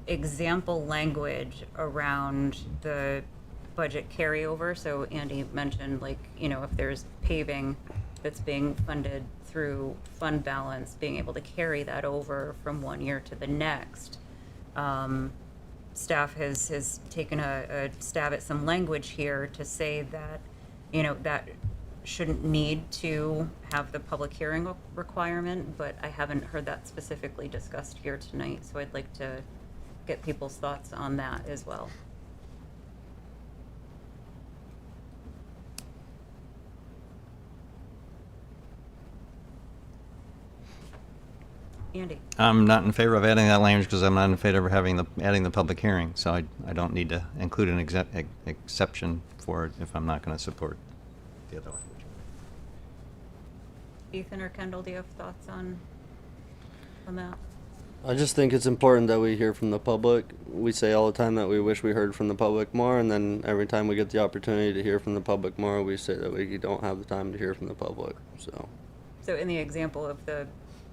example language around the budget carryover. So Andy mentioned, like, you know, if there's paving that's being funded through fund balance, being able to carry that over from one year to the next. Staff has taken a stab at some language here to say that, you know, that shouldn't need to have the public hearing requirement, but I haven't heard that specifically discussed here tonight, so I'd like to get people's thoughts on that as well. Andy? I'm not in favor of adding that language because I'm not in favor of adding the public hearing, so I don't need to include an exception for it if I'm not going to support the other language. Ethan or Kendall, do you have thoughts on that? I just think it's important that we hear from the public. We say all the time that we wish we heard from the public more, and then every time we get the opportunity to hear from the public more, we say that we don't have the time to hear from the public, so. So in the example of the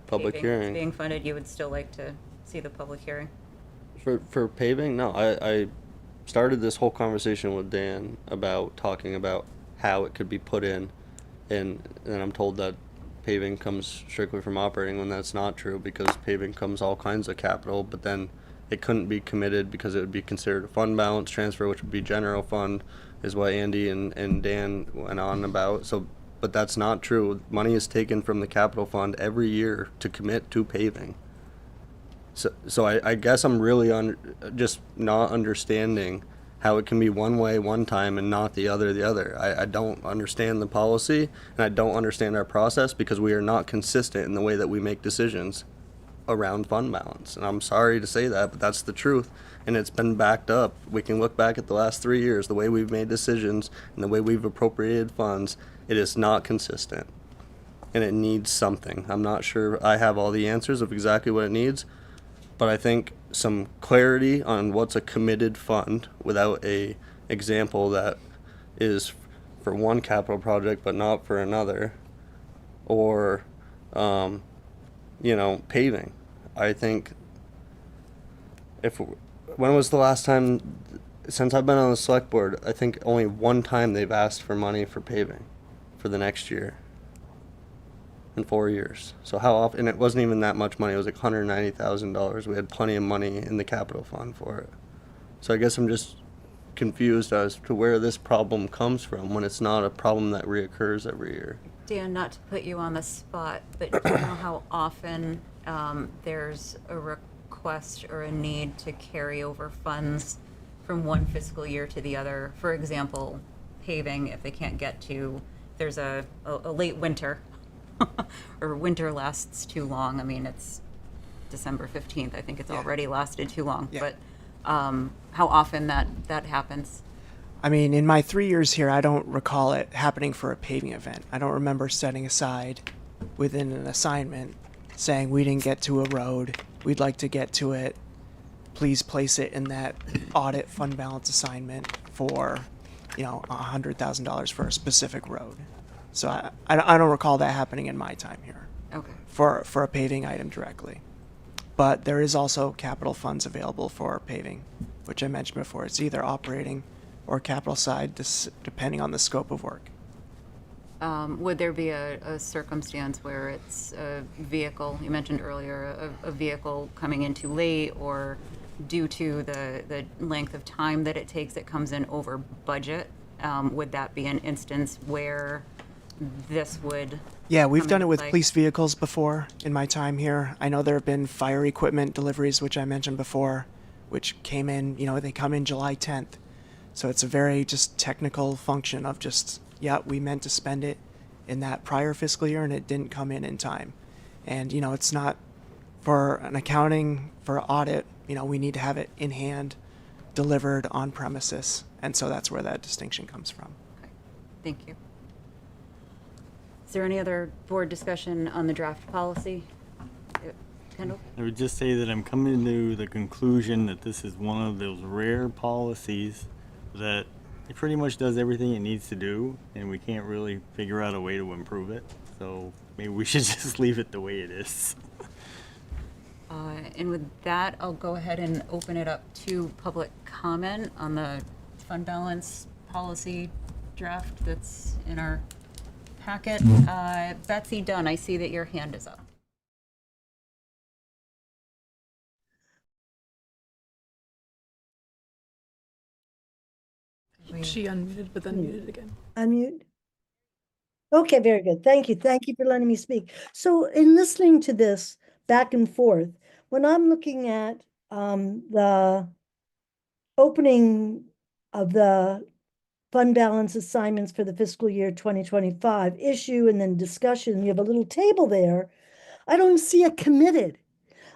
Public paving that's hearing. being funded, you would still like to see the public hearing? For paving, no, I started this whole conversation with Dan about talking about how it could be put in, and I'm told that paving comes strictly from operating when that's not true, because paving comes all kinds of capital, but then it couldn't be committed because it would be considered a fund balance transfer, which would be general fund, is what Andy and Dan went on about. So, but that's not true. Money is taken from the capital fund every year to commit to paving. So I guess I'm really just not understanding how it can be one way one time and not the other. I don't understand the policy, and I don't understand our process because we are not consistent in the way that we make decisions around fund balance. And I'm sorry to say that, but that's the truth, and it's been backed up. We can look back at the last 3 years, the way we've made decisions and the way we've appropriated funds. It is not consistent, and it needs something. I'm not sure I have all the answers of exactly what it needs, but I think some clarity on what's a committed fund without a example that is for one capital project but not for another, or paving. I think when was the last time since I've been on the select board, I think only one time they've asked for money for paving for the next year in 4 years. So how often? And it wasn't even that much money. It was like $190,000. We had plenty of money in the capital fund for it. So I guess I'm just confused as to where this problem comes from when it's not a problem that reoccurs every year. Dan, not to put you on the spot, but do you know how often there's a request or a need to carry over funds from one fiscal year to the other? For example, paving, if they can't get to, there's a late winter, or winter lasts too long. I mean, it's December 15th. I think it's already lasted too long. Yeah. But how often that happens? I mean, in my 3 years here, I don't recall it happening for a paving event. I don't remember setting aside within an assignment saying we didn't get to a road, we'd like to get to it, please place it in that audit fund balance assignment for, $100,000 for a specific road. So I don't recall that happening in my time here. Okay. For a paving item directly. But there is also capital funds available for paving, which I mentioned before. It's either operating or capital side, depending on the scope of work. Would there be a circumstance where it's a vehicle, you mentioned earlier, a vehicle coming in too late, or due to the length of time that it takes, it comes in over budget? Would that be an instance where this would? Yeah, we've come done it into with play? police vehicles before in my time here. I know there have been fire equipment deliveries, which I mentioned before, which came in, they come in July 10th. So it's a very just technical function of just yeah, we meant to spend it in that prior fiscal year and it didn't come in time. And, you know, it's not for an accounting, for audit, you know, we need to have it in hand, delivered on premises. And so that's where that distinction comes from. Thank you. Is there any other board discussion on the draft policy? Kendall? I would just say that I'm coming to the conclusion that this is one of those rare policies that it pretty much does everything it needs to do, and we can't really figure out a way to improve it. So maybe we should just leave it the way it is. And with that, I'll go ahead and open it up to public comment on the fund balance policy draft that's in our packet. Betsy Dunn, I see that your hand is up. She unmuted, but then muted again. Unmute. Okay, very good. Thank you. Thank you for letting me speak. So in listening to this back and forth, when I'm looking at the opening of the fund balance assignments for the fiscal year 2025 issue and then discussion, you have a little table there. I don't see a committed.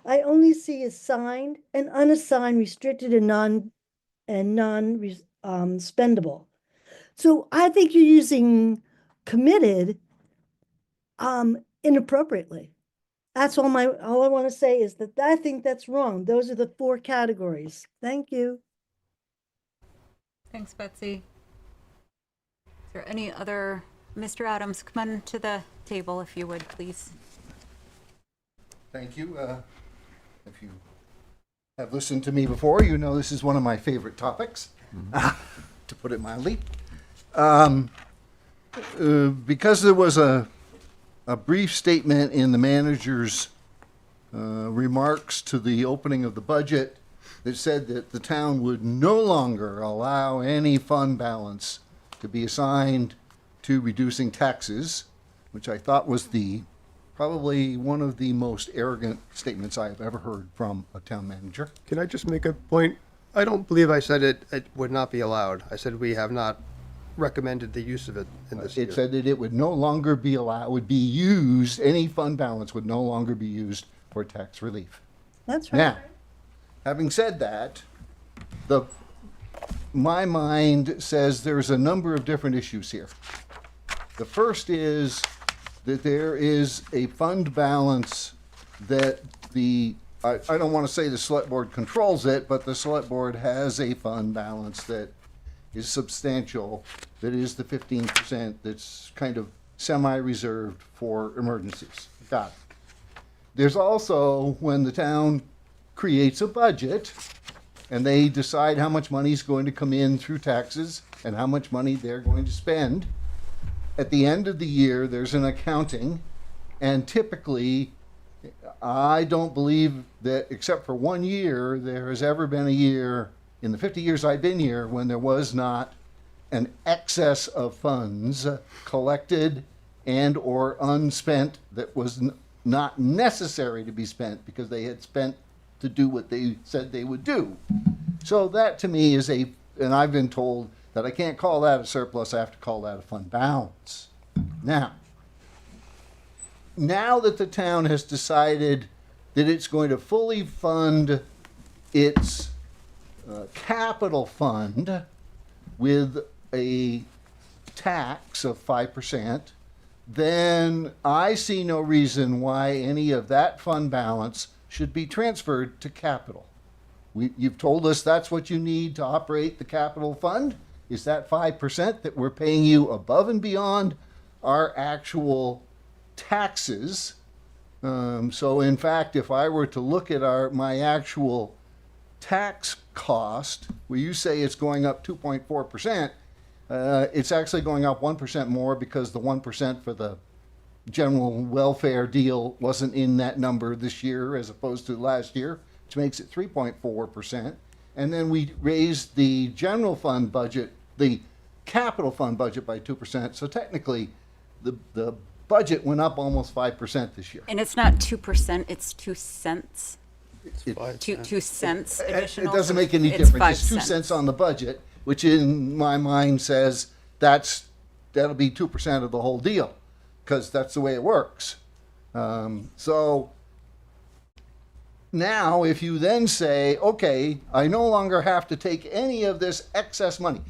I only see assigned and unassigned, restricted and non-spendable. So I think you're using committed inappropriately. That's all I want to say is that I think that's wrong. Those are the 4 categories. Thank you. Thanks, Betsy. Is there any other, Mr. Adams, come on to the table if you would, please. Thank you. If you have listened to me before, you know this is one of my favorite topics, to put it mildly. Because there was a brief statement in the manager's remarks to the opening of the budget that said that the town would no longer allow any fund balance to be assigned to reducing taxes, which I thought was probably one of the most arrogant statements I have ever heard from a town manager. Can I just make a point? I don't believe I said it would not be allowed. I said we have not recommended the use of it in this year. It said that it would no longer be allowed, would be used, any fund balance would no longer be used for tax relief. That's right. Now, having said that, my mind says there's a number of different issues here. The first is that there is a fund balance that I don't want to say the select board controls it, but the select board has a fund balance that is substantial, that is the 15% that's kind of semi-reserved for emergencies. Got it. There's also, when the town creates a budget and they decide how much money is going to come in through taxes and how much money they're going to spend, at the end of the year, there's an accounting, and typically, I don't believe that, except for 1 year, there has ever been a year in the 50 years I've been here when there was not an excess of funds collected and or unspent that was not necessary to be spent because they had spent to do what they said they would do. So that to me is and I've been told that I can't call that a surplus, I have to call that a fund balance. Now that the town has decided that it's going to fully fund its capital fund with a tax of 5%, then I see no reason why any of that fund balance should be transferred to capital. You've told us that's what you need to operate the capital fund, is that 5% that we're paying you above and beyond our actual taxes. So in fact, if I were to look at my actual tax cost, where you say it's going up 2.4%, it's actually going up 1% more because the 1% for the general welfare deal wasn't in that number this year as opposed to last year, which makes it 3.4%. And then we raised the general fund budget, the capital fund budget by 2%. So technically, the budget went up almost 5% this year. And it's not 2%, it's 2 cents. 2 cents additional. It doesn't make any It's difference. 5 It's 2 cents. cents on the budget, which in my mind says that's that'll be 2% of the whole deal, because that's the way it works. So now if you then say, okay, I no longer have to take any of this excess money.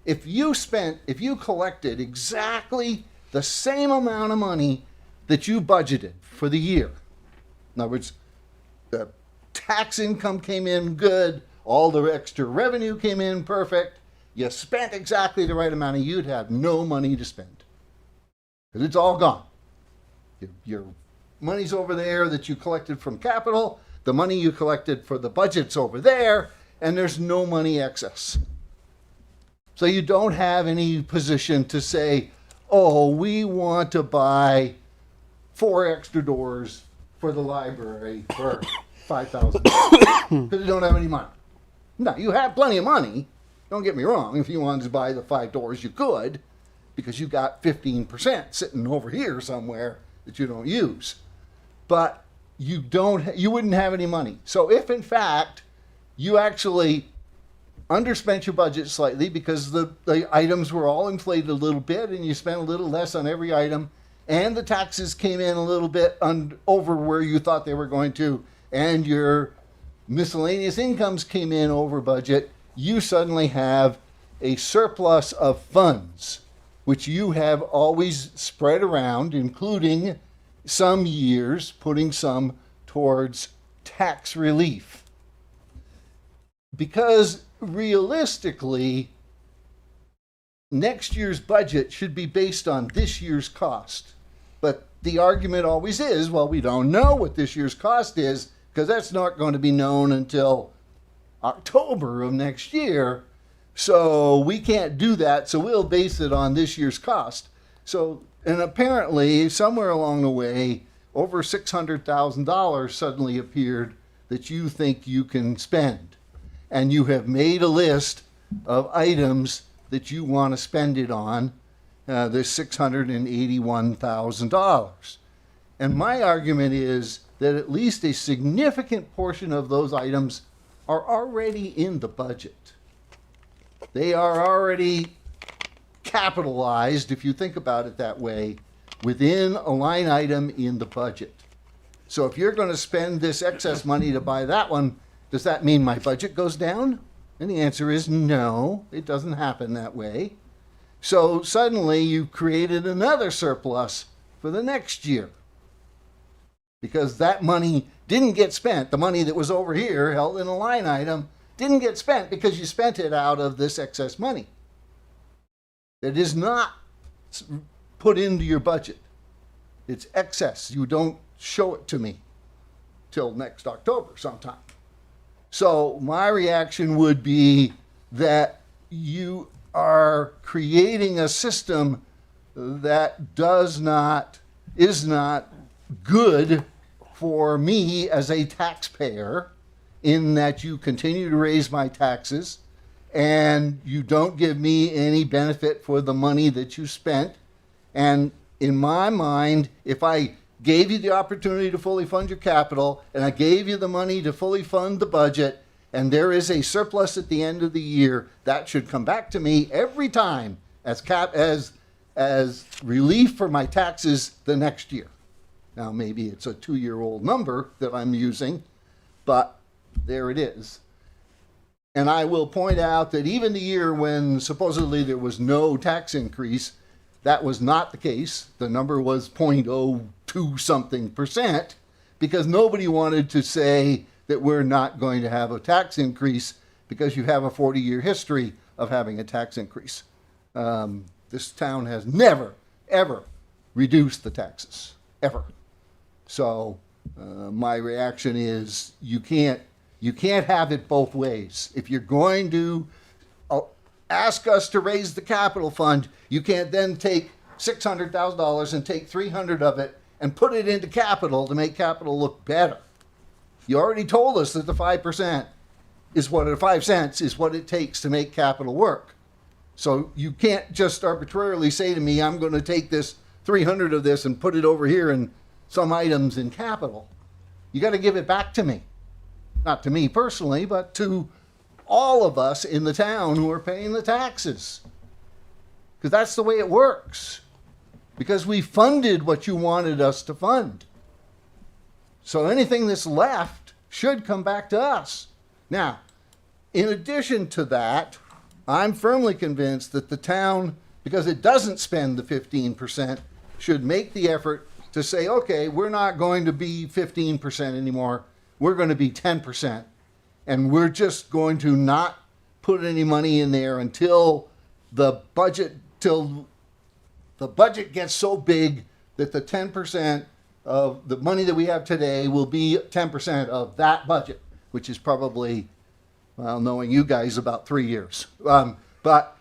If you collected exactly the same amount of money that you budgeted for the year, in other words, the tax income came in good, all the extra revenue came in perfect, you spent exactly the right amount, you'd have no money to spend. Because it's all gone. Your money's over there that you collected from capital, the money you collected for the budget's over there, and there's no money excess. So you don't have any position to say, oh, we want to buy 4 extra doors for the library for $5,000 because you don't have any money. No, you have plenty of money. Don't get me wrong. If you wanted to buy the 5 doors, you could, because you got 15% sitting over here somewhere that you don't use. But you wouldn't have any money. So if in fact you actually underspent your budget slightly because the items were all inflated a little bit and you spent a little less on every item, and the taxes came in a little bit over where you thought they were going to, and your miscellaneous incomes came in over budget, you suddenly have a surplus of funds, which you have always spread around, including some years putting some towards tax relief. Because realistically, next year's budget should be based on this year's cost. But the argument always is, well, we don't know what this year's cost is because that's not going to be known until October of next year. So we can't do that, so we'll base it on this year's cost. So, and apparently, somewhere along the way, over $600,000 suddenly appeared that you think you can spend. And you have made a list of items that you want to spend it on, this $681,000. And my argument is that at least a significant portion of those items are already in the budget. They are already capitalized, if you think about it that way, within a line item in the budget. So if you're going to spend this excess money to buy that one, does that mean my budget goes down? And the answer is no, it doesn't happen that way. So suddenly you've created another surplus for the next year. Because that money didn't get spent. The money that was over here held in a line item didn't get spent because you spent it out of this excess money. It is not put into your budget. It's excess. You don't show it to me till next October sometime. So my reaction would be that you are creating a system that is not good for me as a taxpayer, in that you continue to raise my taxes and you don't give me any benefit for the money that you spent. And in my mind, if I gave you the opportunity to fully fund your capital, and I gave you the money to fully fund the budget, and there is a surplus at the end of the year, that should come back to me every time as relief for my taxes the next year. Now, maybe it's a 2-year-old number that I'm using, but there it is. And I will point out that even the year when supposedly there was no tax increase, that was not the case. The number was 0.02 something percent, because nobody wanted to say that we're not going to have a tax increase because you have a 40-year history of having a tax increase. This town has never, ever reduced the taxes, ever. So my reaction is you can't have it both ways. If you're going to ask us to raise the capital fund, you can't then take $600,000 and take $300 of it and put it into capital to make capital look better. You already told us that the 5% is what, or 5 cents is what it takes to make capital work. So you can't just arbitrarily say to me, I'm going to take this 300 of this and put it over here in some items in capital. You got to give it back to me. Not to me personally, but to all of us in the town who are paying the taxes. because that's the way it works. Because we funded what you wanted us to fund. So anything that's left should come back to us. Now, in addition to that, I'm firmly convinced that the town, because it doesn't spend the 15%, should make the effort to say, okay, we're not going to be 15% anymore. We're going to be 10%. And we're just going to not put any money in there until the budget gets so big that the 10% of the money that we have today will be 10% of that budget, which is probably, well, knowing you guys, about 3 years. But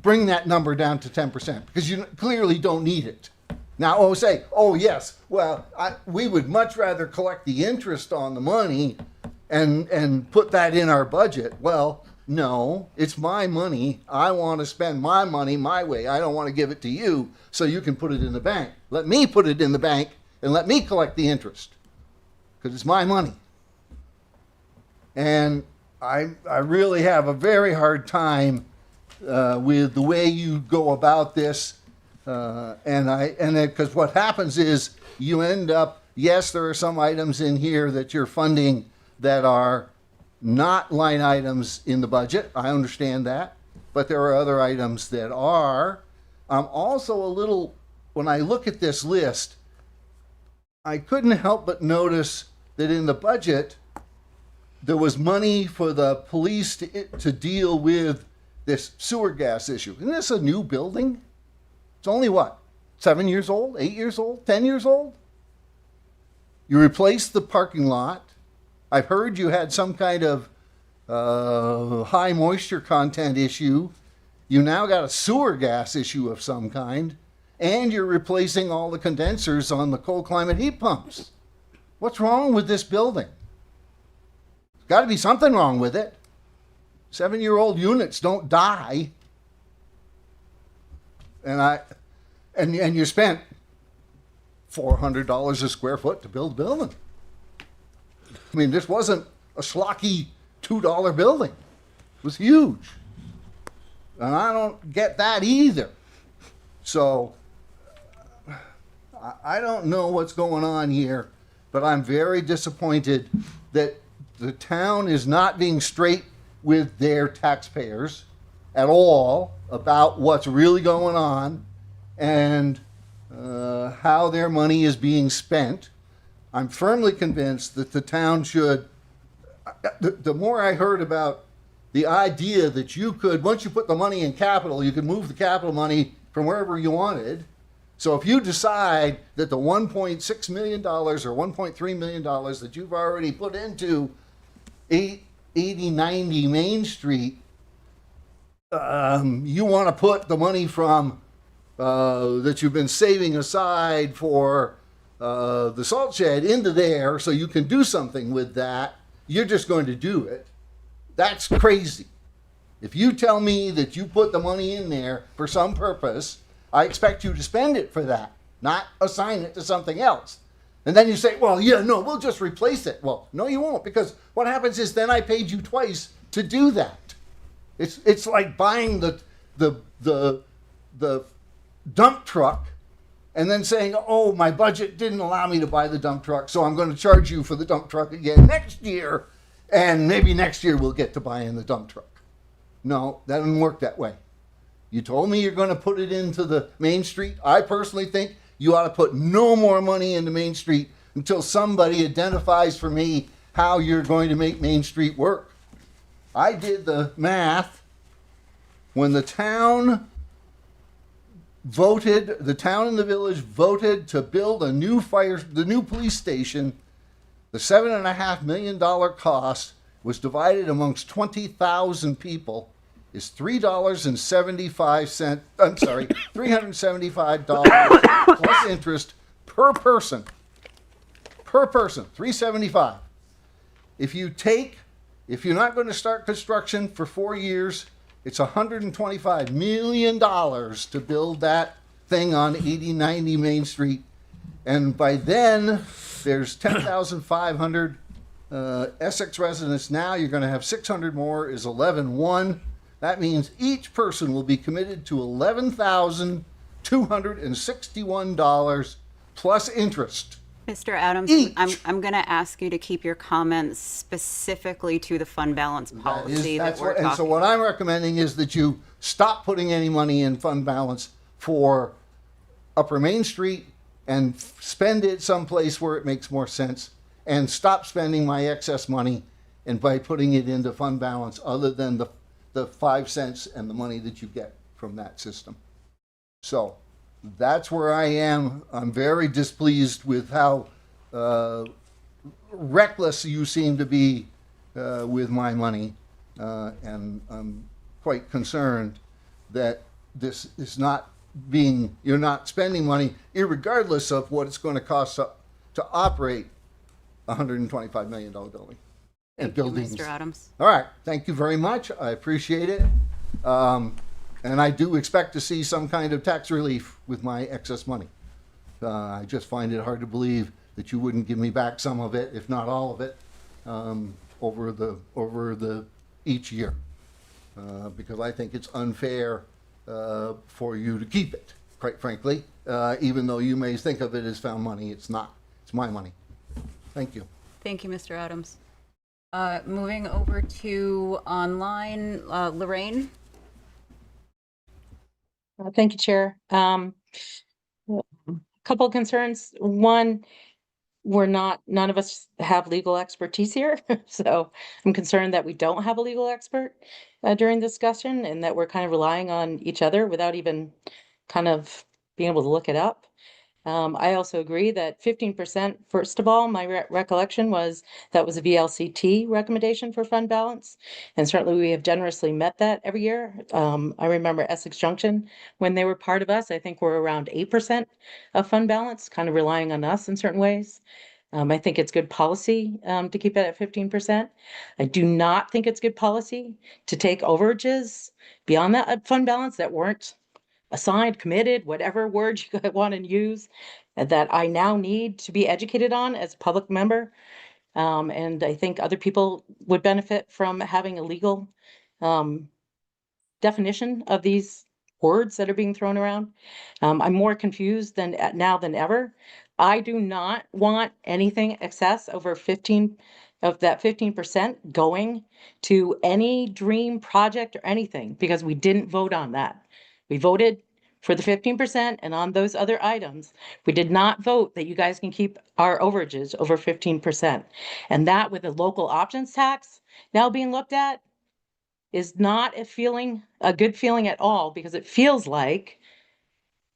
bring that number down to 10% because you clearly don't need it. Now, say, oh yes, well, we would much rather collect the interest on the money and put that in our budget. Well, no, it's my money. I want to spend my money my way. I don't want to give it to you so you can put it in the bank. Let me put it in the bank and let me collect the interest because it's my money. And I really have a very hard time with the way you go about this. Because what happens is you end up, yes, there are some items in here that you're funding that are not line items in the budget. I understand that. But there are other items that are. I'm also a little, when I look at this list, I couldn't help but notice that in the budget, there was money for the police to deal with this sewer gas issue. Isn't this a new building? It's only what, 7 years old, 8 years old, 10 years old? You replaced the parking lot. I've heard you had some kind of high moisture content issue. You now got a sewer gas issue of some kind, and you're replacing all the condensers on the cold climate heat pumps. What's wrong with this building? There's got to be something wrong with it. 7-year-old units don't die. And you spent $400 a square foot to build a building. I mean, this wasn't a schlocky $2 building. It was huge. And I don't get that either. So I don't know what's going on here, but I'm very disappointed that the town is not being straight with their taxpayers at all about what's really going on and how their money is being spent. I'm firmly convinced that the town should, the more I heard about the idea that you could, once you put the money in capital, you could move the capital money from wherever you wanted. So if you decide that the $1.6 million or $1.3 million that you've already put into 8090 Main Street, you want to put the money from that you've been saving aside for the salt shed into there so you can do something with that, you're just going to do it. That's crazy. If you tell me that you put the money in there for some purpose, I expect you to spend it for that, not assign it to something else. And then you say, well, yeah, no, we'll just replace it. Well, no, you won't, because what happens is then I paid you twice to do that. It's like buying the dump truck and then saying, oh, my budget didn't allow me to buy the dump truck, so I'm going to charge you for the dump truck again next year, and maybe next year we'll get to buy in the dump truck. No, that doesn't work that way. You told me you're going to put it into the Main Street. I personally think you ought to put no more money into Main Street until somebody identifies for me how you're going to make Main Street work. I did the math. When the town and the village voted to build the new police station, the $7.5 million cost was divided amongst 20,000 people is $3.75. I'm sorry, $375 plus interest per person. Per person, $375. If you're not going to start construction for 4 years, it's $125 million to build that thing on 8090 Main Street. And by then, there's 10,500 Essex residents now. You're going to have 600 more, is 11.1. That means each person will be committed to $11,261 plus interest. Mr. Adams, Each. I'm going to ask you to keep your comments specifically to the fund balance policy that we're And so talking. what I'm recommending is that you stop putting any money in fund balance for Upper Main Street and spend it someplace where it makes more sense, and stop spending my excess money and by putting it into fund balance other than the 5 cents and the money that you get from that system. So that's where I am. I'm very displeased with how reckless you seem to be with my money, and I'm quite concerned that this is not being, you're not spending money irregardless of what it's going to cost to operate a $125 million building and buildings. Mr. Adams. All right, thank you very much. I appreciate it. And I do expect to see some kind of tax relief with my excess money. I just find it hard to believe that you wouldn't give me back some of it, if not all of it, over the each year, because I think it's unfair for you to keep it, quite frankly, even though you may think of it as found money. It's not. It's my money. Thank you. Thank you, Mr. Adams. Moving over to online, Lorraine. Thank you, Chair. A couple of concerns. One, none of us have legal expertise here. So I'm concerned that we don't have a legal expert during discussion, and that we're kind of relying on each other without even kind of being able to look it up. I also agree that 15%, first of all, my recollection was that was a VLCT recommendation for fund balance. And certainly we have generously met that every year. I remember Essex Junction, when they were part of us, I think we're around 8% of fund balance, kind of relying on us in certain ways. I think it's good policy to keep it at 15%. I do not think it's good policy to take overages beyond that fund balance that weren't assigned, committed, whatever word you want to use, that I now need to be educated on as a public member. And I think other people would benefit from having a legal definition of these words that are being thrown around. I'm more confused now than ever. I do not want anything excess over 15 of that 15% going to any dream project or anything, because we didn't vote on that. We voted for the 15%, and on those other items, we did not vote that you guys can keep our overages over 15%. And that, with the local options tax now being looked at, is not a good feeling at all, because it feels like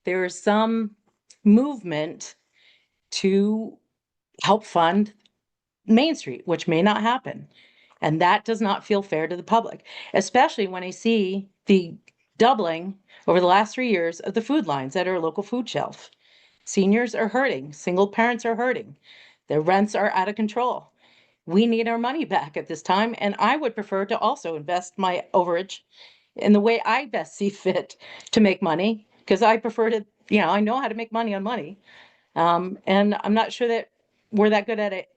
there is some movement to help fund Main Street, which may not happen. And that does not feel fair to the public, especially when I see the doubling over the last 3 years of the food lines at our local food shelf. Seniors are hurting. Single parents are hurting. Their rents are out of control. We need our money back at this time, and I would prefer to also invest my overage in the way I best see fit to make money, because I prefer to, I know how to make money on money. And I'm not sure that we're that good at it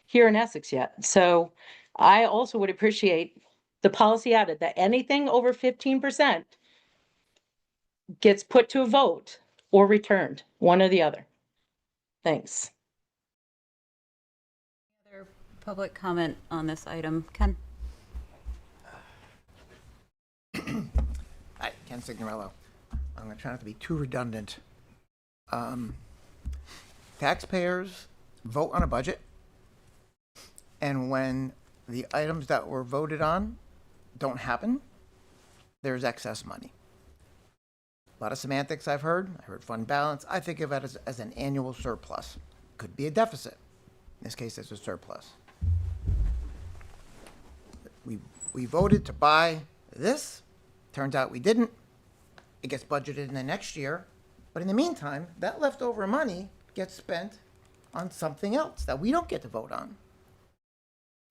here in Essex yet. So I also would appreciate the policy added that anything over 15% gets put to a vote or returned, one or the other. Thanks. Other public comment on this item? Ken? Hi, Ken Signorello. I'm going to try not to be too redundant. Taxpayers vote on a budget, and when the items that were voted on don't happen, there's excess money. A lot of semantics I've heard. I heard fund balance. I think of it as an annual surplus. Could be a deficit. In this case, it's a surplus. We voted to buy this. Turns out we didn't. It gets budgeted in the next year. But in the meantime, that leftover money gets spent on something else that we don't get to vote on.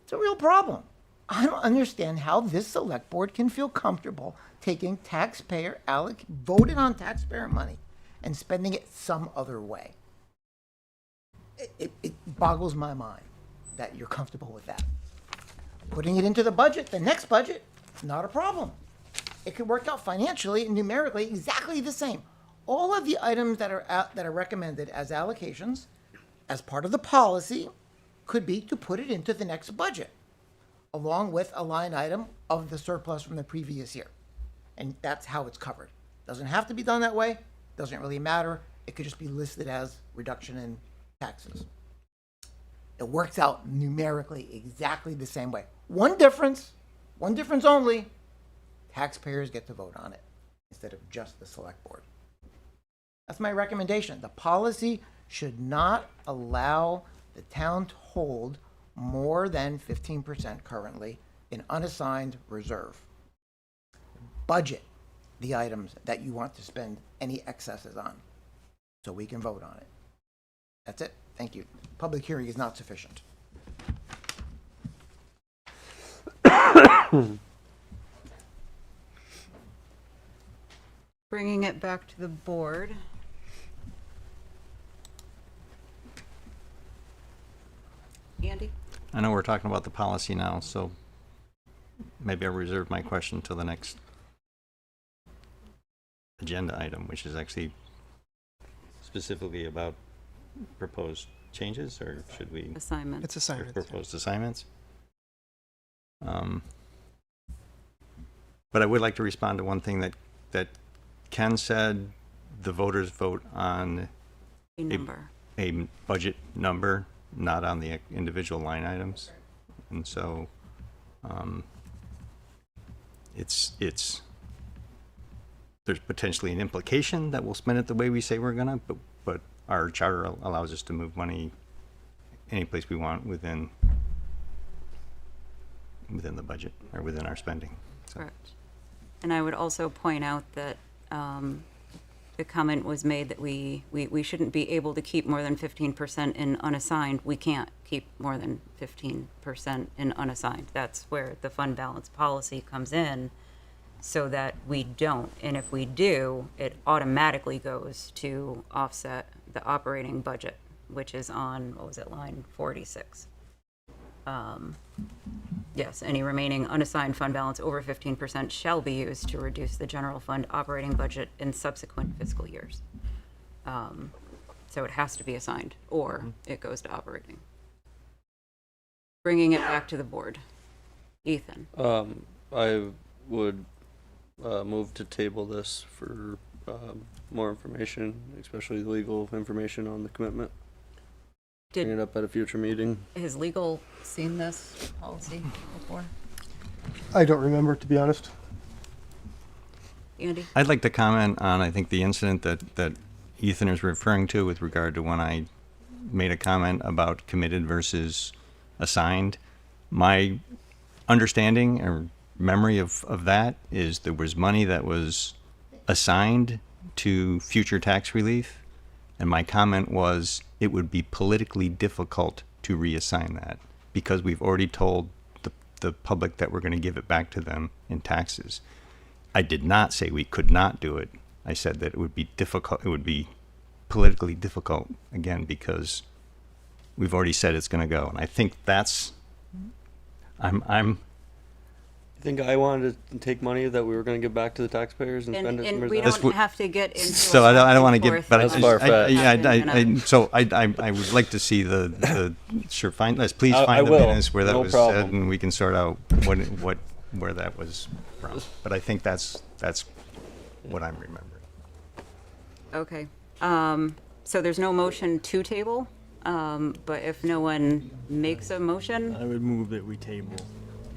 It's a real problem. I don't understand how this select board can feel comfortable taking voted on taxpayer money and spending it some other way. It boggles my mind that you're comfortable with that. Putting it into the budget, the next budget, not a problem. it could work out financially and numerically exactly the same. All of the items that are recommended as allocations, as part of the policy, could be to put it into the next budget, along with a line item of the surplus from the previous year. And that's how it's covered. Doesn't have to be done that way, doesn't really matter. It could just be listed as reduction in taxes. It works out numerically exactly the same way. One difference only, taxpayers get to vote on it instead of just the select board. That's my recommendation. The policy should not allow the town to hold more than 15% currently in unassigned reserve. Budget the items that you want to spend any excesses on, so we can vote on it. That's it. Thank you. Public hearing is not sufficient. Bringing it back to the board. Andy? I know we're talking about the policy now, so maybe I'll reserve my question till the next agenda item, which is actually specifically about proposed changes, or should we? Assignment. It's assignments. Proposed assignments. But I would like to respond to one thing that Ken said. The voters vote on A number. a budget number, not on the individual line items. And so there's potentially an implication that we'll spend it the way we say we're gonna, but our charter allows us to move money any place we want within the budget or within our spending. So. Correct. And I would also point out that the comment was made that we shouldn't be able to keep more than 15% in unassigned. We can't keep more than 15% in unassigned. That's where the fund balance policy comes in, so that we don't. And if we do, it automatically goes to offset the operating budget, which is on, what was it, line 46. Yes, any remaining unassigned fund balance over 15% shall be used to reduce the general fund operating budget in subsequent fiscal years. So it has to be assigned, or it goes to operating. Bringing it back to the board. Ethan. I would move to table this for more information, especially legal information on the commitment. Bring it up at a future meeting. Has legal seen this policy before? I don't remember, to be honest. Andy? I'd like to comment on, I think, the incident that Ethan is referring to with regard to when I made a comment about committed versus assigned. My understanding or memory of that is there was money that was assigned to future tax relief, and my comment was it would be politically difficult to reassign that because we've already told the public that we're going to give it back to them in taxes. I did not say we could not do it. I said that it would be difficult. It would be politically difficult, again, because we've already said it's going to go. And I think that's, I think I wanted to take money that we were going to give back to the taxpayers and spend it somewhere And we else. don't have to get into. so I don't want to get, but That's far-fetched. so I would like to see the sure please I find the will. minutes where that No was problem. said, and we can sort out where that was from. But I think that's what I'm remembering. Okay. So there's no motion to table, but if no one makes a motion, I would move that we table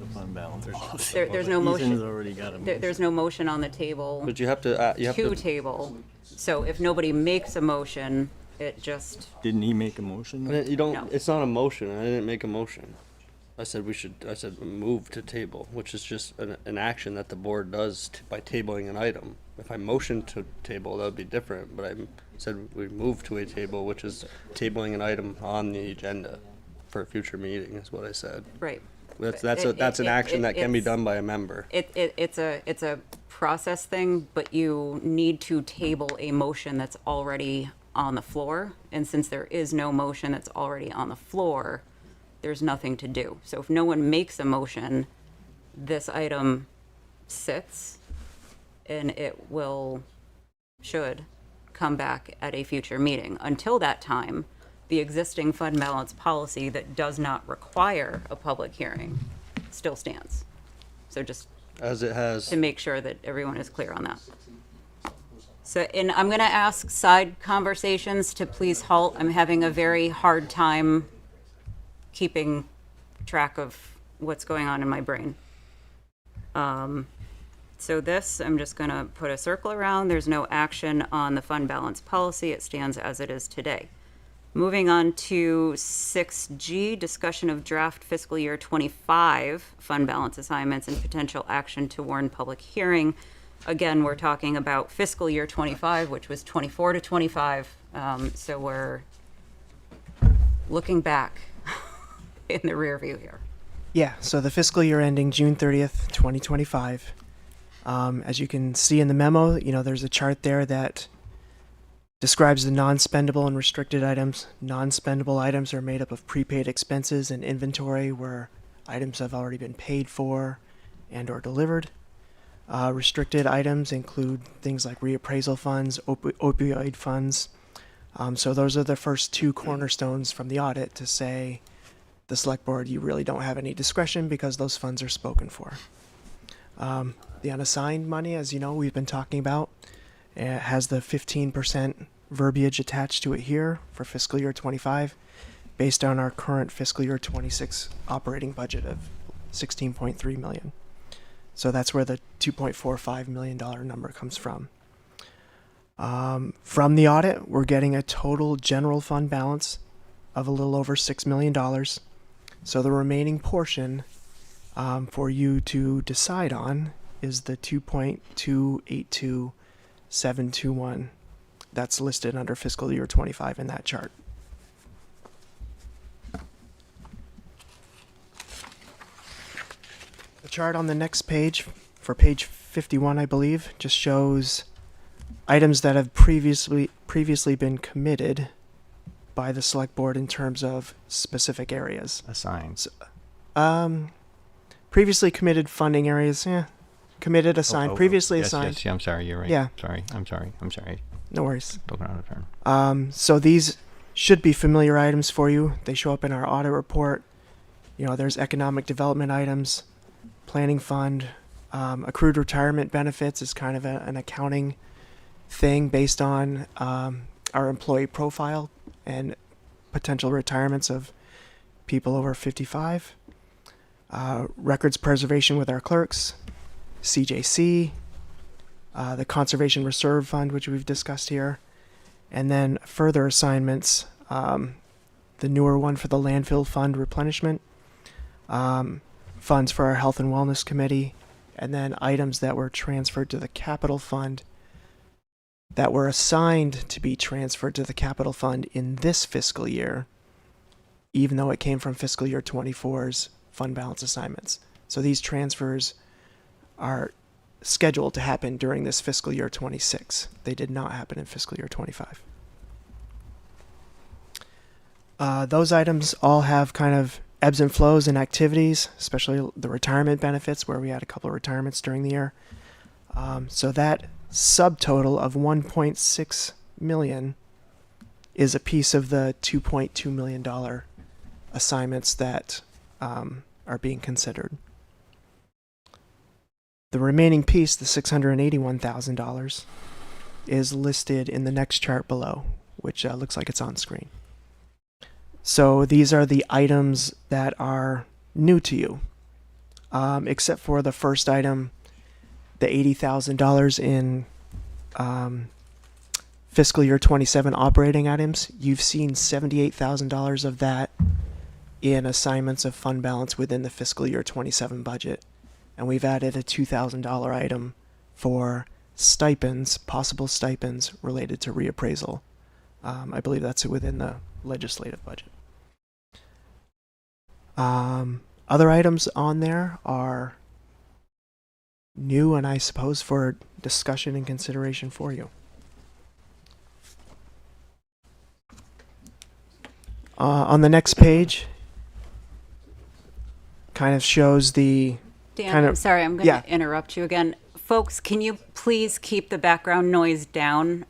the fund balance policy. there's no motion. Ethan's already got a motion. There's no motion on the table. But you have to, table. So if nobody makes a motion, it just, Didn't he make a motion? You don't. No. It's not a motion. I didn't make a motion. I said move to table, which is just an action that the board does by tabling an item. If I motioned to table, that would be different. But I said we move to a table, which is tabling an item on the agenda for a future meeting. Is what I said. right. That's an action that can be done by a member. It's a process thing, but you need to table a motion that's already on the floor. And since there is no motion that's already on the floor, there's nothing to do. So if no one makes a motion, this item sits and it should come back at a future meeting. Until that time, the existing fund balance policy that does not require a public hearing still stands. So just As it has. to make sure that everyone is clear on that. So, and I'm going to ask side conversations to please halt. I'm having a very hard time keeping track of what's going on in my brain. So this, I'm just going to put a circle around. There's no action on the fund balance policy. It stands as it is today. Moving on to 6G, discussion of draft fiscal year 25 fund balance assignments and potential action to warn public hearing. Again, we're talking about fiscal year 25, which was 24 to 25. So we're looking back in the rear view here. Yeah, so the fiscal year ending June 30th, 2025. As you can see in the memo, there's a chart there that describes the non-spendable and restricted items. Non-spendable items are made up of prepaid expenses and inventory where items have already been paid for and or delivered. Restricted items include things like reappraisal funds, opioid funds. So those are the first two cornerstones from the audit to say the select board, you really don't have any discretion because those funds are spoken for. The unassigned money, as you know, we've been talking about, it has the 15% verbiage attached to it here for fiscal year 25 based on our current fiscal year 26 operating budget of $16.3 million. So that's where the $2.45 million number comes from. From the audit, we're getting a total general fund balance of a little over $6 million. So the remaining portion for you to decide on is the 2.282721 that's listed under fiscal year 25 in that chart. The chart on the next page, for page 51, I believe, just shows items that have previously been committed by the select board in terms of specific areas. Assigned. Previously committed funding areas, committed, assigned, previously yes, assigned. Yes, yeah, I'm sorry, you're right. Yeah. I'm sorry. No worries. Spoken out of turn. So these should be familiar items for you. They show up in our audit report. There's economic development items, planning fund, accrued retirement benefits is kind of an accounting thing based on our employee profile and potential retirements of people over 55. Records preservation with our clerks, CJC, the Conservation Reserve Fund, which we've discussed here, and then further assignments, the newer one for the landfill fund replenishment, funds for our Health and Wellness Committee, and then items that were transferred to the capital fund that were assigned to be transferred to the capital fund in this fiscal year, even though it came from fiscal year 24's fund balance assignments. So these transfers are scheduled to happen during this fiscal year 26. They did not happen in fiscal year 25. Those items all have kind of ebbs and flows and activities, especially the retirement benefits where we had a couple of retirements during the year. So that subtotal of 1.6 million is a piece of the $2.2 million assignments that are being considered. The remaining piece, the $681,000, is listed in the next chart below, which looks like it's on screen. So these are the items that are new to you, except for the first item, the $80,000 in fiscal year 27 operating items. You've seen $78,000 of that in assignments of fund balance within the fiscal year 27 budget. And we've added a $2,000 item for stipends, possible stipends related to reappraisal. I believe that's within the legislative budget. Other items on there are new and I suppose for discussion and consideration for you. On the next page, kind of shows the Dan, I'm sorry, I'm going to interrupt you again. Folks, can you please keep the background noise down?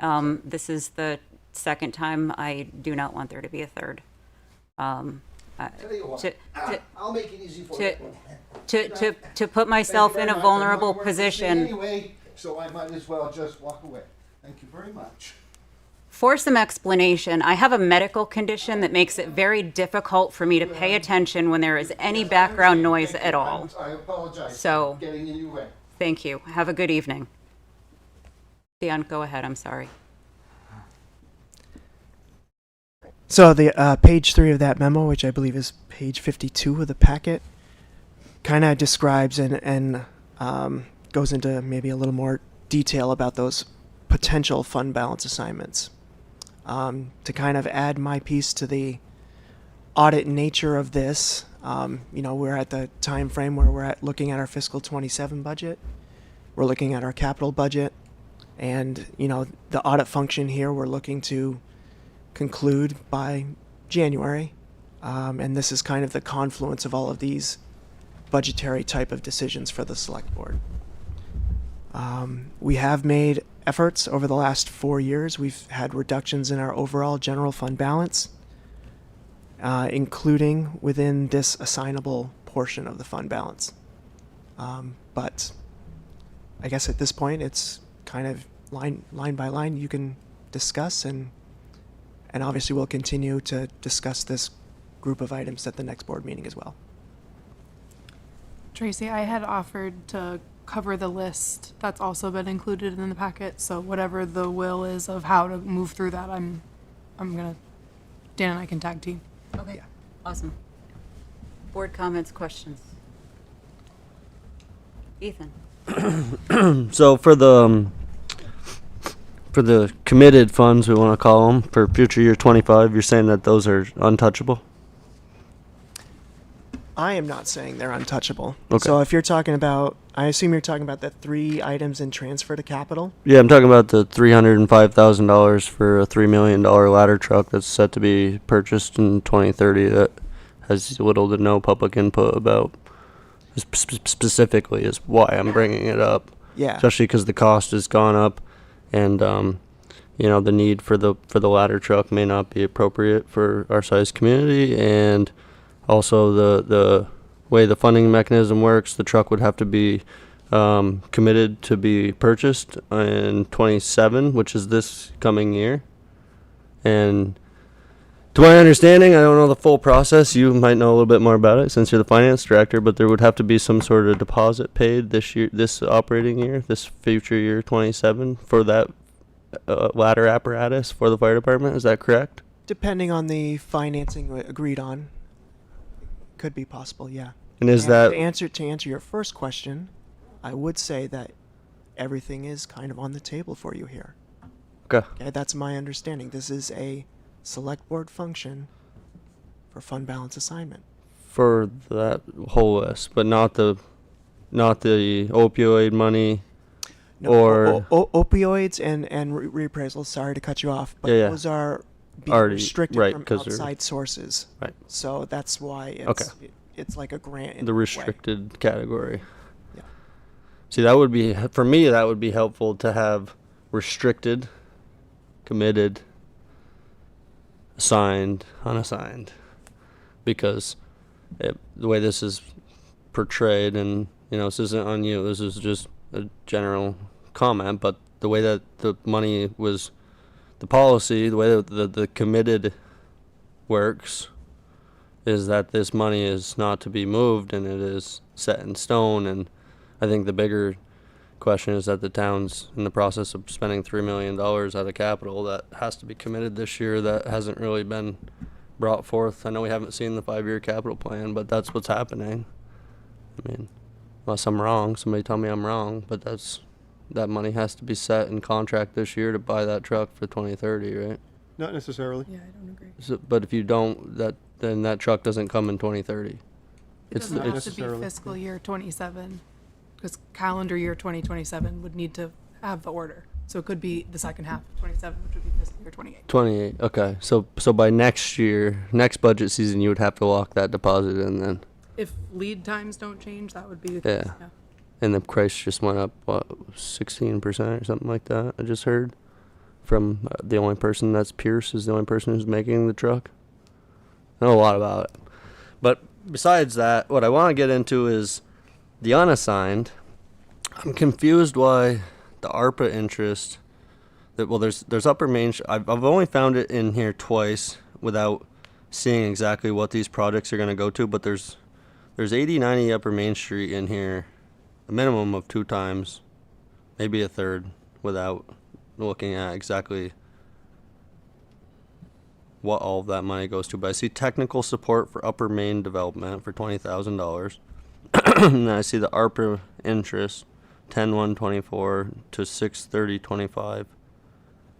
This is the second time. I do not want there to be a third. Tell you what, I'll make it easy for to, you. to put myself in a vulnerable position. Anyway, so I might as well just walk away. Thank you very much. For some explanation, I have a medical condition that makes it very difficult for me to pay attention when there is any background noise at all. I apologize So, for getting in your way. thank you. Have a good evening. Theon, go ahead. I'm sorry. So the page 3 of that memo, which I believe is page 52 of the packet, kind of describes and goes into maybe a little more detail about those potential fund balance assignments. To kind of add my piece to the audit nature of this, we're at the time frame where we're looking at our fiscal 27 budget. We're looking at our capital budget, and the audit function here we're looking to conclude by January, and this is kind of the confluence of all of these budgetary type of decisions for the select board. We have made efforts over the last 4 years. We've had reductions in our overall general fund balance, including within this assignable portion of the fund balance. But I guess at this point, it's kind of line by line you can discuss, and obviously we'll continue to discuss this group of items at the next board meeting as well. Tracy, I had offered to cover the list that's also been included in the packet, so whatever the will is of how to move through that, I'm gonna, Dan and I can tag team. Okay. Yeah. Awesome. Board comments, questions? Ethan? So for the committed funds, we want to call them, for future year 25, you're saying that those are untouchable? I am not saying they're untouchable. Okay. So if you're talking about, I assume you're talking about the 3 items in transfer to capital? Yeah, I'm talking about the $305,000 for a $3 million ladder truck that's set to be purchased in 2030 that has little to no public input about. Specifically is why I'm bringing it up. Yeah. Especially because the cost has gone up, and the need for the ladder truck may not be appropriate for our size community, and also the way the funding mechanism works, the truck would have to be committed to be purchased in 27, which is this coming year. And to my understanding, I don't know the full process. You might know a little bit more about it since you're the finance director, but there would have to be some sort of deposit paid this year, this operating year, this future year 27 for that ladder apparatus for the fire department. Is that correct? Depending on the financing agreed on, could be possible, yeah. And is that to answer your first question, I would say that everything is kind of on the table for you here. Okay. Okay, that's my understanding. This is a select board function for fund balance assignment. for that whole list, but not the opioid money? No, or opioids and reappraisals. Sorry to cut you off, but Yeah. those are being Already- restricted right, from 'cause they're- outside sources. Right. So that's why it's Okay. it's like a grant. In the a way. restricted category. Yeah. See, that would be, for me, that would be helpful to have restricted, committed, assigned, unassigned, because the way this is portrayed, and this isn't on you, this is just a general comment, but the way that the money was, the policy, the way that the committed works is that this money is not to be moved and it is set in stone. And I think the bigger question is that the town's in the process of spending $3 million out of capital that has to be committed this year that hasn't really been brought forth. I know we haven't seen the 5-year capital plan, but that's what's happening. I mean, unless I'm wrong, somebody tell me I'm wrong, but that money has to be set in contract this year to buy that truck for 2030, right? Not necessarily. Yeah, I don't agree. So, but if you don't, then that truck doesn't come in 2030. It It's doesn't have to be necessarily. fiscal year 27, because calendar year 2027 would need to have the order. So it could be the second half of 27, which would be fiscal year 28. 28. Okay. So by next year, next budget season, you would have to lock that deposit in then. If lead times don't change, that would be the Yeah. case, yeah. and the price just went up, what, 16% or something like that, I just heard from the only person, that's Pierce, is the only person who's making the truck. I know a lot about it. But besides that, what I want to get into is the unassigned. I'm confused why the ARPA interest, that, well, there's Upper Main, I've only found it in here twice without seeing exactly what these projects are going to go to, but there's 8090 Upper Main Street in here a minimum of 2 times, maybe a third, without looking at exactly what all of that money goes to. But I see technical support for Upper Main development for $20,000. And then I see the ARPA interest, 10/1/24 to 6/30/25,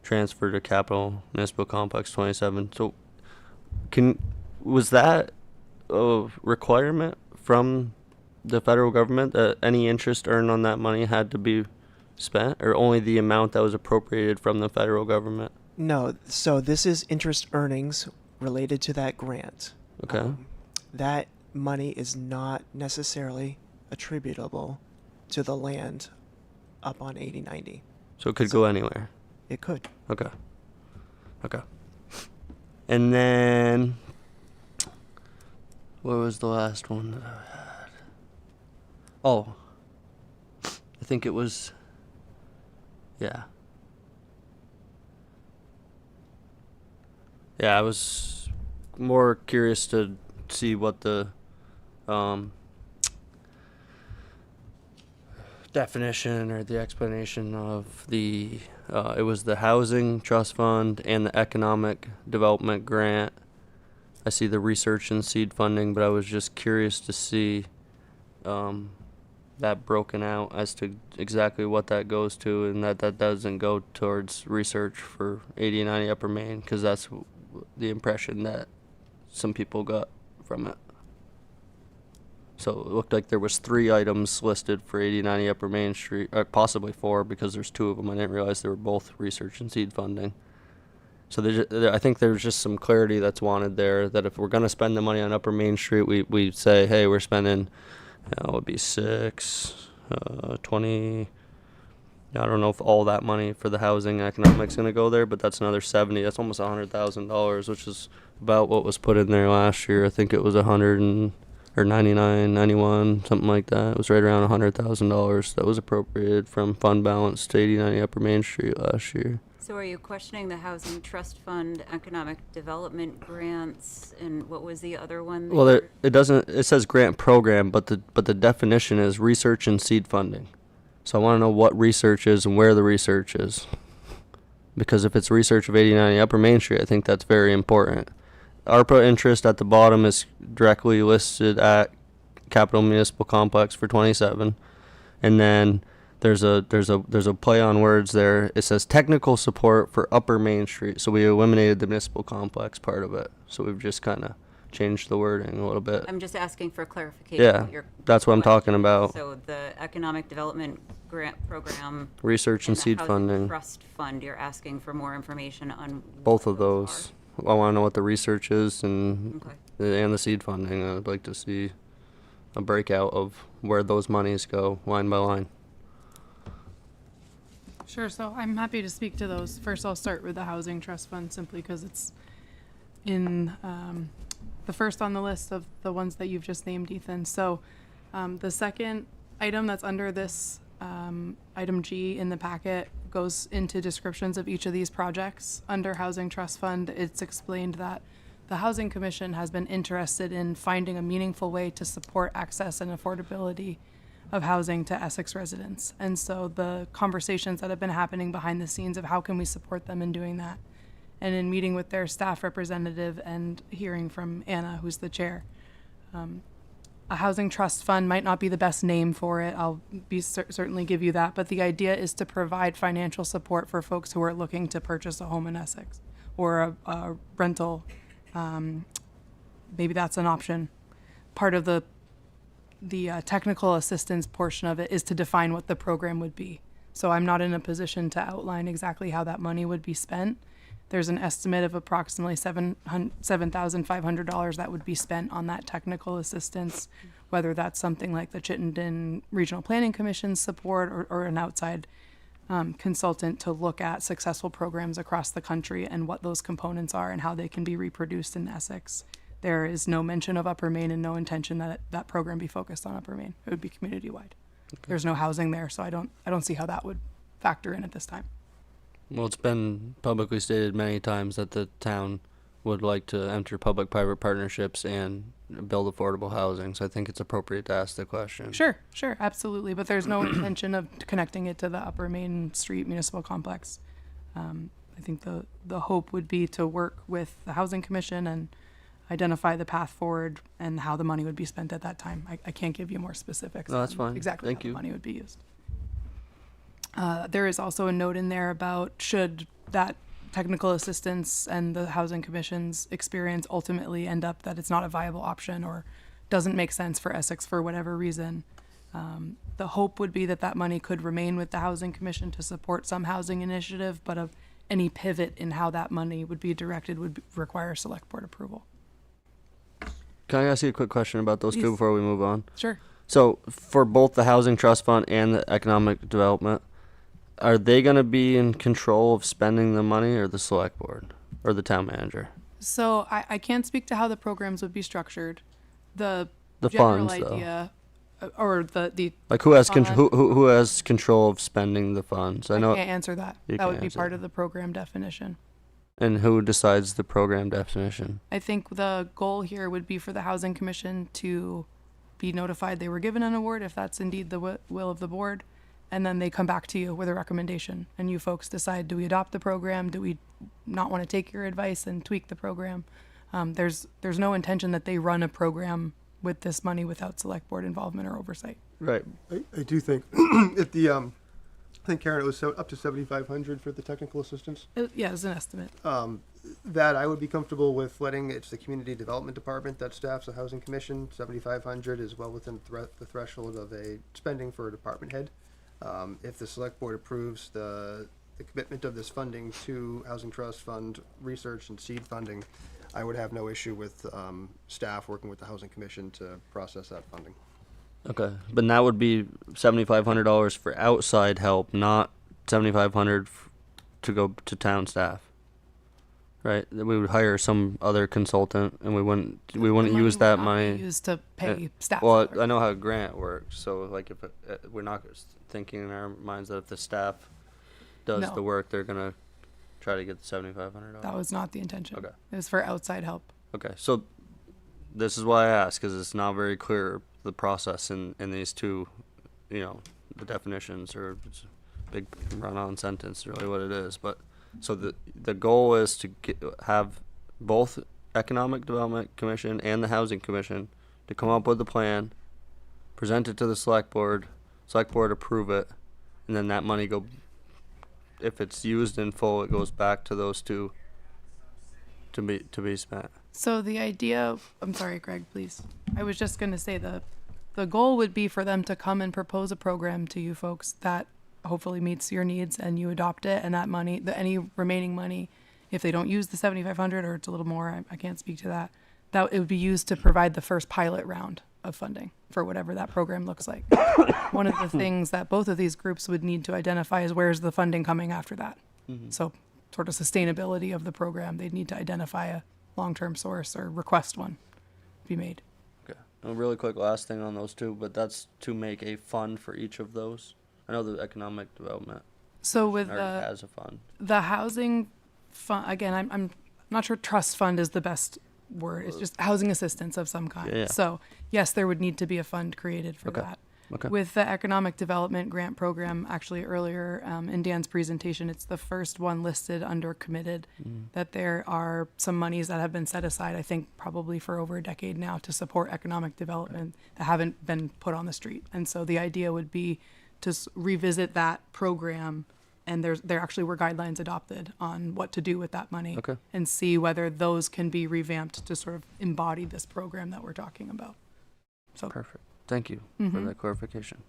transfer to capital municipal complex 27. So was that a requirement from the federal government that any interest earned on that money had to be spent, or only the amount that was appropriated from the federal government? No, so this is interest earnings related to that grant. Okay. That money is not necessarily attributable to the land up on 8090. So it could go anywhere? It could. Okay. Okay. And then, what was the last one that I had? Oh, I think it was, yeah. Yeah, I was more curious to see what the definition or the explanation of the it was the Housing Trust Fund and the Economic Development Grant. I see the research and seed funding, but I was just curious to see that broken out as to exactly what that goes to, and that doesn't go towards research for 8090 Upper Main, because that's the impression that some people got from it. So it looked like there was 3 items listed for 8090 Upper Main Street, or possibly 4, because there's 2 of them. I didn't realize they were both research and seed funding. So I think there's just some clarity that's wanted there, that if we're going to spend the money on Upper Main Street, we say, hey, we're spending, it would be 6, 20, I don't know if all that money for the housing economics going to go there, but that's another 70. That's almost $100,000, which is about what was put in there last year. I think it was 99, 91, something like that. It was right around $100,000 that was appropriated from fund balance to 8090 Upper Main Street last year. So are you questioning the Housing Trust Fund, Economic Development Grants, and what was the other one? Well, it says grant program, but the definition is research and seed funding. So I want to know what research is and where the research is. Because if it's research of 8090 Upper Main Street, I think that's very important. ARPA interest at the bottom is directly listed at Capital Municipal Complex for 27. And then there's a play on words there. It says technical support for Upper Main Street. So we eliminated the municipal complex part of it. So we've just kind of changed the wording a little bit. I'm just asking for clarification. Yeah, that's what I'm talking about. So the Economic Development Grant Program. Research and seed the funding. Housing Trust Fund, you're asking for more information on Both of those. I want to know what the research is and the seed funding. I'd like to see a breakout of where those monies go line by line. Sure, so I'm happy to speak to those. First, I'll start with the Housing Trust Fund, simply because it's in the first on the list of the ones that you've just named, Ethan. So the second item that's under this item G in the packet goes into descriptions of each of these projects. Under Housing Trust Fund, it's explained that the Housing Commission has been interested in finding a meaningful way to support access and affordability of housing to Essex residents. And so the conversations that have been happening behind the scenes of how can we support them in doing that, and in meeting with their staff representative and hearing from Anna, who's the chair. A housing trust fund might not be the best name for it. I'll certainly give you that. But the idea is to provide financial support for folks who are looking to purchase a home in Essex or a rental. Maybe that's an option. Part of the technical assistance portion of it is to define what the program would be. So I'm not in a position to outline exactly how that money would be spent. There's an estimate of approximately $7,500 that would be spent on that technical assistance, whether that's something like the Chittenden Regional Planning Commission's support or an outside consultant to look at successful programs across the country and what those components are and how they can be reproduced in Essex. There is no mention of Upper Main and no intention that that program be focused on Upper Main. It would be community-wide. There's no housing there, so I don't see how that would factor in at this time. Well, it's been publicly stated many times that the town would like to enter public-private partnerships and build affordable housing, so I think it's appropriate to ask the question. Sure, absolutely. But there's no intention of connecting it to the Upper Main Street Municipal Complex. I think the hope would be to work with the Housing Commission and identify the path forward and how the money would be spent at that time. I can't give you more specifics. No, that's on fine. Exactly Thank how you. the money would be used. There is also a note in there about should that technical assistance and the Housing Commission's experience ultimately end up that it's not a viable option or doesn't make sense for Essex for whatever reason. The hope would be that that money could remain with the Housing Commission to support some housing initiative, but any pivot in how that money would be directed would require select board approval. Can I ask you a quick question about those Please. two before we move on? Sure. So for both the Housing Trust Fund and the Economic Development, are they going to be in control of spending the money, or the select board or the town manager? So I can't speak to how the programs would be structured. The funds, general though. idea, or the Like who has fund, who has control of spending the funds? I know can't answer that. you That would can't be answer part that. of the program definition. And who decides the program definition? I think the goal here would be for the Housing Commission to be notified they were given an award, if that's indeed the will of the board, and then they come back to you with a recommendation, and you folks decide, do we adopt the program? Do we not want to take your advice and tweak the program? There's no intention that they run a program with this money without select board involvement or oversight. Right. I do think if the I think Karen, it was up to 7,500 for the technical assistance. Yeah, it's an estimate. That I would be comfortable with letting. It's the community development department that staffs the housing commission. 7,500 is well within the threshold of a spending for a department head. If the select board approves the commitment of this funding to Housing Trust Fund research and seed funding, I would have no issue with staff working with the Housing Commission to process that funding. Okay, but that would be $7,500 for outside help, not $7,500 to go to town staff. Right? That we would hire some other consultant, and we wouldn't use that money. Used to pay staff. Well, I know how a grant works, so like if we're not thinking in our minds that if the staff does No. the work, they're gonna try to get the $7,500. That was not the intention. Okay. It was for outside help. Okay, so this is why I ask, because it's not very clear the process in these two, the definitions, or it's a big run-on sentence, really what it is. But so the goal is to have both Economic Development Commission and the Housing Commission to come up with a plan, present it to the select board approve it, and then that money if it's used in full, it goes back to those two to be spent. So the idea, I'm sorry, Greg, please. I was just going to say the goal would be for them to come and propose a program to you folks that hopefully meets your needs, and you adopt it, and that money, any remaining money, if they don't use the 7,500 or it's a little more, I can't speak to that, that it would be used to provide the first pilot round of funding for whatever that program looks like. One of the things that both of these groups would need to identify is where's the funding coming after that. Mm-hmm. So sort of sustainability of the program, they'd need to identify a long-term source or request one be made. Okay. A really quick last thing on those two, but that's to make a fund for each of those. I know the Economic Development So with already has a fund. the housing fund, again, I'm not sure trust fund is the best word. It's just housing assistance of some kind. Yeah. So yes, there would need to be a fund created for that. Okay. With the Economic Development Grant Program, actually earlier in Dan's presentation, it's the first one listed under committed, that there are some monies that have been set aside, I think probably for over a decade now, to support economic development that haven't been put on the street. And so the idea would be to revisit that program, and there actually were guidelines adopted on what to do with that money, Okay. and see whether those can be revamped to sort of embody this program that we're talking about. So Perfect. Thank you for that clarification.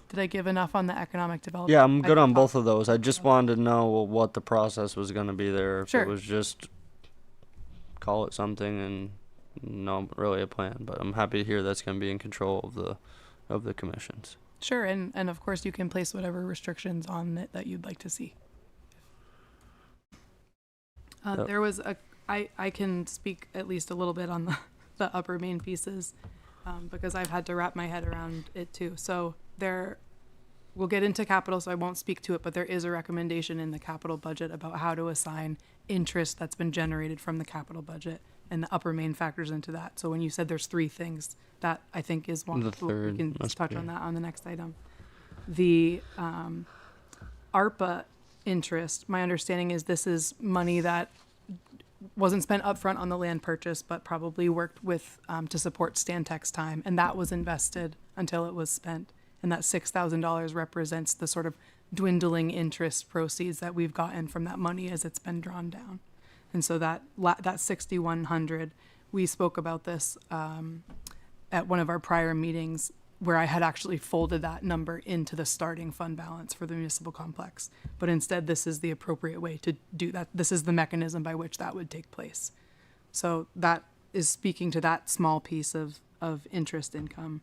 Did I give enough on the economic development? Yeah, I'm I good on think both of those. I just wanted to know what the process was going to be there. If Sure. it was just call it something and not really a plan. But I'm happy to hear that's going to be in control of the commissions. Sure, and of course you can place whatever restrictions on it that you'd like to see. Yep. There was I can speak at least a little bit on the upper main pieces because I've had to wrap my head around it too. So we'll get into capital, so I won't speak to it, but there is a recommendation in the capital budget about how to assign interest that's been generated from the capital budget, and the upper main factors into that. So when you said there's three things, that I think is one. The third we can must touch be. on that on the next item. The ARPA interest, my understanding is this is money that wasn't spent upfront on the land purchase, but probably worked with to support Stantec's time, and that was invested until it was spent. And that $6,000 represents the sort of dwindling interest proceeds that we've gotten from that money as it's been drawn down. And so that 6,100, we spoke about this at one of our prior meetings where I had actually folded that number into the starting fund balance for the municipal complex. But instead, this is the appropriate way to do that. This is the mechanism by which that would take place. So that is speaking to that small piece of interest income.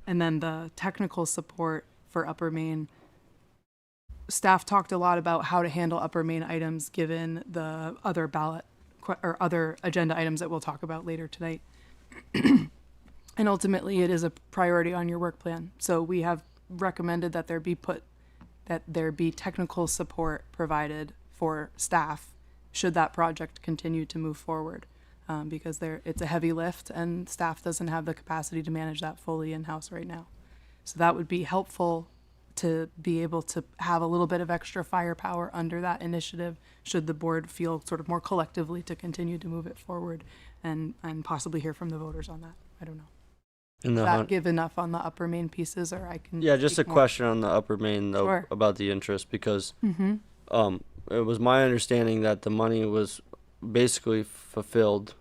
And then the technical support for Upper Main. Staff talked a lot about how to handle Upper Main items given the other ballot or other agenda items that we'll talk about later tonight. And ultimately, it is a priority on your work plan. So we have recommended that there be technical support provided for staff should that project continue to move forward. Because it's a heavy lift and staff doesn't have the capacity to manage that fully in-house right now. So that would be helpful to be able to have a little bit of extra firepower under that initiative should the board feel sort of more collectively to continue to move it forward and possibly hear from the voters on that. I don't know. And Does that give enough on the upper main pieces, or I can Yeah, just a speak more? question on the upper main though Sure. about the interest because Mhm. It was my understanding that the money was basically fulfilled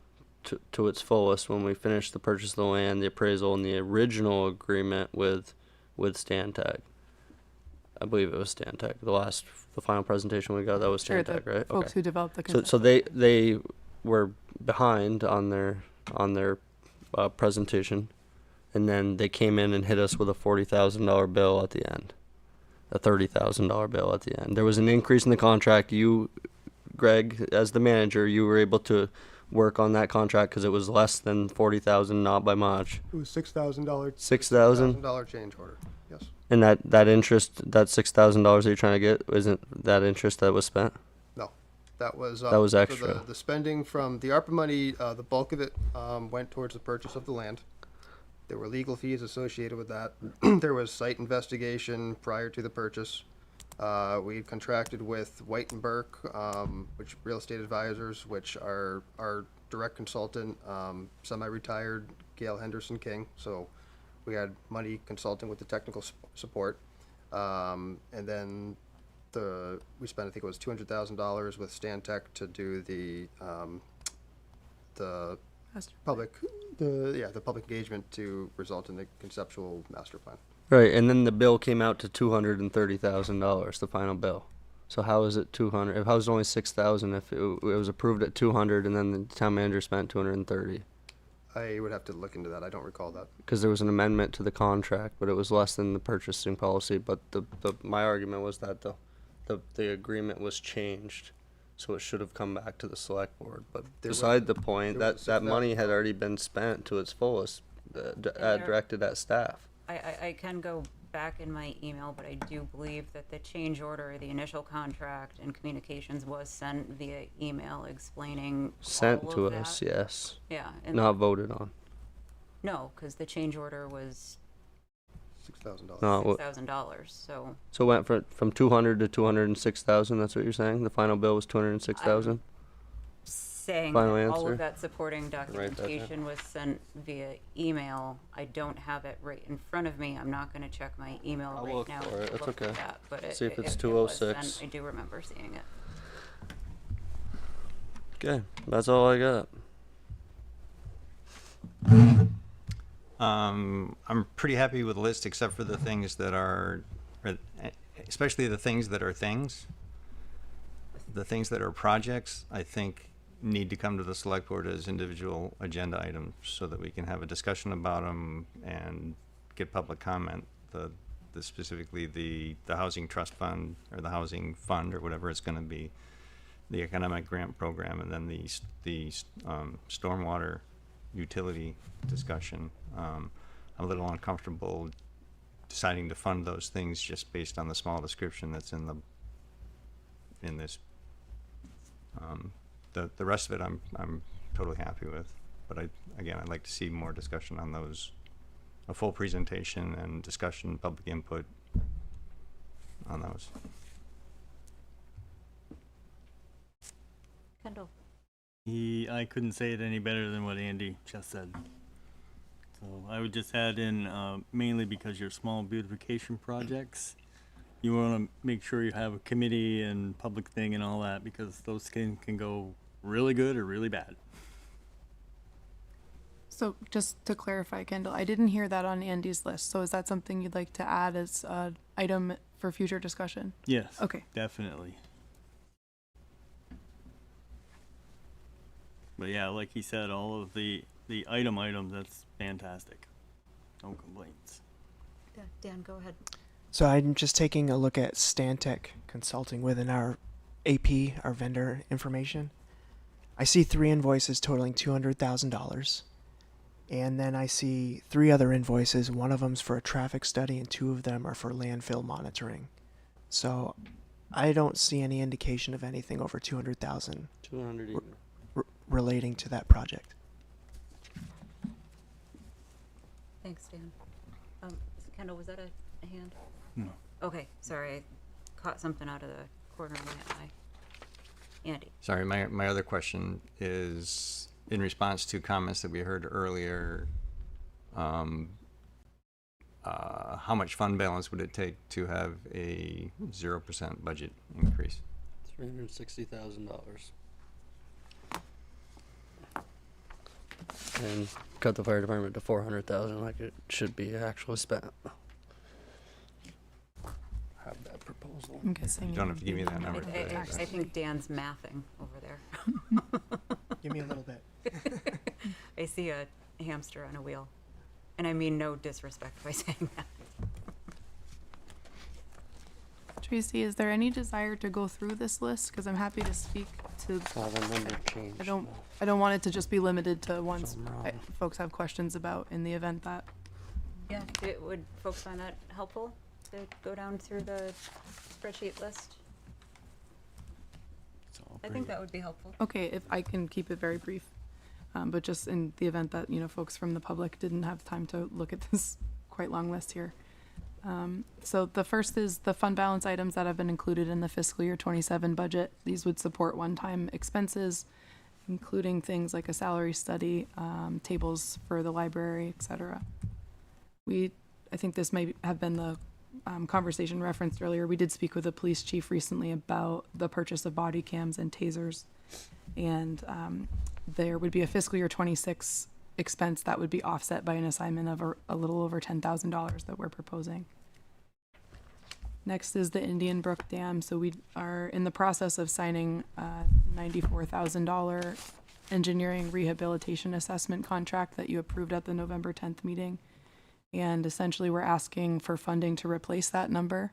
to its fullest when we finished the purchase of the land, the appraisal, and the original agreement with Stantec. I believe it was Stantec. The final presentation we got, that was Sure, Stantec, the right? folks who developed the So concept. so they were behind on their presentation, and then they came in and hit us with a $40,000 bill at the end, a $30,000 bill at the end. There was an increase in the contract. You, Greg, as the manager, you were able to work on that contract because it was less than 40,000, not by much. It was $6,000. $6,000? $6,000 change order, yes. And that interest, that $6,000 that you're trying to get, isn't that interest that was spent? No, that was That for extra. the spending from the ARPA money. The bulk of it went towards the purchase of the land. There were legal fees associated with that. There was site investigation prior to the purchase. We contracted with White and Burke, which real estate advisors, which are our direct consultant, semi-retired Gail Henderson King. So we had money consulting with the technical support. And then we spent, I think it was $200,000 with Stantec to do the public engagement to result in the conceptual master plan. Right, and then the bill came out to $230,000, the final bill. So how is it 200? How is it only 6,000 if it was approved at 200 and then the town manager spent 230? I would have to look into that. I don't recall that. Because there was an amendment to the contract, but it was less than the purchasing policy. But my argument was that the agreement was changed, so it should have come back to the select board. But beside the point, that money had already been spent to its fullest, directed at staff. I can go back in my email, but I do believe that the change order, the initial contract and communications was sent via email explaining Sent all to of us, that. yes. Yeah. And Not voted on. No, because the change order was $6,000. No, $6,000. So So it went from 200 to 206,000. That's what you're saying. The final bill was 206,000. saying Final that all answer? of that supporting Write that down. documentation was sent via email. I don't have it right in front of me. I'm not going to check my email I'll right look now. for it. to That's look for okay. that, but See if it's it was 206. sent. I do remember seeing it. Okay, that's all I got. I'm pretty happy with the list, except for the things that are, especially the things that are things. The things that are projects, I think, need to come to the select board as individual agenda items so that we can have a discussion about them and get public comment. Specifically the housing trust fund or the housing fund or whatever it's going to be, the economic grant program, and then the stormwater utility discussion. I'm a little uncomfortable deciding to fund those things just based on the small description that's in this. The rest of it I'm totally happy with, but I'd like to see more discussion on those, a full presentation and discussion, public input on those. Kendall. I couldn't say it any better than what Andy just said. So I would just add in, mainly because your small beautification projects, you want to make sure you have a committee and public thing and all that, because those can go really good or really bad. So just to clarify, Kendall, I didn't hear that on Andy's list. So is that something you'd like to add as an item for future discussion? Yes. Okay. Definitely. But yeah, like he said, all of the items, that's fantastic. No complaints. Yeah, Dan, go ahead. So I'm just taking a look at Stantec Consulting within our AP, our vendor information. I see 3 invoices totaling $200,000. And then I see 3 other invoices. One of them's for a traffic study and 2 of them are for landfill monitoring. So I don't see any indication of anything over 200,000 relating to that project. Thanks, Dan. Kendall, was that a hand? No. Okay, sorry, I caught something out of the corner of my eye. Andy. Sorry, my other question is in response to comments that we heard earlier. How much fund balance would it take to have a 0% budget increase? $360,000. And cut the fire department to $400,000 like it should be actually spent. Have that proposal. I'm guessing. You don't have to give me that number. I think Dan's mathing over there. Give me a little bit. I see a hamster on a wheel. And I mean no disrespect by saying that. Tracy, is there any desire to go through this list? Because I'm happy to speak to. The number changed. I don't want it to just be limited to ones Something wrong. folks have questions about in the event that. Yeah, would folks find that helpful to go down through the spreadsheet list? I think that would be helpful. Okay, if I can keep it very brief, but just in the event that, folks from the public didn't have time to look at this quite long list here. So the first is the fund balance items that have been included in the fiscal year 27 budget. These would support one-time expenses, including things like a salary study, tables for the library, etc. I think this may have been the conversation referenced earlier. We did speak with the police chief recently about the purchase of body cams and tasers, and there would be a fiscal year 26 expense that would be offset by an assignment of a little over $10,000 that we're proposing. Next is the Indian Brook Dam. So we are in the process of signing a $94,000 engineering rehabilitation assessment contract that you approved at the November 10th meeting. And essentially we're asking for funding to replace that number.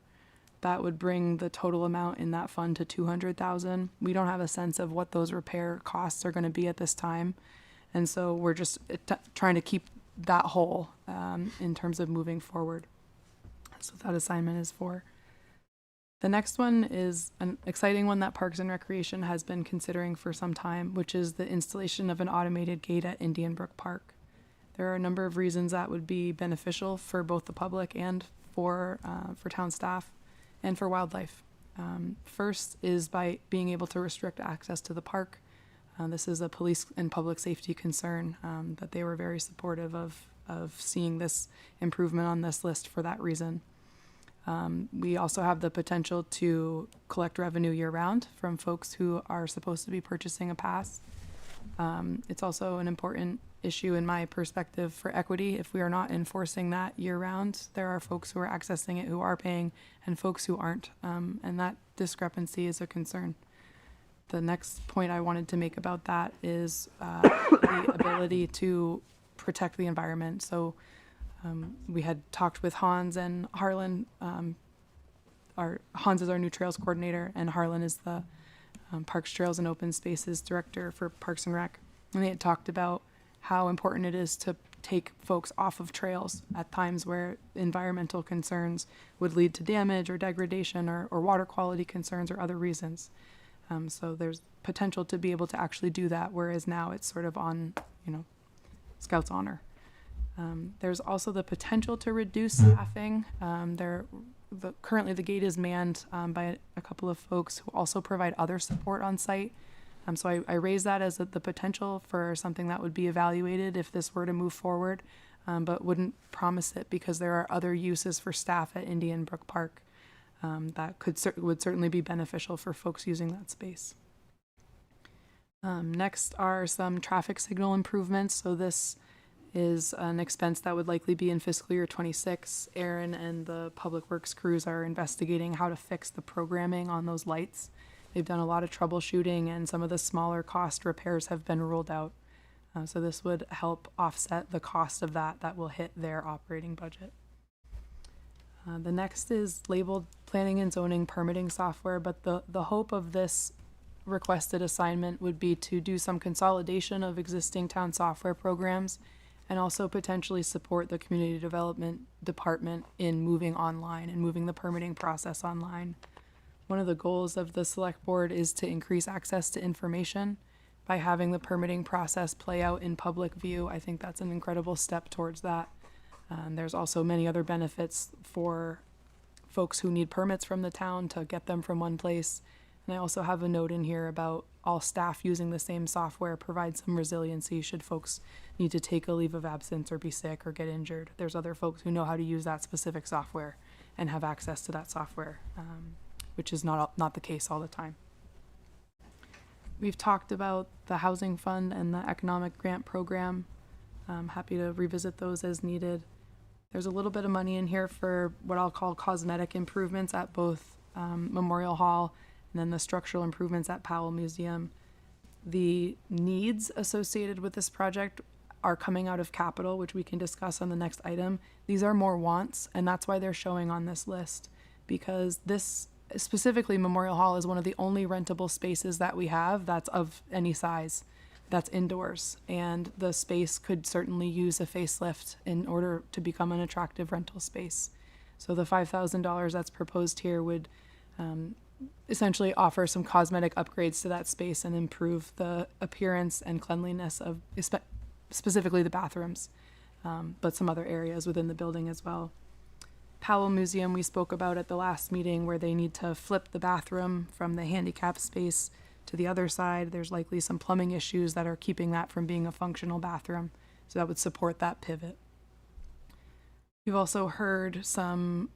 That would bring the total amount in that fund to $200,000. We don't have a sense of what those repair costs are going to be at this time. And so we're just trying to keep that whole in terms of moving forward. So that assignment is for. The next one is an exciting one that Parks and Recreation has been considering for some time, which is the installation of an automated gate at Indian Brook Park. There are a number of reasons that would be beneficial for both the public and for town staff and for wildlife. First is by being able to restrict access to the park. This is a police and public safety concern that they were very supportive of seeing this improvement on this list for that reason. We also have the potential to collect revenue year-round from folks who are supposed to be purchasing a pass. It's also an important issue in my perspective for equity. If we are not enforcing that year round, there are folks who are accessing it who are paying and folks who aren't. And that discrepancy is a concern. The next point I wanted to make about that is the ability to protect the environment. So we had talked with Hans and Harlan. Hans is our new trails coordinator, and Harlan is the Parks, Trails, and Open Spaces director for Parks and Rec. And they had talked about how important it is to take folks off of trails at times where environmental concerns would lead to damage or degradation or water quality concerns or other reasons. So there's potential to be able to actually do that, whereas now it's sort of on, Scout's honor. There's also the potential to reduce staffing. Currently the gate is manned by a couple of folks who also provide other support on site. So I raise that as the potential for something that would be evaluated if this were to move forward, but wouldn't promise it because there are other uses for staff at Indian Brook Park that would certainly be beneficial for folks using that space. Next are some traffic signal improvements. So this is an expense that would likely be in fiscal year 26. Aaron and the Public Works crews are investigating how to fix the programming on those lights. They've done a lot of troubleshooting, and some of the smaller cost repairs have been ruled out. So this would help offset the cost of that will hit their operating budget. The next is labeled planning and zoning permitting software, but the hope of this requested assignment would be to do some consolidation of existing town software programs and also potentially support the community development department in moving online and moving the permitting process online. One of the goals of the select board is to increase access to information by having the permitting process play out in public view. I think that's an incredible step towards that. There's also many other benefits for folks who need permits from the town to get them from one place. And I also have a note in here about all staff using the same software provides some resiliency should folks need to take a leave of absence or be sick or get injured. There's other folks who know how to use that specific software and have access to that software, which is not the case all the time. We've talked about the housing fund and the economic grant program. I'm happy to revisit those as needed. There's a little bit of money in here for what I'll call cosmetic improvements at both Memorial Hall and then the structural improvements at Powell Museum. The needs associated with this project are coming out of capital, which we can discuss on the next item. These are more wants, and that's why they're showing on this list, because this, specifically Memorial Hall, is one of the only rentable spaces that we have that's of any size, that's indoors, and the space could certainly use a facelift in order to become an attractive rental space. So the $5,000 that's proposed here would essentially offer some cosmetic upgrades to that space and improve the appearance and cleanliness of specifically the bathrooms, but some other areas within the building as well. Powell Museum we spoke about at the last meeting, where they need to flip the bathroom from the handicap space to the other side. There's likely some plumbing issues that are keeping that from being a functional bathroom, so that would support that pivot. We've also heard some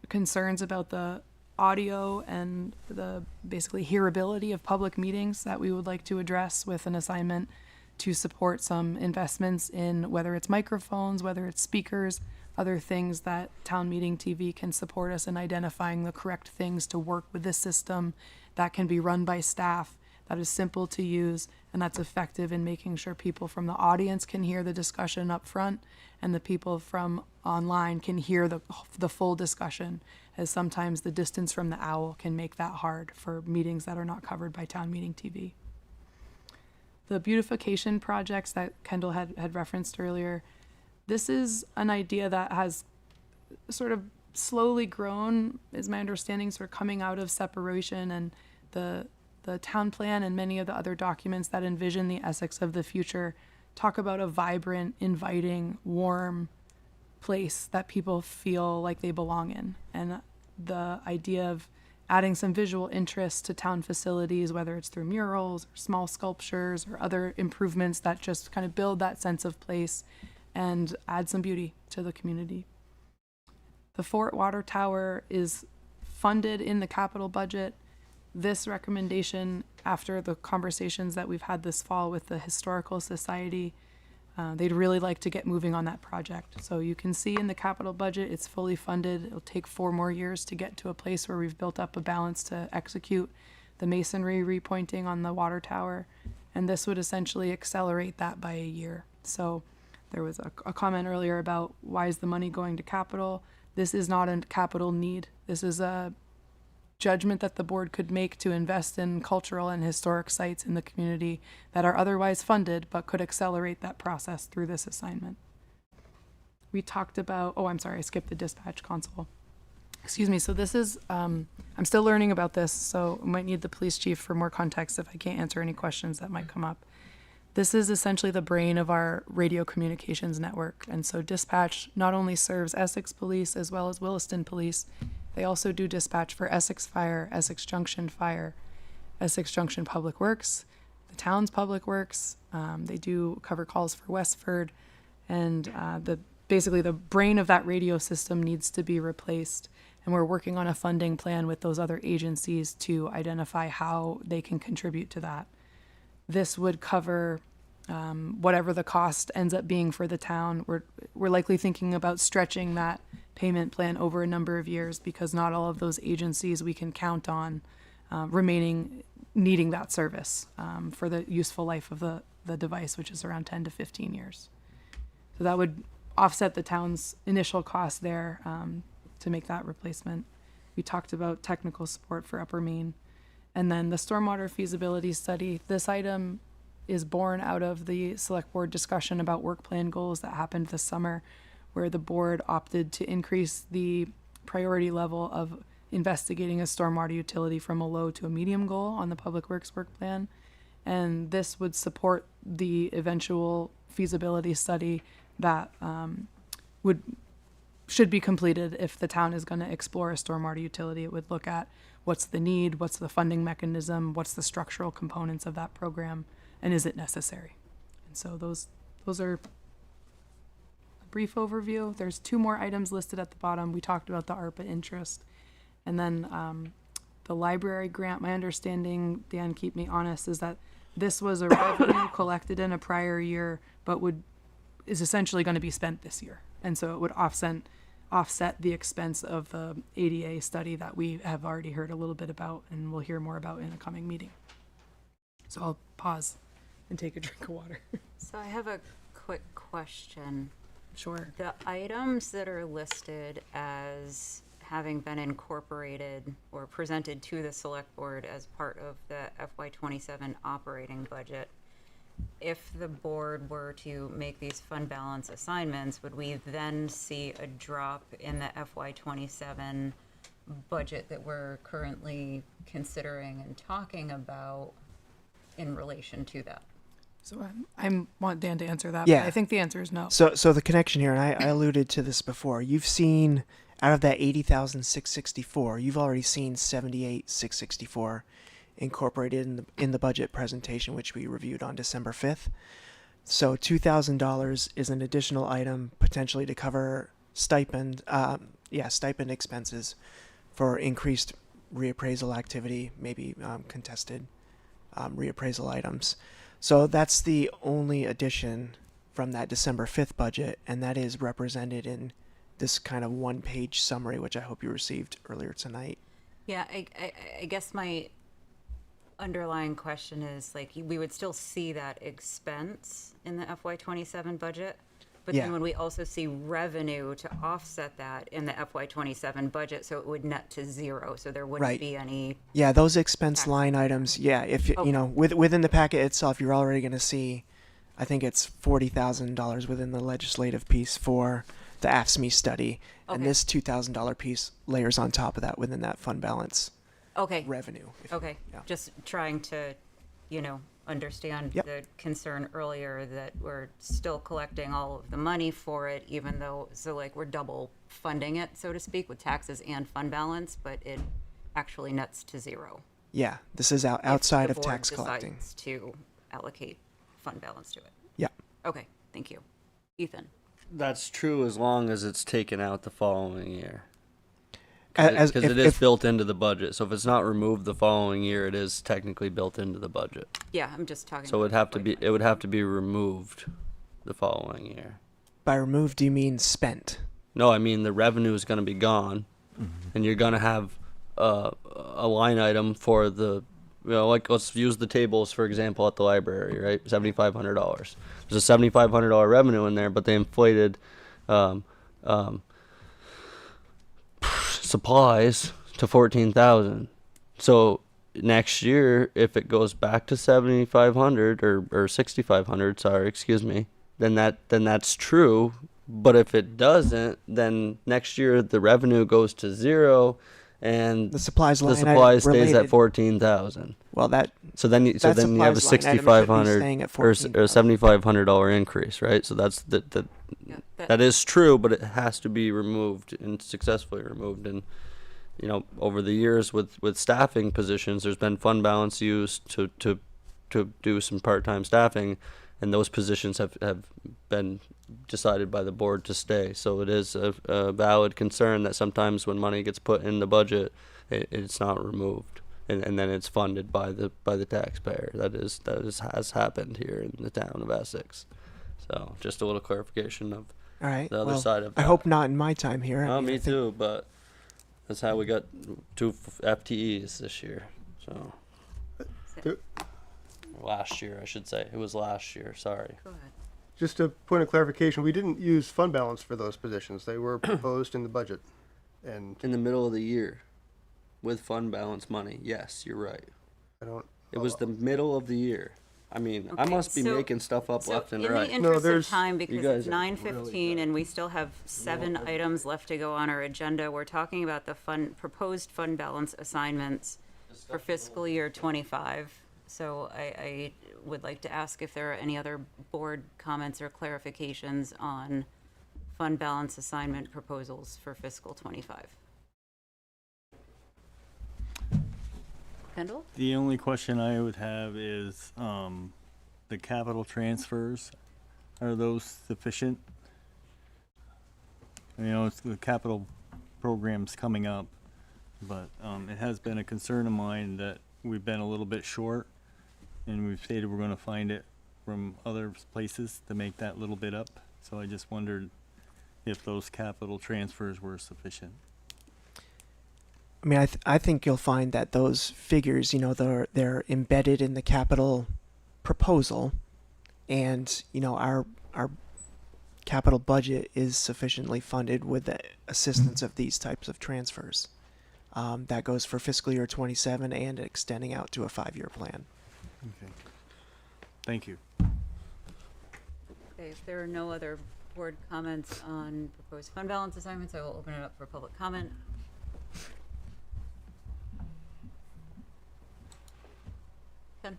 concerns about the audio and the basically hearability of public meetings that we would like to address with an assignment to support some investments in whether it's microphones, whether it's speakers, other things that Town Meeting TV can support us in identifying the correct things to work with this system that can be run by staff, that is simple to use, and that's effective in making sure people from the audience can hear the discussion up front and the people from online can hear the full discussion, as sometimes the distance from the owl can make that hard for meetings that are not covered by Town Meeting TV. The beautification projects that Kendall had referenced earlier, this is an idea that has sort of slowly grown, is my understanding, sort of coming out of separation, and the town plan and many of the other documents that envision the Essex of the future talk about a vibrant, inviting, warm place that people feel like they belong in. And the idea of adding some visual interest to town facilities, whether it's through murals or small sculptures or other improvements that just kind of build that sense of place and add some beauty to the community. The Fort Water Tower is funded in the capital budget. This recommendation, after the conversations that we've had this fall with the Historical Society, They'd really like to get moving on that project. So you can see in the capital budget, it's fully funded. It'll take 4 more years to get to a place where we've built up a balance to execute the masonry repointing on the water tower. And this would essentially accelerate that by a year. So there was a comment earlier about why is the money going to capital? This is not a capital need. This is a judgment that the board could make to invest in cultural and historic sites in the community that are otherwise funded but could accelerate that process through this assignment. We talked about, oh, I'm sorry, I skipped the dispatch console. Excuse me, so this is, I'm still learning about this, so I might need the police chief for more context if I can't answer any questions that might come up. This is essentially the brain of our radio communications network. And so dispatch not only serves Essex Police as well as Williston Police, they also do dispatch for Essex Fire, Essex Junction Fire, Essex Junction Public Works, the town's Public Works. They do cover calls for Westford, and basically the brain of that radio system needs to be replaced. And we're working on a funding plan with those other agencies to identify how they can contribute to that. This would cover whatever the cost ends up being for the town. We're likely thinking about stretching that payment plan over a number of years because not all of those agencies we can count on needing that service for the useful life of the device, which is around 10 to 15 years. So that would offset the town's initial cost there to make that replacement. We talked about technical support for Upper Main. And then the stormwater feasibility study, this item is born out of the select board discussion about work plan goals that happened this summer, where the board opted to increase the priority level of investigating a stormwater utility from a low to a medium goal on the Public Works work plan. And this would support the eventual feasibility study that should be completed if the town is going to explore a stormwater utility. It would look at what's the need, what's the funding mechanism, what's the structural components of that program, and is it necessary? And so those are a brief overview. There's 2 more items listed at the bottom. We talked about the ARPA interest. And then the library grant, my understanding, Dan, keep me honest, is that this was a revenue collected in a prior year, but is essentially going to be spent this year. And so it would offset the expense of the ADA study that we have already heard a little bit about and we'll hear more about in a coming meeting. So I'll pause and take a drink of water. So I have a quick question. Sure. The items that are listed as having been incorporated or presented to the select board as part of the FY27 operating budget, if the board were to make these fund balance assignments, would we then see a drop in the FY27 budget that we're currently considering and talking about in relation to that? So I want Dan to answer that, Yeah. but I think the answer is no. So the connection here, and I alluded to this before, you've seen out of that 80,664, you've already seen 78,664 incorporated in the budget presentation, which we reviewed on December 5th. So $2,000 is an additional item potentially to cover stipend expenses for increased reappraisal activity, maybe contested reappraisal items. So that's the only addition from that December 5th budget, and that is represented in this kind of one-page summary, which I hope you received earlier tonight. Yeah, I guess my underlying question is, like, we would still see that expense in the FY27 budget, but Yeah. then when we also see revenue to offset that in the FY27 budget, so it would net to 0, so there wouldn't Right. be any. Yeah, those expense line items, if Okay. within the packet itself, you're already going to see, I think it's $40,000 within the legislative piece for the AFSCME study, and Okay. this $2,000 piece layers on top of that within that fund balance Okay. revenue. Okay, yeah. just trying to, understand Yep. the concern earlier that we're still collecting all of the money for it, even though, we're double funding it, so to speak, with taxes and fund balance, but it actually nets to 0. Yeah, this is outside of tax collecting. Decides to allocate fund balance to it. Yeah. Okay, thank you. Ethan? That's true as long as it's taken out the following year. Because Because it is built into the budget. So if it's not removed the following year, it is technically built into the budget. Yeah, I'm just talking. So it would have to be removed the following year. By removed, do you mean spent? No, I mean the revenue is going to be gone, and you're going to have a line item for the, like let's use the tables for example at the library, right? $7,500. There's a $7,500 revenue in there, but they inflated supplies to 14,000. So next year, if it goes back to 7,500 or 6,500, sorry, excuse me, then that's true. But if it doesn't, then next year the revenue goes to zero, and The supplies line stays item at related. 14,000. Well, that So then you have a supplies line item should be 6,500 staying at or $14,000. $7,500 increase, right? So that's that is true, but it has to be removed and successfully removed. And over the years with staffing positions, there's been fund balance used to do some part-time staffing, and those positions have been decided by the board to stay. So it is a valid concern that sometimes when money gets put in the budget, it's not removed, and then it's funded by the taxpayer. That has happened here in the town of Essex. So just a little clarification of All right. the other well, side of I that. hope not in my time here. Oh, I me think- too, but that's how we got 2 FTEs this year. So last year, I should say. It was last year. Sorry. Go ahead. Just a point of clarification, we didn't use fund balance for those positions. They were proposed in the budget. And In the middle of the year, with fund balance money. Yes, you're right. I don't. It was the middle of the year. I mean, I Okay, must be so- making stuff up So left and in right. the interest there's- of time, because guys it's are 9:15 and we still have 7 items left to go on our agenda, we're talking about the proposed fund balance assignments for fiscal year 25. So I would like to ask if there are any other board comments or clarifications on fund balance assignment proposals for fiscal 25. Kendall? The only question I would have is, the capital transfers, are those sufficient? It's the capital program's coming up, but, it has been a concern of mine that we've been a little bit short, and we've stated we're gonna find it from other places to make that little bit up. So I just wondered if those capital transfers were sufficient. I mean, I think you'll find that those figures, they're embedded in the capital proposal, and our capital budget is sufficiently funded with the assistance of these types of transfers. That goes for fiscal year 27 and extending out to a 5-year plan. Okay. Thank you. Okay, if there are no other board comments on proposed fund balance assignments, I will open it up for public comment. Ken?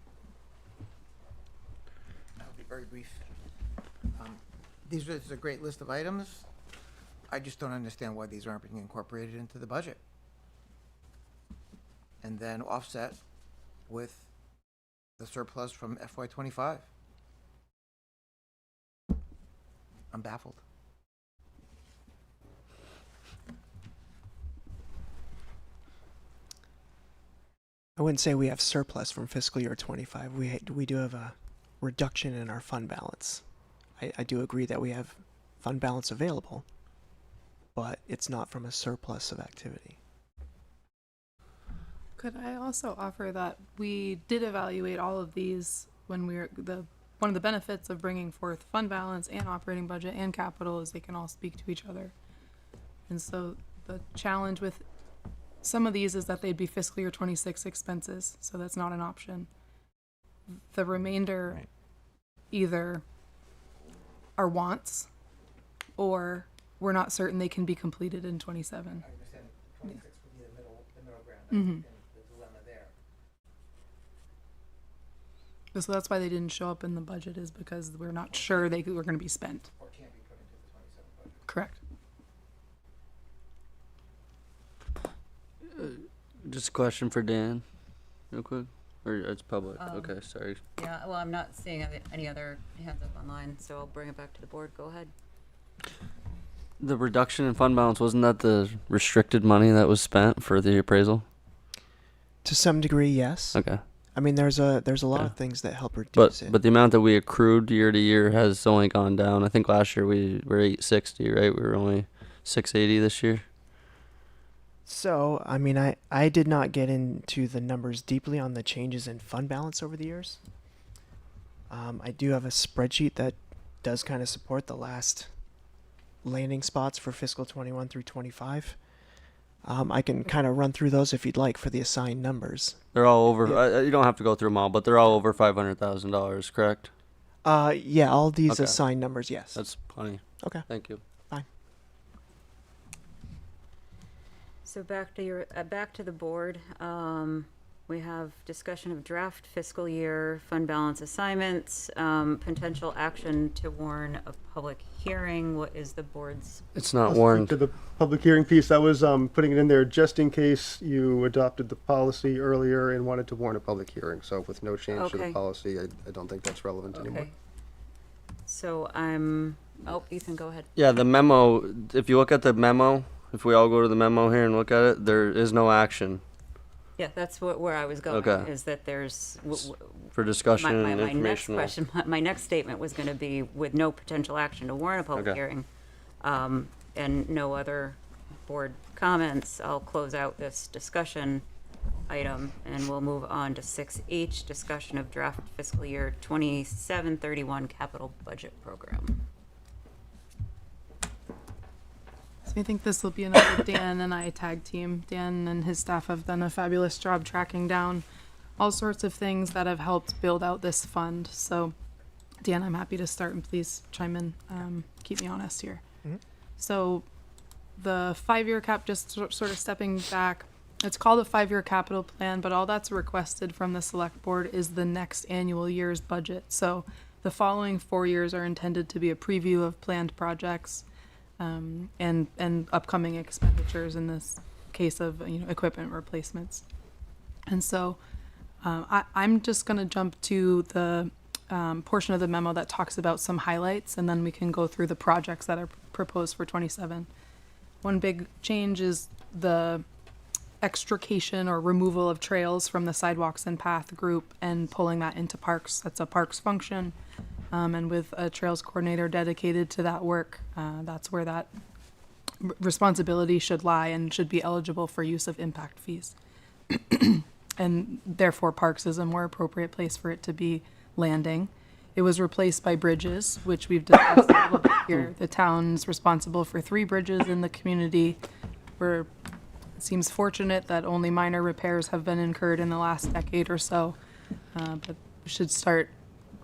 I'll be very brief. This is a great list of items. I just don't understand why these aren't being incorporated into the budget. And then offset with the surplus from FY 25. I'm baffled. I wouldn't say we have surplus from fiscal year 25. We do have a reduction in our fund balance. I do agree that we have fund balance available, but it's not from a surplus of activity. Could I also offer that we did evaluate all of these when we were one of the benefits of bringing forth fund balance and operating budget and capital is they can all speak to each other. And so the challenge with some of these is that they'd be fiscal year 26 expenses, so that's not an option. The remainder either are wants or we're not certain they can be completed in 27. I understand 26 would be the middle ground. Mhm. The dilemma there. So that's why they didn't show up in the budget, is because we're not sure they were going to be spent. Or can't be put into the 27 budget. Correct. Just a question for Dan, real quick, or it's public. Um, Okay, sorry. Yeah, well, I'm not seeing any other hands up online, so I'll bring it back to the board. Go ahead. The reduction in fund balance, wasn't that the restricted money that was spent for the appraisal? To some degree, yes. Okay. I mean, there's a lot of things that help reduce it. But the amount that we accrued year to year has only gone down. I think last year we were 860, right? We were only 680 this year. So, I mean, I did not get into the numbers deeply on the changes in fund balance over the years. I do have a spreadsheet that does kind of support the last landing spots for fiscal 21 through 25. I can kind of run through those if you'd like for the assigned numbers. They're all over. You don't have to go through them all, but they're all over $500,000, correct? Yeah, all these Okay. assigned numbers, yes. That's plenty. Okay. Thank you. Fine. So back to the board. We have discussion of draft fiscal year fund balance assignments, potential action to warn a public hearing. What is the board's? It's not I'll speak warned. to the public hearing piece. That was putting it in there just in case you adopted the policy earlier and wanted to warn a public hearing. So with no change to Okay. the policy, I don't think that's relevant anymore. Okay. So Ethan, go ahead. Yeah, the memo, if you look at the memo, if we all go to the memo here and look at it, there is no action Yeah, that's where I was going, Okay. is that there's. for discussion and My next informational. question, my next statement was gonna be with no potential action to warn a public Okay. hearing, and no other board comments, I'll close out this discussion item, and we'll move on to 6H, discussion of draft fiscal year 27-31 capital budget program. So I think this will be another Dan and I tag team. Dan and his staff have done a fabulous job tracking down all sorts of things that have helped build out this fund. So Dan, I'm happy to start, and please chime in, keep me honest here. Mhm. So the 5-year cap, just sort of stepping back, it's called a 5-year capital plan, but all that's requested from the select board is the next annual year's budget. So the following 4 years are intended to be a preview of planned projects, and upcoming expenditures, in this case of equipment replacements. And so I'm just going to jump to the portion of the memo that talks about some highlights, and then we can go through the projects that are proposed for 27. One big change is the extrication or removal of trails from the sidewalks and path group and pulling that into parks. That's a parks function. And with a trails coordinator dedicated to that work, that's where that responsibility should lie and should be eligible for use of impact fees. And therefore, parks is a more appropriate place for it to be landing. It was replaced by bridges, which we've discussed a little bit here. The town's responsible for 3 bridges in the community. It seems fortunate that only minor repairs have been incurred in the last decade or so, but we should start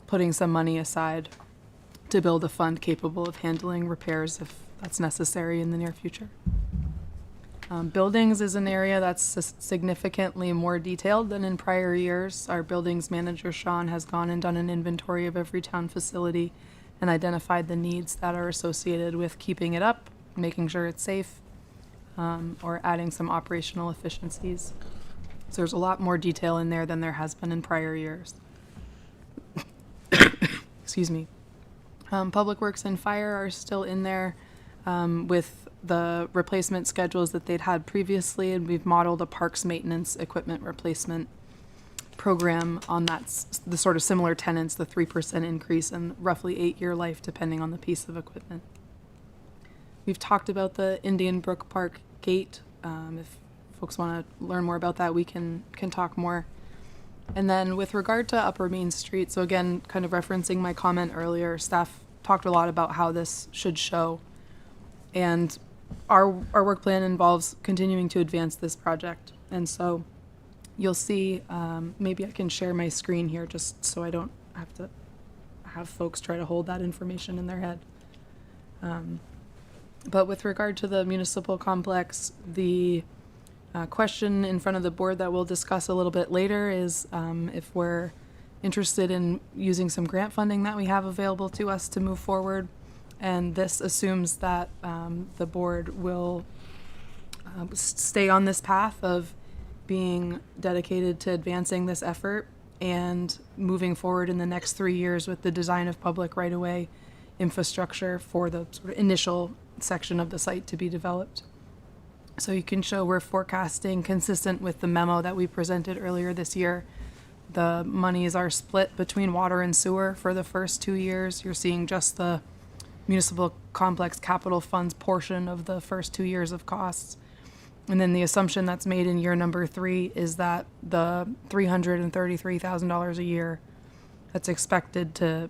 putting some money aside to build a fund capable of handling repairs if that's necessary in the near future. Buildings is an area that's significantly more detailed than in prior years. Our buildings manager, Sean, has gone and done an inventory of every town facility and identified the needs that are associated with keeping it up, making sure it's safe, or adding some operational efficiencies. So there's a lot more detail in there than there has been in prior years. Excuse me. Public Works and Fire are still in there with the replacement schedules that they'd had previously, and we've modeled a parks maintenance equipment replacement program on the sort of similar tenants, the 3% increase and roughly 8-year life depending on the piece of equipment. We've talked about the Indian Brook Park gate. If folks want to learn more about that, we can talk more. And then with regard to Upper Main Street, so again, kind of referencing my comment earlier, staff talked a lot about how this should show. And our work plan involves continuing to advance this project. And so you'll see, maybe I can share my screen here just so I don't have to have folks try to hold that information in their head. But with regard to the municipal complex, the question in front of the board that we'll discuss a little bit later is if we're interested in using some grant funding that we have available to us to move forward. And this assumes that the board will stay on this path of being dedicated to advancing this effort and moving forward in the next 3 years with the design of public right-of-way infrastructure for the sort of initial section of the site to be developed. So you can show we're forecasting, consistent with the memo that we presented earlier this year, The monies are split between water and sewer for the first 2 years. You're seeing just the municipal complex capital funds portion of the first 2 years of costs. And then the assumption that's made in year number 3 is that the $333,000 a year that's expected to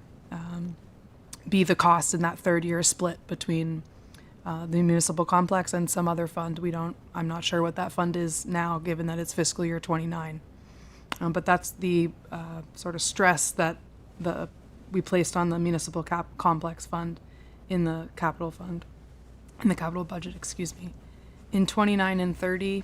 be the cost in that third year split between the municipal complex and some other fund. I'm not sure what that fund is now, given that it's fiscal year 29. But that's the sort of stress that we placed on the municipal complex fund in the capital budget, excuse me. In 29 and 30,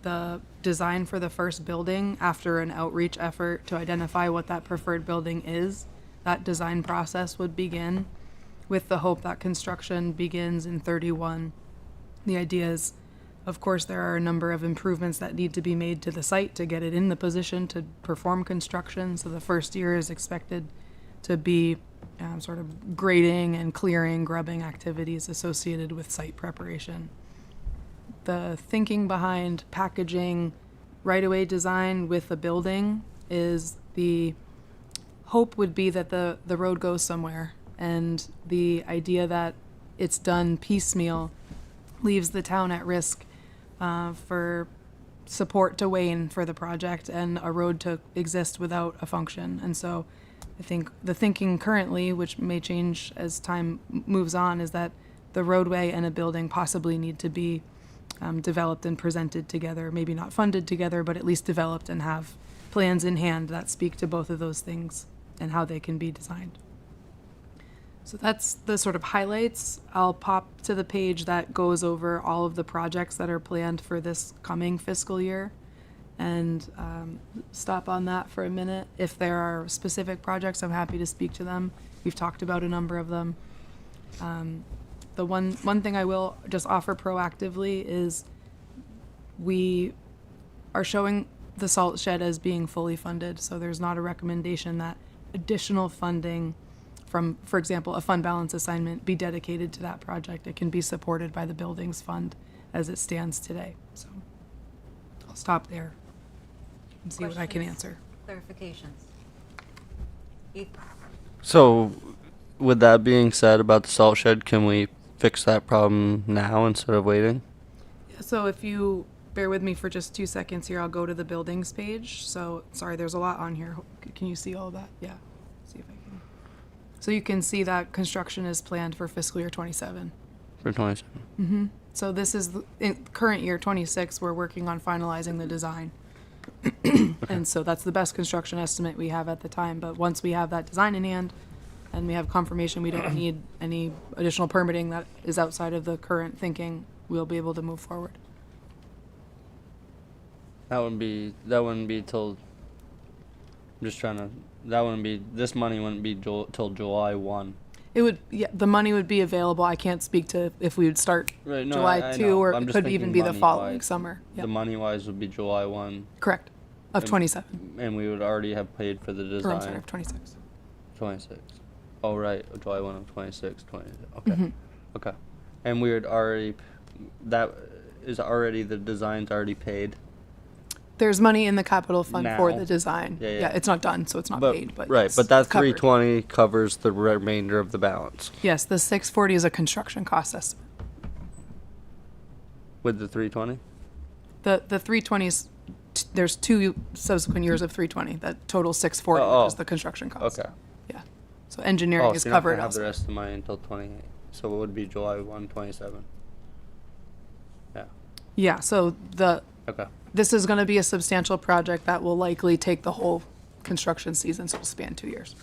the design for the first building, after an outreach effort to identify what that preferred building is, that design process would begin with the hope that construction begins in 31. The idea is, of course, there are a number of improvements that need to be made to the site to get it in the position to perform construction. So the first year is expected to be sort of grading and clearing, grubbing activities associated with site preparation. The thinking behind packaging right-of-way design with the building is the hope would be that the road goes somewhere, and the idea that it's done piecemeal leaves the town at risk for support to wane for the project and a road to exist without a function. And so I think the thinking currently, which may change as time moves on, is that the roadway and a building possibly need to be developed and presented together, maybe not funded together, but at least developed and have plans in hand that speak to both of those things and how they can be designed. So that's the sort of highlights. I'll pop to the page that goes over all of the projects that are planned for this coming fiscal year and stop on that for a minute. If there are specific projects, I'm happy to speak to them. We've talked about a number of them. The one thing I will just offer proactively is we are showing the salt shed as being fully funded. So there's not a recommendation that additional funding from, for example, a fund balance assignment be dedicated to that project. It can be supported by the buildings fund as it stands today. So I'll stop there and see what I can answer. Clarifications. Keith? So, with that being said about the salt shed, can we fix that problem now instead of waiting? So if you bear with me for just 2 seconds here, I'll go to the buildings page. So, sorry, there's a lot on here. Can you see all of that? Yeah. See if I can. So you can see that construction is planned for fiscal year 27. For 27. Mm-hmm. So this is in current year 26. We're working on finalizing the design. And so that's the best construction estimate we have at the time. But once we have that design in hand and we have confirmation we don't need any additional permitting that is outside of the current thinking, we'll be able to move forward. That wouldn't be till, I'm just trying to, this money wouldn't be till July 1. It would, yeah, the money would be available. I can't speak to if we would start Right, no, July I 2 know. or I'm it just could thinking even be the following money-wise. summer. Yeah. The money-wise would be July 1. Correct. Of And- 27. And we would already have paid for the design. Or I'm sorry, of 26. 26. Oh, right, July 1 of 26, 20. Okay. Mhm. Okay. And we would already, that is already, the design's already paid. There's money in the capital fund for Now. the design. Yeah. It's not done, so it's not paid, but right, yes, but that it's covered. 320 covers the remainder of the balance. Yes, the 640 is a construction cost estimate. With the 320? The 320s, there's 2 subsequent years of 320. That total 640 Oh, is the construction cost. Okay. Yeah. So engineering is so you're not covered gonna have the elsewhere. rest of the money until 28. So it would be July 1, 27. Yeah. Yeah, so Okay. this is going to be a substantial project that will likely take the whole construction season, so it'll span 2 years.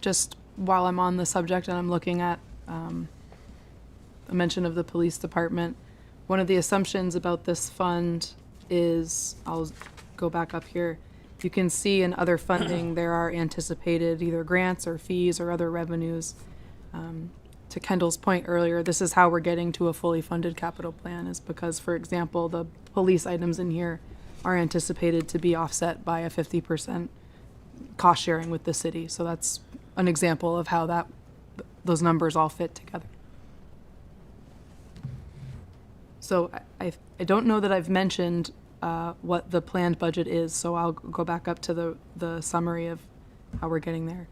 Just while I'm on the subject and I'm looking at a mention of the police department, one of the assumptions about this fund is, I'll go back up here, you can see in other funding there are anticipated either grants or fees or other revenues. To Kendall's point earlier, this is how we're getting to a fully funded capital plan, is because, for example, the police items in here are anticipated to be offset by a 50% cost sharing with the city. So that's an example of how those numbers all fit together. So I don't know that I've mentioned what the planned budget is. So I'll go back up to the summary of how we're getting there.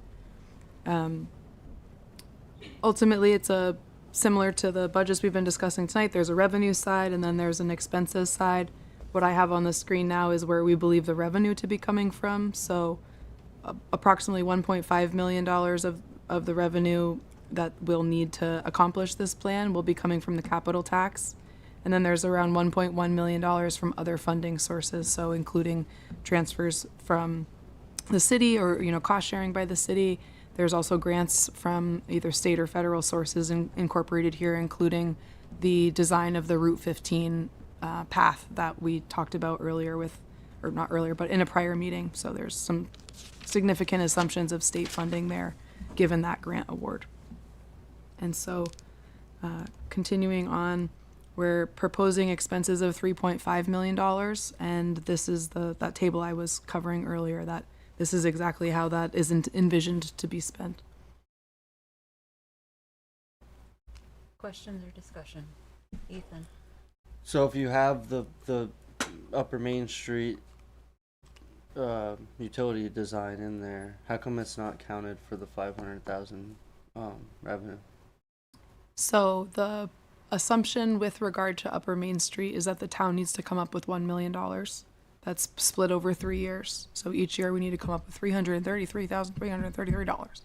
Ultimately, it's similar to the budgets we've been discussing tonight. There's a revenue side and then there's an expenses side. What I have on the screen now is where we believe the revenue to be coming from. So approximately $1.5 million of the revenue that we'll need to accomplish this plan will be coming from the capital tax. And then there's around $1.1 million from other funding sources, so including transfers from the city or, cost sharing by the city. There's also grants from either state or federal sources incorporated here, including the design of the Route 15 path that we talked about earlier or not earlier, but in a prior meeting. So there's some significant assumptions of state funding there, given that grant award. And so continuing on, we're proposing expenses of $3.5 million, and this is that table I was covering earlier, that this is exactly how that is envisioned to be spent. Questions or discussion? Ethan? So if you have the Upper Main Street utility design in there, how come it's not counted for the 500,000 revenue? So the assumption with regard to Upper Main Street is that the town needs to come up with $1 million. That's split over 3 years. So each year we need to come up with $333,333.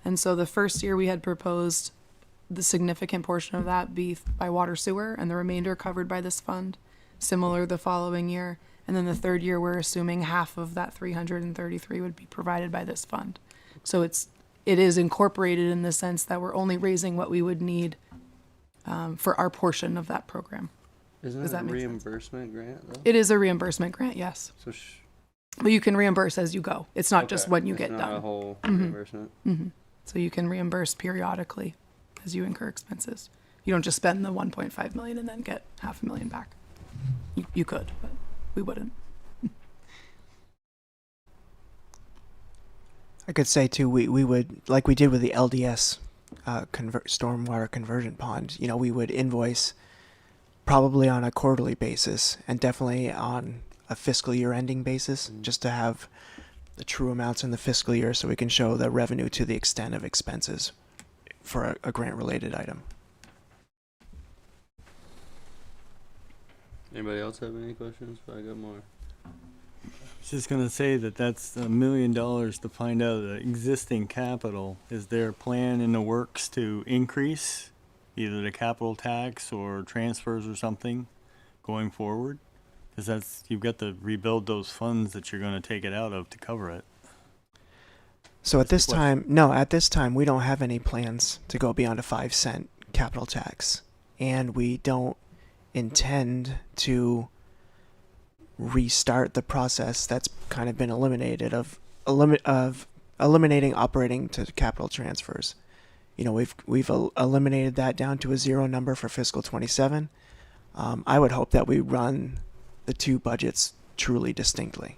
And so the first year we had proposed the significant portion of that be by water sewer and the remainder covered by this fund. Similar the following year. And then the third year we're assuming half of that 333 would be provided by this fund. So it is incorporated in the sense that we're only raising what we would need for our portion of that program. Isn't Does it that a make sense? reimbursement grant though? It is a reimbursement grant, yes. So But you can reimburse as you go. It's not just okay, when you it's get not done. a whole Mhm. reimbursement. Mm-hmm. So you can reimburse periodically as you incur expenses. You don't just spend the 1.5 million and then get $500,000 back. You could, but we wouldn't. I could say too, we would, like we did with the LDS stormwater conversion pond, we would invoice probably on a quarterly basis and definitely on a fiscal year ending basis, just to have the true amounts in the fiscal year so we can show the revenue to the extent of expenses for a grant related item. Anybody else have any questions? I got more. I was just gonna say that's $1 million to find out the existing capital. Is there a plan in the works to increase either the capital tax or transfers or something going forward? Because you've got to rebuild those funds that you're gonna take it out of to cover it. So at this time, we don't have any plans to go beyond a 5-cent capital tax, and we don't intend to restart the process that's kind of been eliminated of eliminating operating to capital transfers. We've eliminated that down to a 0 number for fiscal 27. I would hope that we run the two budgets truly distinctly.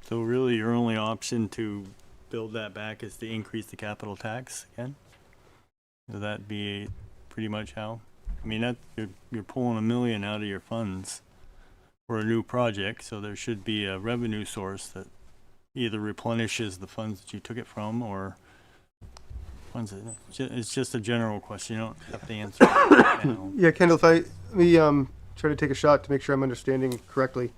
So really, your only option to build that back is to increase the capital tax again? Would that be pretty much how? I mean, you're pulling $1 million out of your funds for a new project, so there should be a revenue source that either replenishes the funds that you took it from or funds it. It's just a general question. You don't have to answer it right now. Yeah, Kendall, let me try to take a shot to make sure I'm understanding correctly.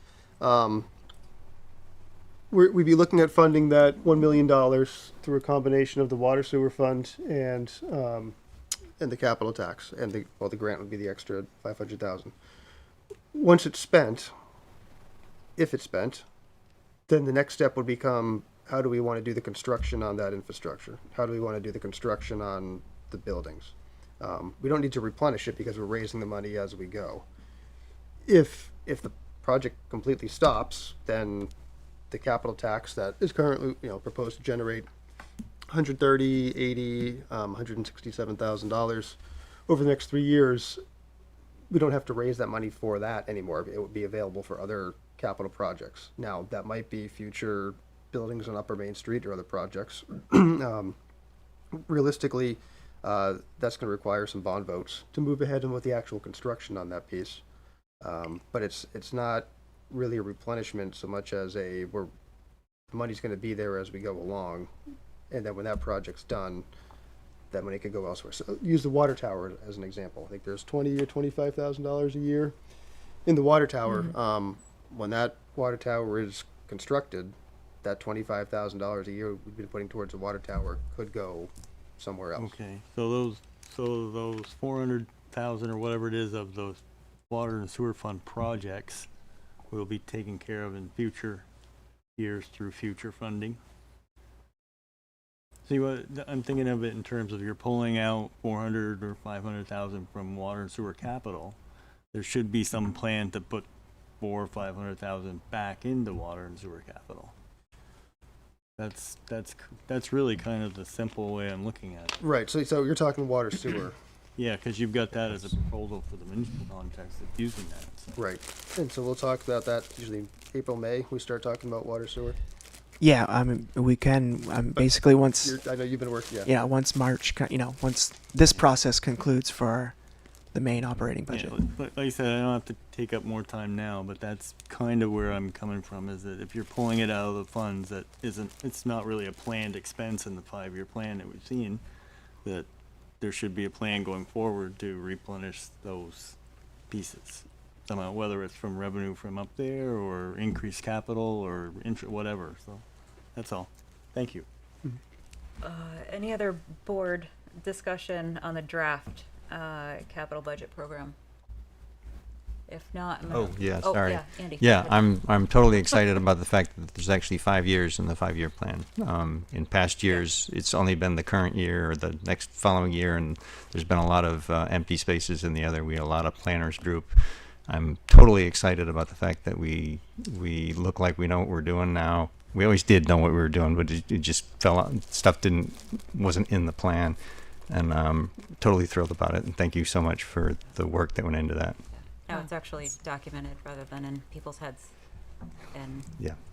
We'd be looking at funding that $1 million through a combination of the water sewer fund and the capital tax, and the grant would be the extra 500,000. Once it's spent, if it's spent, then the next step would become, how do we want to do the construction on that infrastructure? How do we want to do the construction on the buildings? We don't need to replenish it because we're raising the money as we go. If the project completely stops, then the capital tax that is currently proposed to generate $130,000, $80,000, $167,000 over the next 3 years, we don't have to raise that money for that anymore. It would be available for other capital projects. Now, that might be future buildings on Upper Main Street or other projects. Realistically, that's going to require some bond votes to move ahead with the actual construction on that piece. But it's not really a replenishment so much as the money's gonna be there as we go along. And then when that project's done, that money could go elsewhere. So use the water tower as an example. I think there's $20,000 or $25,000 a year in the water tower. When that water tower is constructed, that $25,000 a year we've been putting towards the water tower could go somewhere else. Okay, so those 400,000 or whatever it is of those water and sewer fund projects will be taken care of in future years through future funding. See, what I'm thinking of it in terms of you're pulling out 400 or 500,000 from water and sewer capital. There should be some plan to put 400,000 or 500,000 back into water and sewer capital. That's really kind of the simple way I'm looking at it. Right, so you're talking water sewer. Yeah, because you've got that as a proposal for the municipal context of using that. So. Right, and so we'll talk about that usually April, May, we start talking about water sewer. Yeah, I mean, we can, basically once, I know you've been working, yeah, once March, once this process concludes for the main operating budget. Yeah, like I said, I don't have to take up more time now, but that's kind of where I'm coming from, is that if you're pulling it out of the funds, it's not really a planned expense in the 5-year plan that we've seen, that there should be a plan going forward to replenish those pieces. Somehow, whether it's from revenue from up there or increased capital or whatever. So that's all. Thank you. Any other board discussion on the draft capital budget program? If not, Sorry. Yeah, Andy. Yeah, I'm totally excited about the fact that there's actually 5 years in the 5-year plan. In past years, it's only been the current year or the next following year, and there's been a lot of empty spaces in the other. We had a lot of planners group. I'm totally excited about the fact that we look like we know what we're doing now. We always did know what we were doing, but it just fell out. Stuff wasn't in the plan, and I'm totally thrilled about it. And thank you so much for the work that went into that. Now it's actually documented rather than in people's heads. And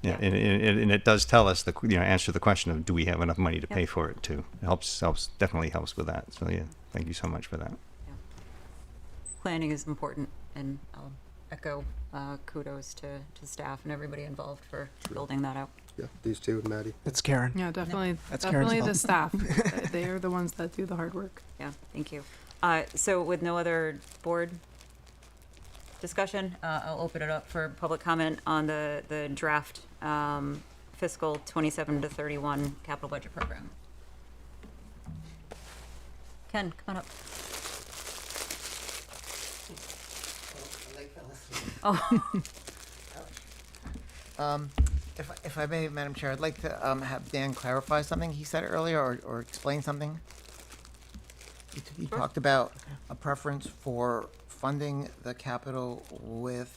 and it does tell us answer the question of do we have enough money to pay for it too. It definitely helps with that. So yeah, thank you so much for that. Yeah. Planning is important, and I'll echo kudos to staff and everybody involved for building that out. Yeah, these two, Maddie. That's Karen. Yeah, definitely. That's Definitely Karen's the fault. staff. They are the ones that do the hard work. Yeah, thank you. So with no other board discussion, I'll open it up for public comment on the draft fiscal 27 to 31 capital budget program. Ken, come on up. Oh. If I may, Madam Chair, I'd like to have Dan clarify something he said earlier or explain something. He talked about a preference for funding the capital with,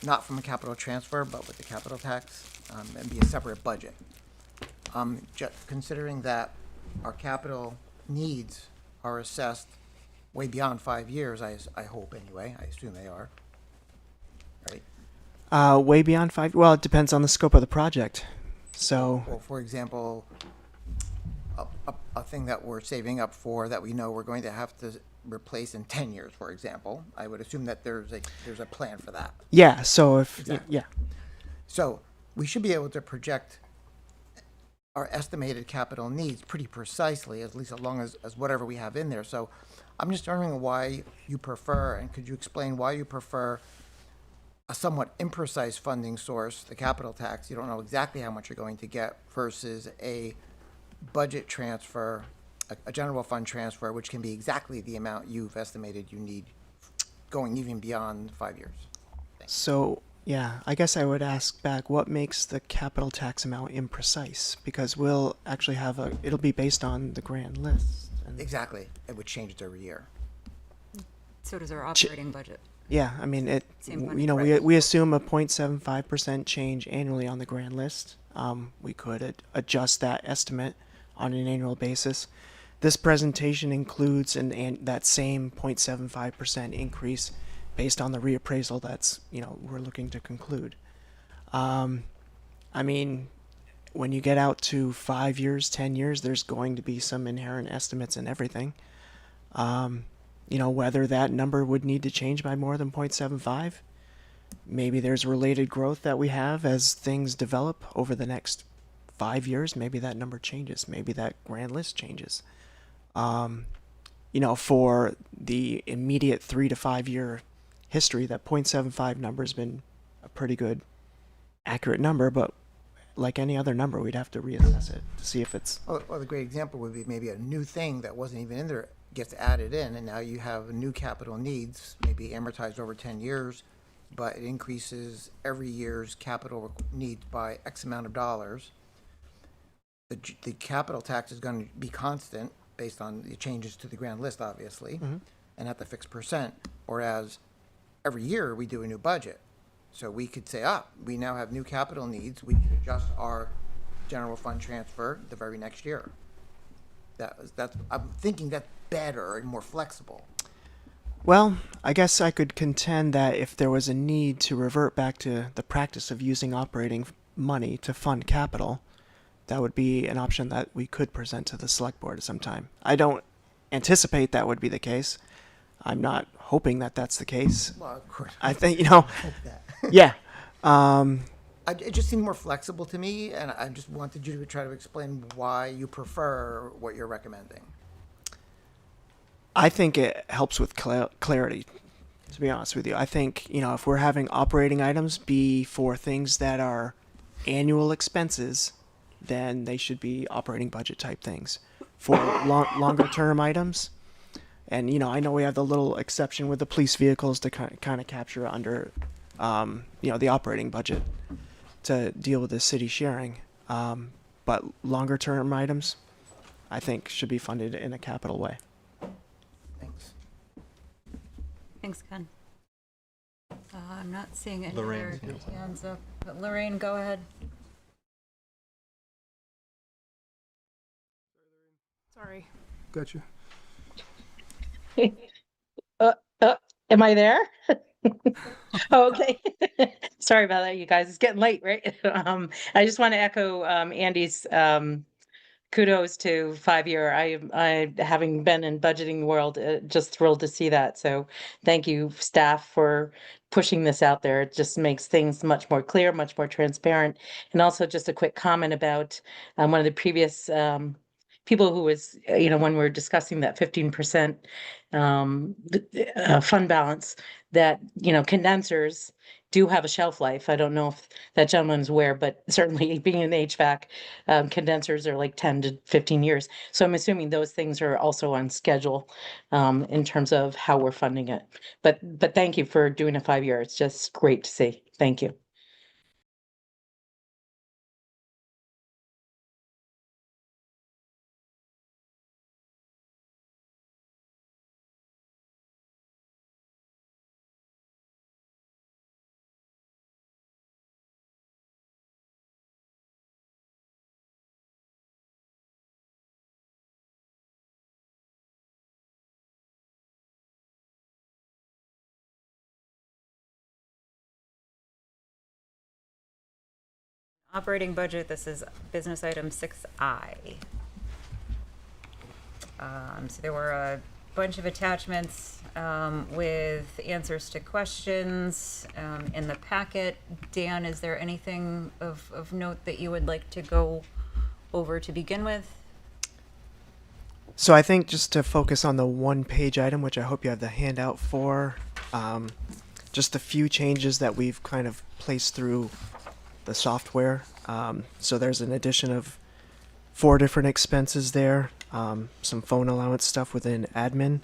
not from a capital transfer, but with the capital tax, and be a separate budget. Considering that our capital needs are assessed way beyond 5 years, I hope anyway, I assume they are, right? Way beyond 5, well, it depends on the scope of the project. So, Well, for example, a thing that we're saving up for that we know we're going to have to replace in 10 years, for example, I would assume that there's a plan for that. yeah, so if, Exactly. yeah. So we should be able to project our estimated capital needs pretty precisely, at least as long as whatever we have in there. So I'm just wondering why you prefer, and could you explain why you prefer a somewhat imprecise funding source, the capital tax, you don't know exactly how much you're going to get, versus a budget transfer, a general fund transfer, which can be exactly the amount you've estimated you need going even beyond 5 years. So, yeah, I guess I would ask back, what makes the capital tax amount imprecise? Because we'll actually have it'll be based on the grand list. And Exactly. It would change it every year. So does our operating budget. yeah, I mean, Same you funding. know, Right. we assume a 0.75% change annually on the grand list. We could adjust that estimate on an annual basis. This presentation includes that same 0.75% increase based on the reappraisal that's, we're looking to conclude. I mean, when you get out to 5 years, 10 years, there's going to be some inherent estimates in everything. Whether that number would need to change by more than 0.75, maybe there's related growth that we have as things develop over the next 5 years. Maybe that number changes. Maybe that grand list changes. For the immediate 3 to 5 year history, that 0.75 number has been a pretty good, accurate number, but like any other number, we'd have to reassess it to see if it's... Well, the great example would be maybe a new thing that wasn't even in there gets added in, and now you have new capital needs, maybe amortized over 10 years, but it increases every year's capital needs by X amount of dollars. The capital tax is going to be constant based on the changes to the grand list, obviously, and at the fixed percent, whereas every year we do a new budget. So we could say, we now have new capital needs. We can adjust our general fund transfer the very next year. I'm thinking that's better and more flexible. Well, I guess I could contend that if there was a need to revert back to the practice of using operating money to fund capital, that would be an option that we could present to the select board at some time. I don't anticipate that would be the case. I'm not hoping that that's the case. Well, of course. I think, hope that. yeah. It just seemed more flexible to me, and I just wanted you to try to explain why you prefer what you're recommending. I think it helps with clarity, to be honest with you. I think, if we're having operating items be for things that are annual expenses, then they should be operating budget type things. For longer term items, and I know we have the little exception with the police vehicles to kind of capture under, the operating budget to deal with the city sharing. But longer term items, I think, should be funded in a capital way. Thanks. Thanks, Ken. I'm not seeing any Lorraine's other hands up, but Lorraine, go ahead. Sorry. Gotcha. Am I there? Okay. Sorry about that, you guys. It's getting late, right? I just want to echo Andy's kudos to 5-year. I having been in budgeting world, just thrilled to see that. So thank you, staff, for pushing this out there. It just makes things much more clear, much more transparent. And also just a quick comment about one of the previous people who was, when we were discussing that 15% fund balance, that, condensers do have a shelf life. I don't know if that gentleman's aware, but certainly being in HVAC, condensers are like 10 to 15 years. So I'm assuming those things are also on schedule in terms of how we're funding it. But thank you for doing a 5-year. It's just great to see. Thank you. Operating budget, this is business item 6I. So there were a bunch of attachments with answers to questions in the packet. Dan, is there anything of note that you would like to go over to begin with? So I think just to focus on the 1-page item, which I hope you have the handout for, just a few changes that we've kind of placed through the software. So there's an addition of 4 different expenses there, some phone allowance stuff within admin,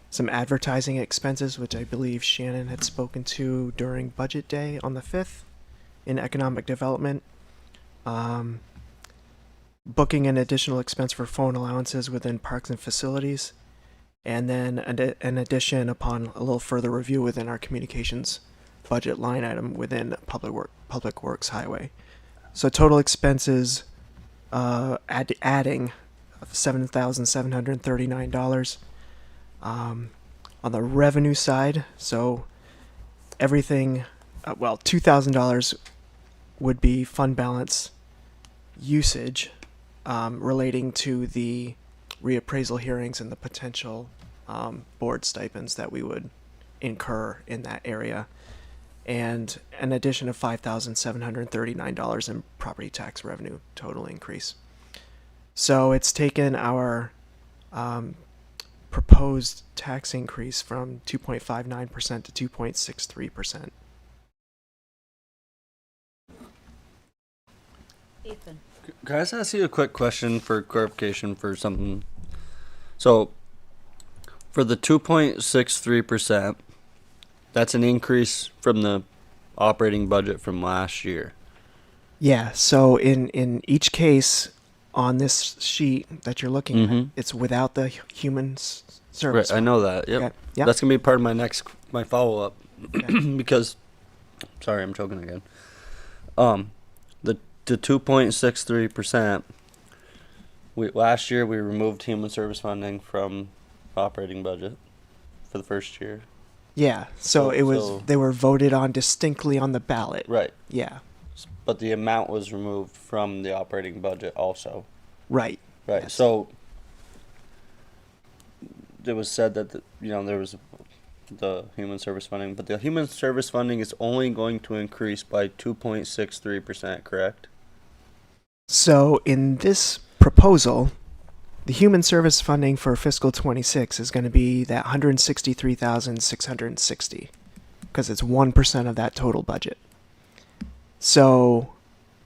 some advertising expenses, which I believe Shannon had spoken to during budget day on the 5th in economic development, booking an additional expense for phone allowances within parks and facilities, and then an addition upon a little further review within our communications budget line item within Public Works Highway. So total expenses adding $7,739. On the revenue side, so everything, $2,000 would be fund balance usage relating to the reappraisal hearings and the potential board stipends that we would incur in that area. and an addition of $5,739 in property tax revenue total increase. So it's taken our proposed tax increase from 2.59% to 2.63%. Ethan. Can I just ask you a quick question for clarification for something? So, for the 2.63%, that's an increase from the operating budget from last year. Yeah, so in each case on this sheet that you're looking at, it's without the human service. Right, I know that. Yep. Okay, yep. That's gonna be part of my follow up, because, sorry, I'm choking again. The 2.63%. Last year we removed human service funding from operating budget for the first year. Yeah, so they were voted on distinctly on the ballot. Right. Yeah. But the amount was removed from the operating budget also. Right. Right. Yes. So it was said that there was the human service funding, but the human service funding is only going to increase by 2.63%, correct? So in this proposal, the human service funding for fiscal 26 is going to be that 163,660 because it's 1% of that total budget. So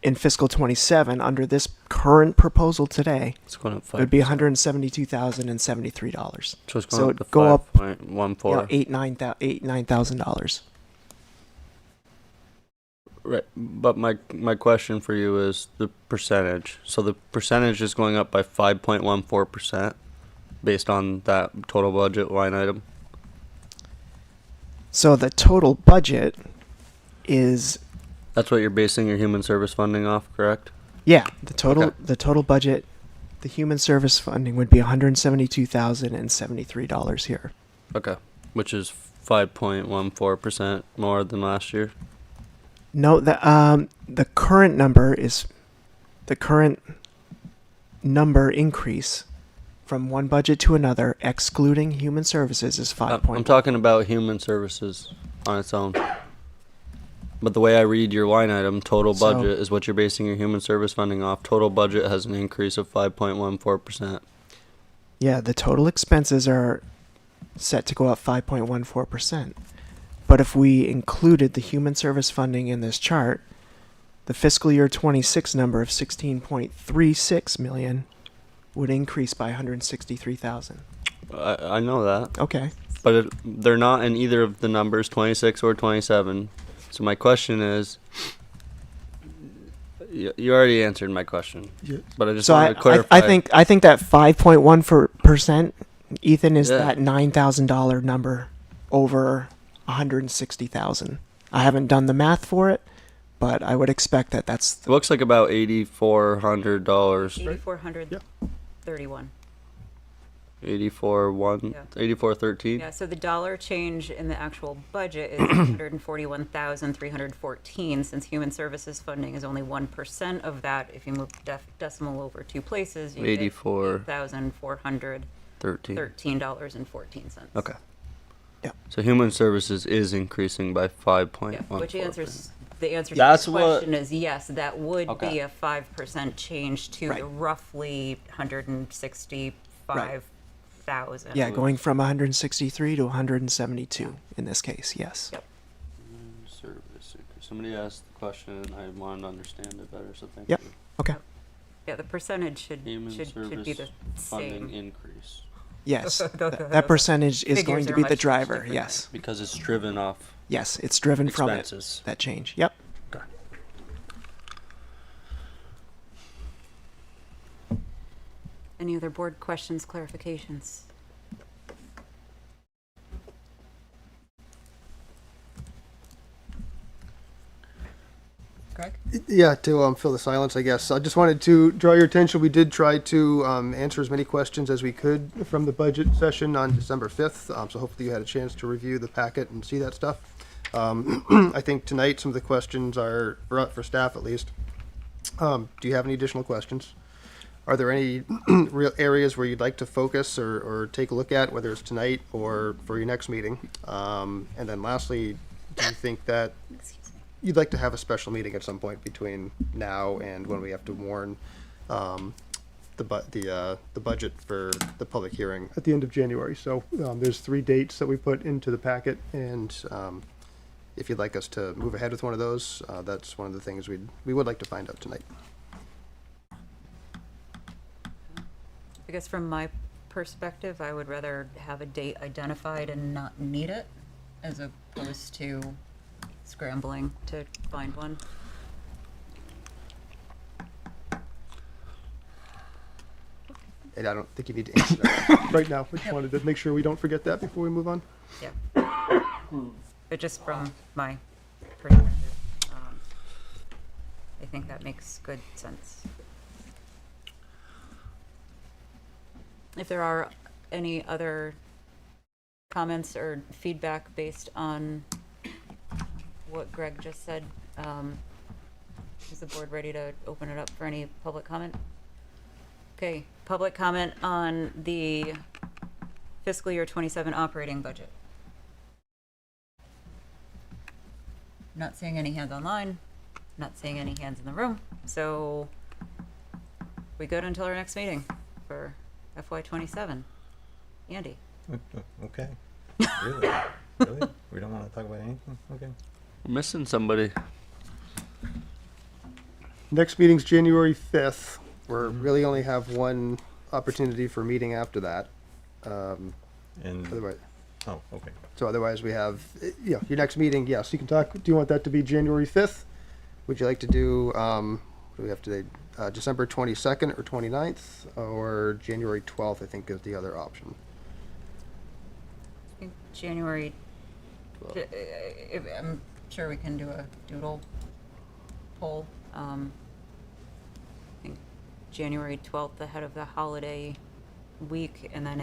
in fiscal 27, under this current proposal today, It's going up it would be $172,073. So it's going up to go up 5.14. $9,000. Right, but my question for you is the percentage. So the percentage is going up by 5.14% based on that total budget line item. So the total budget is, That's what you're basing your human service funding off, correct? yeah, the total Okay. the total budget, the human service funding would be $172,073 here. Okay, which is 5.14% more than last year. No, the current number is the current number increase from one budget to another, excluding human services, is 5. I'm talking about human services on its own. But the way I read your line item, total So- budget is what you're basing your human service funding off. Total budget has an increase of 5.14%. Yeah, the total expenses are set to go up 5.14%. But if we included the human service funding in this chart, the fiscal year 26 number of 16.36 million would increase by 163,000. I know that. Okay. But they're not in either of the numbers, 26 or 27. So my question is, you already answered my question. Yeah. But I just So want to clarify. I think that 5.1%, Ethan, is Yeah. that $9,000 number over 160,000. I haven't done the math for it, but I would expect that that's It looks like about $8,400. 8,431. 8413. Yeah, so the dollar change in the actual budget is 141,314, since human services funding is only 1% of that. If you move decimal over two places, you get $8,413.14. Okay. Yeah. So human services is increasing by 5.1. Which answers, the answer to That's the what- question is yes, that would Okay. be a 5% change to the roughly 165,000. yeah, going from 163 to 172 in this case. Yes. Yep. Service. Somebody asked the question and I wanted to understand it better, so thank Yep. you. Okay. Yeah, the percentage should Human be service the funding same. increase. Yes. Those- That percentage is figures going to are be the much driver. different. Yes. Because it's driven off. Yes, it's driven from Expenses. it. That change. Yep. Okay. Any other board questions, clarifications? Greg? Yeah, to fill the silence, I guess. I just wanted to draw your attention. We did try to answer as many questions as we could from the budget session on December 5th. So hopefully you had a chance to review the packet and see that stuff. I think tonight some of the questions are, for staff at least. Do you have any additional questions? Are there any real areas where you'd like to focus or take a look at, whether it's tonight or for your next meeting? And then lastly, do you think that you'd like to have a special meeting at some point between now and when we have to warn the budget for the public hearing at the end of January? So there's 3 dates that we put into the packet, and if you'd like us to move ahead with one of those, that's one of the things we would like to find out tonight. I guess from my perspective, I would rather have a date identified and not need it, as opposed to scrambling to find one. And I don't think you need to answer that right now. I just wanted to make sure we don't forget that before we move on. Yeah. But just from my perspective, I think that makes good sense. If there are any other comments or feedback based on what Greg just said, is the board ready to open it up for any public comment? Okay, public comment on the fiscal year 27 operating budget. Not seeing any hands online, not seeing any hands in the room, so we good until our next meeting for FY27. Andy? Okay. Really? Really? We don't want to talk about anything? Okay. We're missing somebody. Next meeting's January 5th. We really only have one opportunity for meeting after that. And otherwise, oh, okay. So otherwise we have, your next meeting, yes, you can talk. Do you want that to be January 5th? Would you like to do, what do we have today? December 22nd or 29th, or January 12th, I think is the other option. I think January, I'm sure we can do a doodle poll. I think January 12th ahead of the holiday week, and then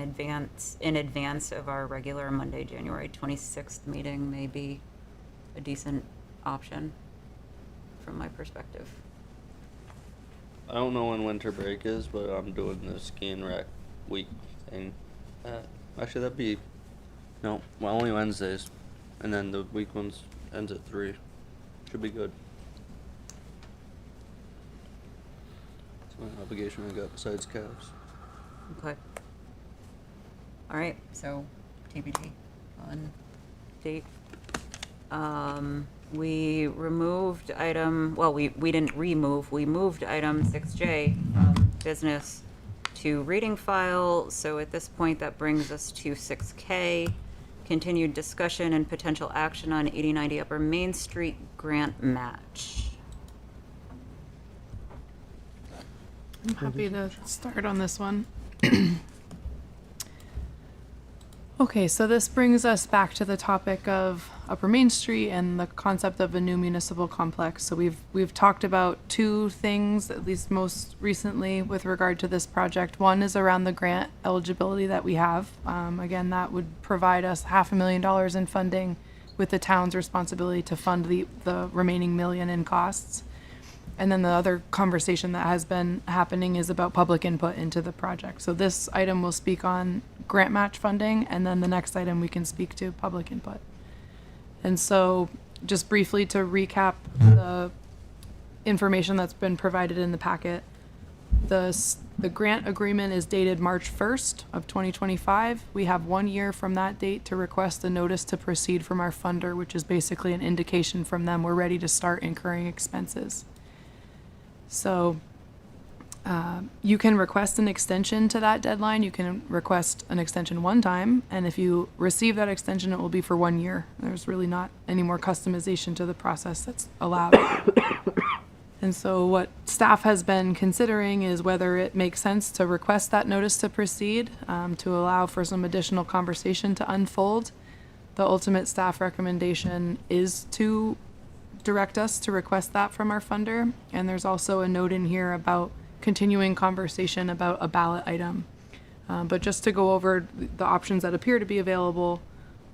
in advance of our regular Monday, January 26th meeting may be a decent option from my perspective. I don't know when winter break is, but I'm doing the skiing rack week thing. Actually, that'd be, no, well, only Wednesdays. And then the week ones ends at 3. Should be good. That's my obligation I got besides calves. Okay. All right, so TBD on date. We removed item, well, we didn't remove, we moved item 6J from business to reading file. So at this point, that brings us to 6K, continued discussion and potential action on 8090 Upper Main Street grant match. I'm happy to start on this one. Okay, so this brings us back to the topic of Upper Main Street and the concept of a new municipal complex. So we've talked about 2 things, at least most recently, with regard to this project. One is around the grant eligibility that we have. Again, that would provide us $500,000 in funding, with the town's responsibility to fund the remaining $1 million in costs. And then the other conversation that has been happening is about public input into the project. So this item will speak on grant match funding, and then the next item we can speak to public input. And so just briefly to recap the information that's been provided in the packet, the grant agreement is dated March 1st of 2025. We have 1 year from that date to request a notice to proceed from our funder, which is basically an indication from them we're ready to start incurring expenses. So you can request an extension to that deadline. You can request an extension one time, and if you receive that extension, it will be for 1 year. There's really not any more customization to the process that's allowed. And so what staff has been considering is whether it makes sense to request that notice to proceed, to allow for some additional conversation to unfold. The ultimate staff recommendation is to direct us to request that from our funder. And there's also a note in here about continuing conversation about a ballot item. But just to go over the options that appear to be available,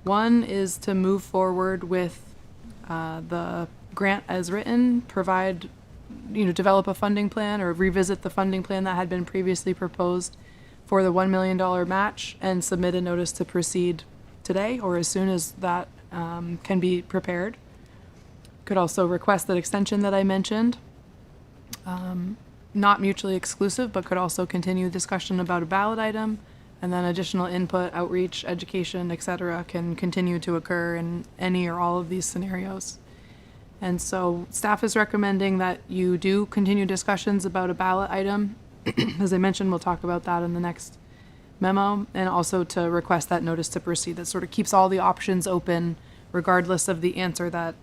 one is to move forward with the grant as written, develop a funding plan or revisit the funding plan that had been previously proposed for the $1 million match and submit a notice to proceed today or as soon as that can be prepared. Could also request that extension that I mentioned. Not mutually exclusive, but could also continue discussion about a ballot item, and then additional input, outreach, education, etc. can continue to occur in any or all of these scenarios. And so staff is recommending that you do continue discussions about a ballot item. As I mentioned, we'll talk about that in the next memo, and also to request that notice to proceed. That sort of keeps all the options open regardless of the answer that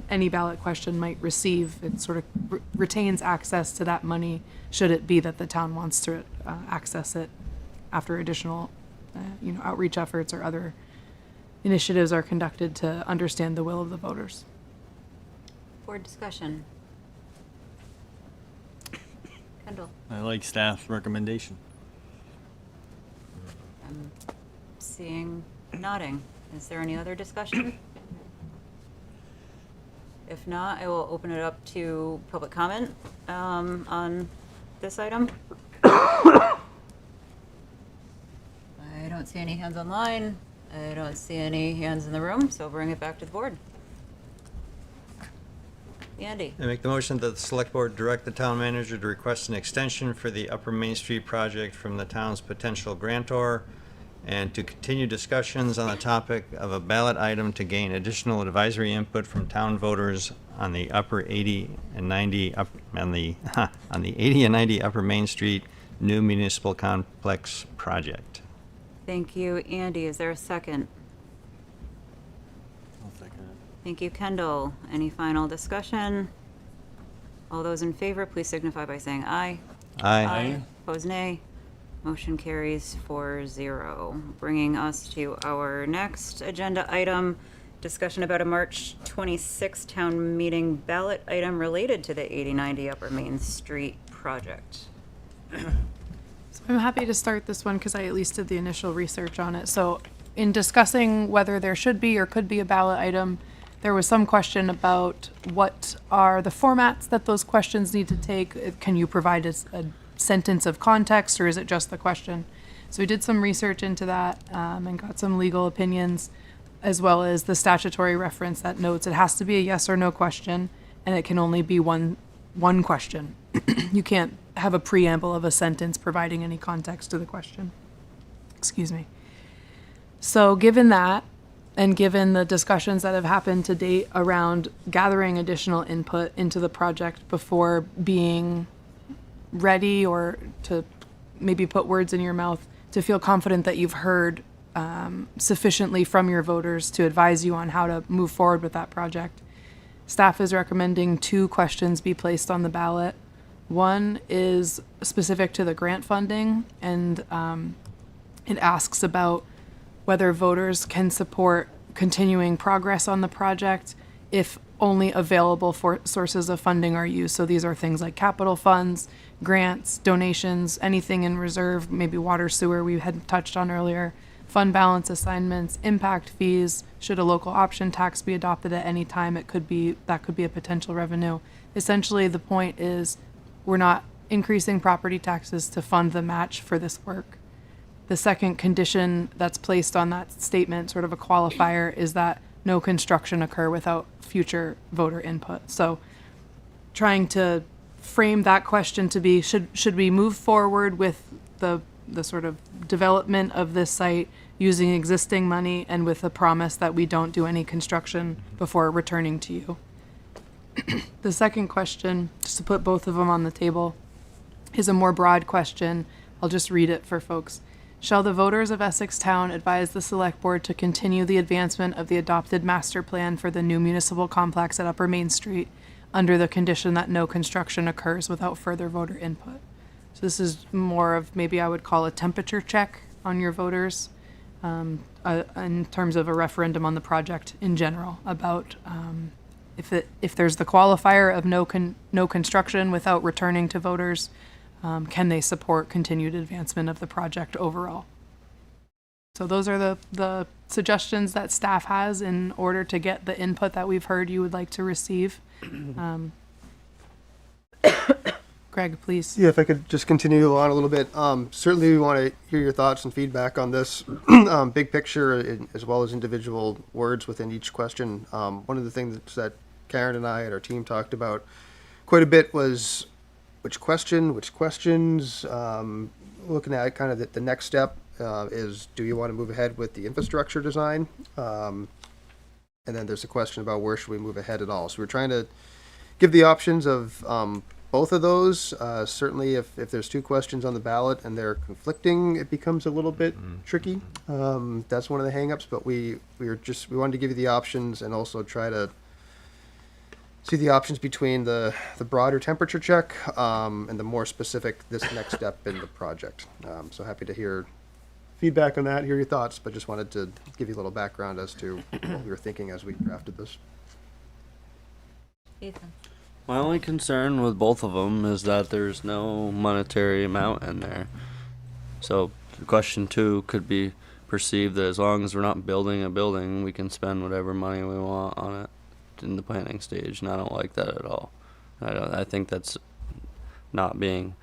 any ballot question might receive. It sort of retains access to that money should it be that the town wants to access it after additional outreach efforts or other initiatives are conducted to understand the will of the voters. Board discussion. Kendall. I like staff's recommendation. I'm seeing nodding. Is there any other discussion? If not, I will open it up to public comment on this item. I don't see any hands online. I don't see any hands in the room, so bring it back to the board. Andy. I make the motion that the select board direct the town manager to request an extension for the Upper Main Street project from the town's potential grantor, and to continue discussions on the topic of a ballot item to gain additional advisory input from town voters on the upper 80 and 90 on the 80 and 90 Upper Main Street new municipal complex project. Thank you, Andy. Is there a second? I'll second it. Thank you, Kendall. Any final discussion? All those in favor, please signify by saying aye. Aye. Opposed, nay. Motion carries 4-0. Bringing us to our next agenda item, discussion about a March 26th town meeting ballot item related to the 8090 Upper Main Street project. So I'm happy to start this one because I at least did the initial research on it. So in discussing whether there should be or could be a ballot item, there was some question about what are the formats that those questions need to take. Can you provide a sentence of context, or is it just the question? So we did some research into that and got some legal opinions, as well as the statutory reference that notes it has to be a yes or no question, and it can only be one question. You can't have a preamble of a sentence providing any context to the question. Excuse me. So given that, and given the discussions that have happened to date around gathering additional input into the project before being ready, or to maybe put words in your mouth, to feel confident that you've heard sufficiently from your voters to advise you on how to move forward with that project, staff is recommending 2 questions be placed on the ballot. One is specific to the grant funding, and it asks about whether voters can support continuing progress on the project if only available for sources of funding are used. So these are things like capital funds, grants, donations, anything in reserve, maybe water, sewer we had touched on earlier, fund balance assignments, impact fees. Should a local option tax be adopted at any time, that could be a potential revenue. Essentially, the point is we're not increasing property taxes to fund the match for this work. The second condition that's placed on that statement, sort of a qualifier, is that no construction occur without future voter input. So trying to frame that question to be, should we move forward with the sort of development of this site using existing money and with the promise that we don't do any construction before returning to you? The second question, just to put both of them on the table, is a more broad question. I'll just read it for folks. Shall the voters of Essex Town advise the Select Board to continue the advancement of the adopted master plan for the new municipal complex at Upper Main Street under the condition that no construction occurs without further voter input? So this is more of, maybe I would call, a temperature check on your voters in terms of a referendum on the project in general about if there's the qualifier of no construction without returning to voters, can they support continued advancement of the project overall? So those are the suggestions that staff has in order to get the input that we've heard you would like to receive. Greg, Craig, please. Yeah, if I could just continue on a little bit. Certainly we want to hear your thoughts and feedback on this big picture as well as individual words within each question. One of the things that Karen and I and our team talked about quite a bit was which questions, looking at kind of the next step is, do you want to move ahead with the infrastructure design? And then there's a question about where should we move ahead at all. So we're trying to give the options of both of those. Certainly if there's two questions on the ballot and they're conflicting, it becomes a little bit tricky. That's one of the hangups, but we wanted to give you the options and also try to see the options between the broader temperature check and the more specific this next step in the project. So happy to hear feedback on that, hear your thoughts, but just wanted to give you a little background as to what we were thinking as we drafted this. Ethan. My only concern with both of them is that there's no monetary amount in there. So question 2 could be perceived that as long as we're not building a building, we can spend whatever money we want on it in the planning stage, and I don't like that at all. I think that's not being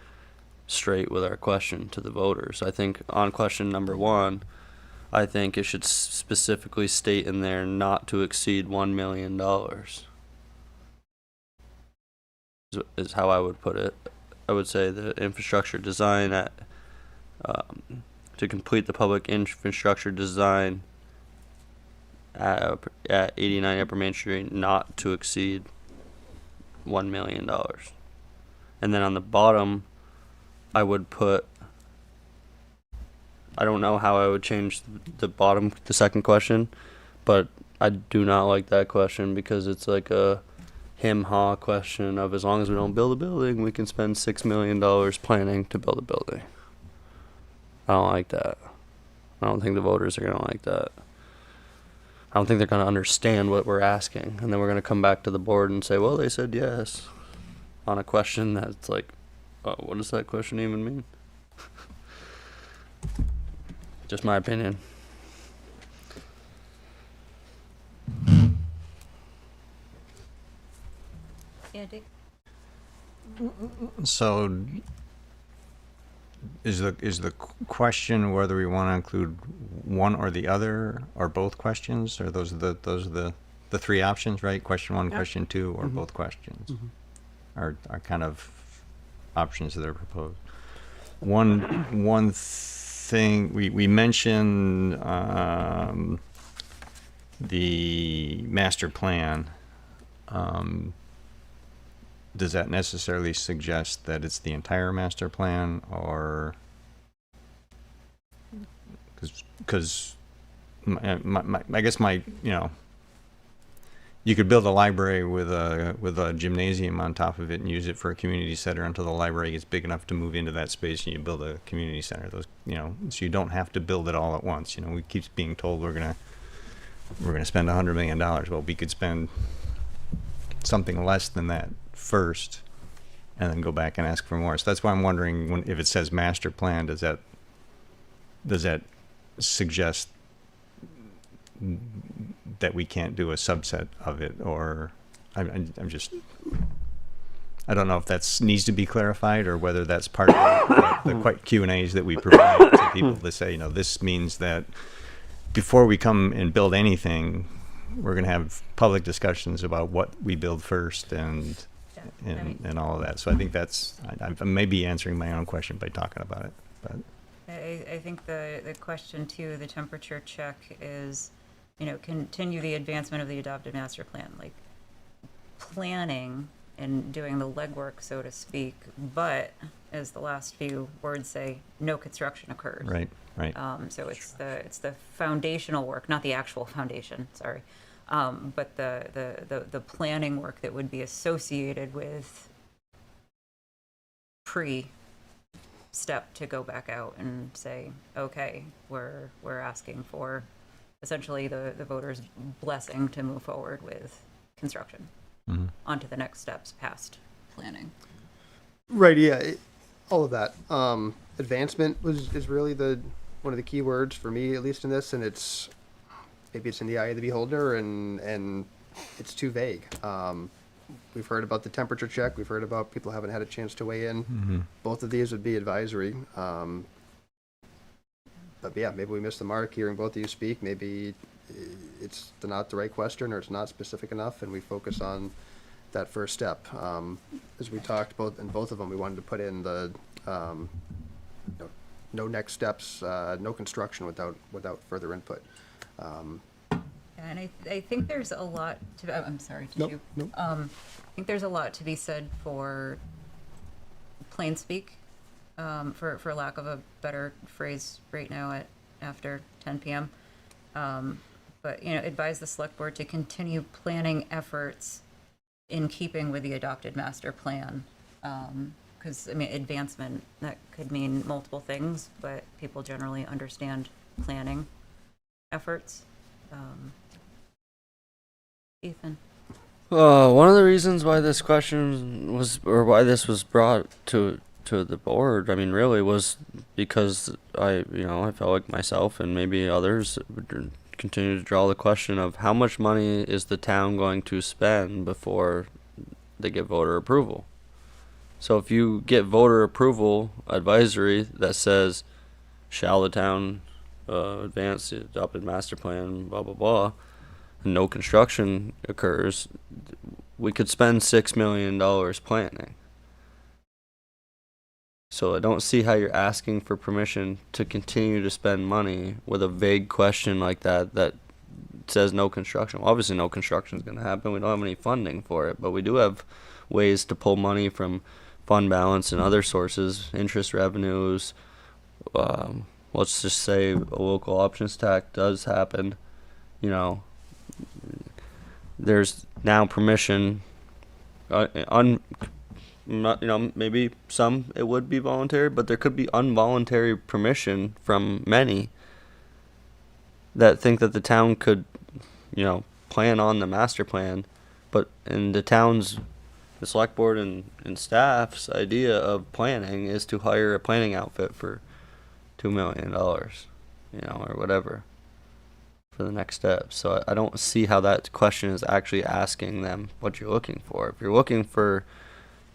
straight with our question to the voters. I think on question number 1, I think it should specifically state in there not to exceed $1 million. Is how I would put it. I would say the infrastructure design to complete the public infrastructure design at 89 Upper Main Street not to exceed $1 million. And then on the bottom, I would put, I don't know how I would change the second question, but I do not like that question because it's like a him-ha question of as long as we don't build a building, we can spend $6 million planning to build a building. I don't like that. I don't think the voters are going to like that. I don't think they're going to understand what we're asking. And then we're going to come back to the board and say, well, they said yes on a question that's like, oh, what does that question even mean? Just my opinion. Andy? So is the question whether we want to include one or the other or both questions, or those are the 3 options, right? Question 1, question 2, or both questions are kind of options that are proposed. One thing we mentioned the master plan. Does that necessarily suggest that it's the entire master plan, or because I guess you could build a library with a gymnasium on top of it and use it for a community center until the library gets big enough to move into that space and you build a community center. So you don't have to build it all at once. We keep being told we're gonna spend $100 million. Well, we could spend something less than that first and then go back and ask for more. So that's why I'm wondering, if it says master plan, does that suggest that we can't do a subset of it? Or I'm just, I don't know if that needs to be clarified or whether that's part of the Q&As that we provide to people to say, this means that before we come and build anything, we're going to have public discussions about what we build first and all of that. So I think I may be answering my own question by talking about it. But I think the question 2, the temperature check, is, continue the advancement of the adopted master plan, like planning and doing the legwork, so to speak, but as the last few words say, no construction occurs. Right. So it's the foundational work, not the actual foundation, sorry. But the planning work that would be associated with pre-step to go back out and say, okay, we're asking for essentially the voters' blessing to move forward with construction onto the next steps past planning. Right, yeah, all of that. Advancement is really one of the key words for me, at least in this, and maybe it's in the eye of the beholder and it's too vague. we've heard about the temperature check. We've heard about people haven't had a chance to weigh in. Both of these would be advisory. But yeah, maybe we missed the mark hearing both of you speak. Maybe it's not the right question or it's not specific enough, and we focus on that first step. As we talked both of them, we wanted to put in the no next steps, no construction without further input. And I think there's a lot to, I'm sorry, did you? Nope. I think there's a lot to be said for plain speak, for lack of a better phrase right now after 10 p.m. But, advise the select board to continue planning efforts in keeping with the adopted master plan. Because, advancement, that could mean multiple things, but people generally understand planning efforts. Ethan. One of the reasons why this question was, or why this was brought to the board, really was because I felt like myself and maybe others would continue to draw the question of how much money is the town going to spend before they get voter approval. So if you get voter approval advisory that says, shall the town advance the adopted master plan, blah, blah, blah, and no construction occurs, we could spend $6 million planning. So I don't see how you're asking for permission to continue to spend money with a vague question like that says no construction. Well, obviously no construction is going to happen. We don't have any funding for it, but we do have ways to pull money from fund balance and other sources, interest revenues. Let's just say a local options tax does happen. There's now permission, maybe some it would be voluntary, but there could be involuntary permission from many that think that the town could, plan on the master plan, but in the select board and staff's idea of planning is to hire a planning outfit for $2 million, or whatever, for the next step. So I don't see how that question is actually asking them what you're looking for. If you're looking for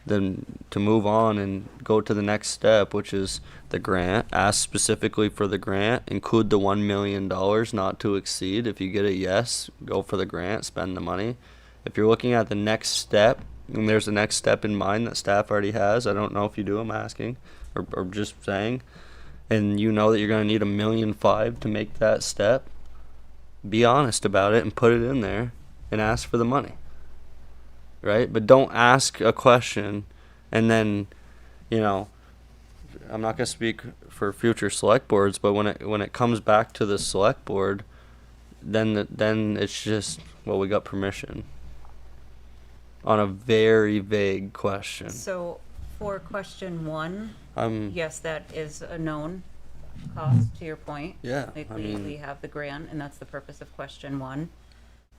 them to move on and go to the next step, which is the grant, ask specifically for the grant, include the $1 million not to exceed. If you get a yes, go for the grant, spend the money. If you're looking at the next step, and there's a next step in mind that staff already has, I don't know if you do, I'm asking, or just saying, and you know that you're going to need $1.5 million to make that step, be honest about it and put it in there and ask for the money. Right? But don't ask a question and then, I'm not going to speak for future select boards, but when it comes back to the select board, then it's just, well, we got permission on a very vague question. So for question 1, Um, yes, that is a known cost, to your point. Yeah, Like I we mean- have the grant, and that's the purpose of question 1.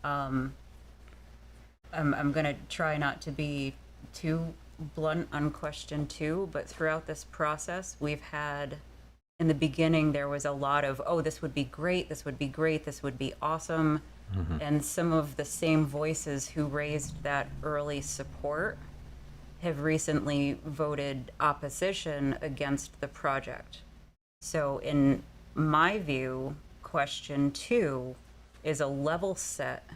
I'm gonna try not to be too blunt on question 2, but throughout this process, we've had, in the beginning, there was a lot of, oh, this would be great, this would be great, this would be awesome. And some of the same voices who raised that early support have recently voted opposition against the project. So in my view, question 2 is a level set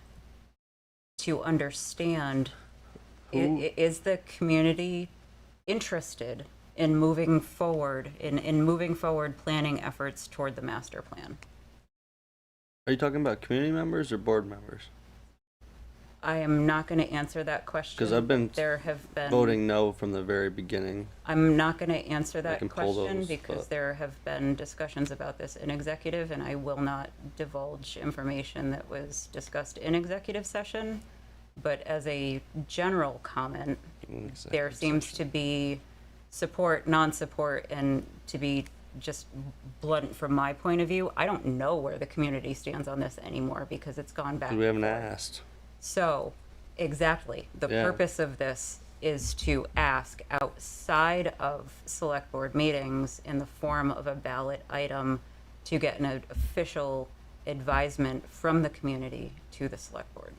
to understand, is the community interested in moving forward, in moving forward planning efforts toward the master plan? Are you talking about community members or board members? I am not going to answer that question. Because I've been there have been voting no from the very beginning. I'm not going to answer that can pull question those, because but- there have been discussions about this in executive, and I will not divulge information that was discussed in executive session. But as a general comment, there seems to be support, non-support, and to be just blunt from my point of view, I don't know where the community stands on this anymore because it's gone back. We haven't asked. So, exactly. The Yeah. purpose of this is to ask outside of select board meetings in the form of a ballot item to get an official advisement from the community to the select board.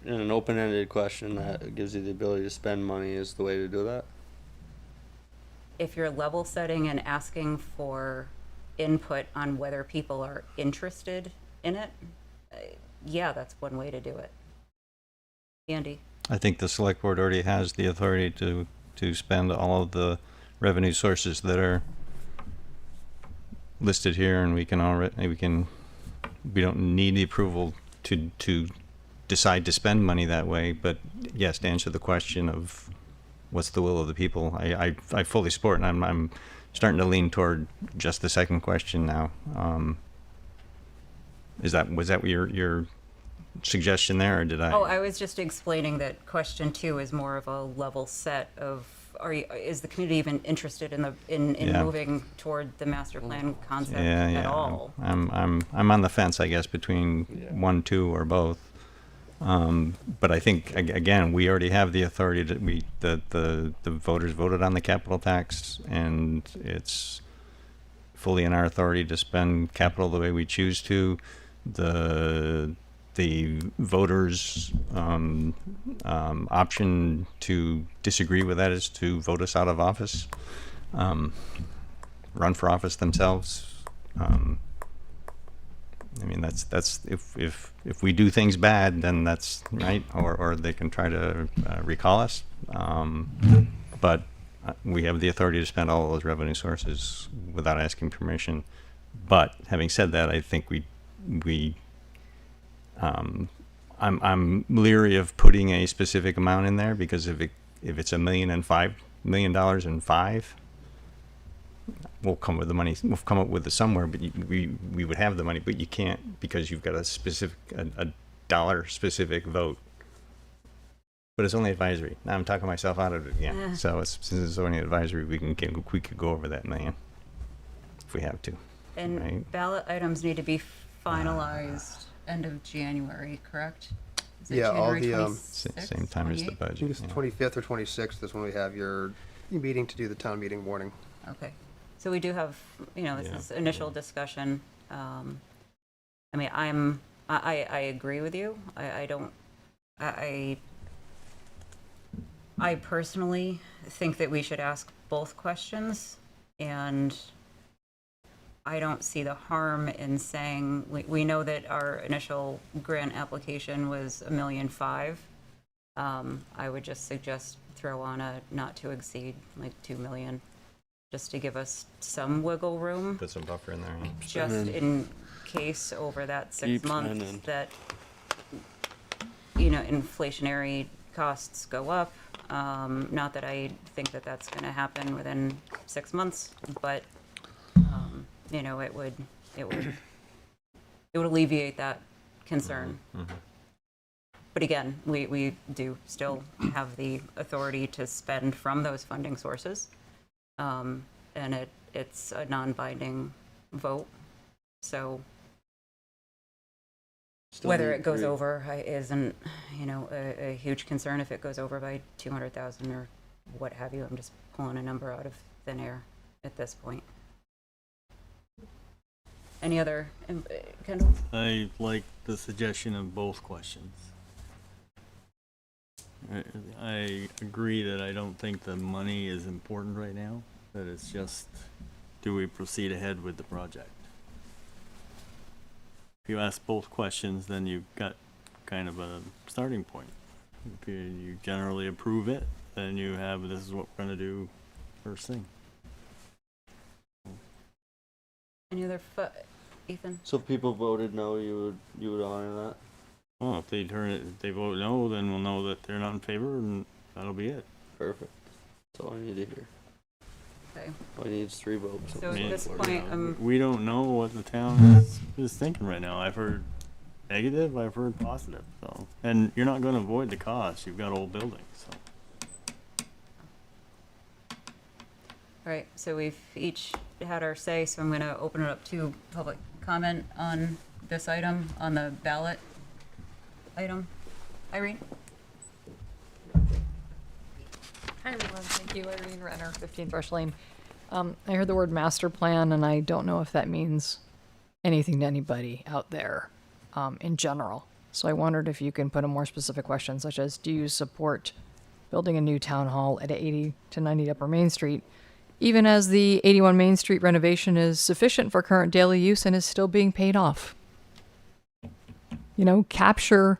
in an open-ended question that gives you the ability to spend money is the way to do that? If you're level setting and asking for input on whether people are interested in it, yeah, that's one way to do it. Andy? I think the select board already has the authority to spend all of the revenue sources that are listed here, and we don't need the approval to decide to spend money that way. But yes, to answer the question of what's the will of the people, I fully support, and I'm starting to lean toward just the second question now. Was that your suggestion there, or did I? Oh, I was just explaining that question 2 is more of a level set of, is the community even interested in Yeah. moving toward the master plan concept Yeah, at yeah. all? I'm on the fence, I guess, between 1, 2, or both. But I think again, we already have the authority the voters voted on the capital tax, and it's fully in our authority to spend capital the way we choose to. The voters' option to disagree with that is to vote us out of office, run for office themselves. I mean, that's if we do things bad, then that's right, or they can try to recall us. But we have the authority to spend all of those revenue sources without asking permission. But having said that, I think I'm leery of putting a specific amount in there, because if it's $1.5 million and five, we'll come with the money. We'll come up with it somewhere, but we would have the money, but you can't, because you've got a dollar specific vote. But it's only advisory. Now I'm talking myself out of it again. So since it's only advisory, we could go over that $1 million if we have to. And right? ballot items need to be finalized end of January, correct? Is it Yeah, all January the, 26th, Same time as the 28th? I think budget. it's the 25th or 26th is when we have your meeting to do the town meeting warning. Okay, so we do have, this Yeah. is initial discussion. I mean, I agree with you. I personally think that we should ask both questions, and I don't see the harm in saying, we know that our initial grant application was $1.5 million. I would just suggest throw on a not to exceed, like 2 million, just to give us some wiggle room, Put some buffer in there. Yeah. just in case over that 6 Keep months spending. that, inflationary costs go up. Not that I think that that's going to happen within 6 months, but it would alleviate that concern. Mm-hmm. But again, we do still have the authority to spend from those funding sources, and it's a non-binding vote. So Still whether need it goes three. over isn't a huge concern. If it goes over by 200,000 or what have you, I'm just pulling a number out of thin air at this point. Any other, Kendall? I like the suggestion of both questions. I agree that I don't think the money is important right now, that it's just, do we proceed ahead with the project? If you ask both questions, then you've got kind of a starting point. If you generally approve it, then you have, this is what we're gonna do first thing. Any other, Ethan? So if people voted no, you would honor that? Well, if they vote no, then we'll know that they're not in favor, and that'll be it. Perfect. That's all I need to hear. Okay. All I need is 3 votes. So at this point, We don't know what the town is thinking right now. I've heard negative, I've heard positive, so. And you're not gonna avoid the cost, you've got old buildings, so. all right, so we've each had our say, so I'm going to open it up to public comment on this item, on the ballot item. Irene? Hi everyone, thank you. Irene Renner, 15 Brush Lane. I heard the word master plan, and I don't know if that means anything to anybody out there in general. So I wondered if you can put a more specific question, such as, do you support building a new town hall at 80 to 90 Upper Main Street, even as the 81 Main Street renovation is sufficient for current daily use and is still being paid off? You know, capture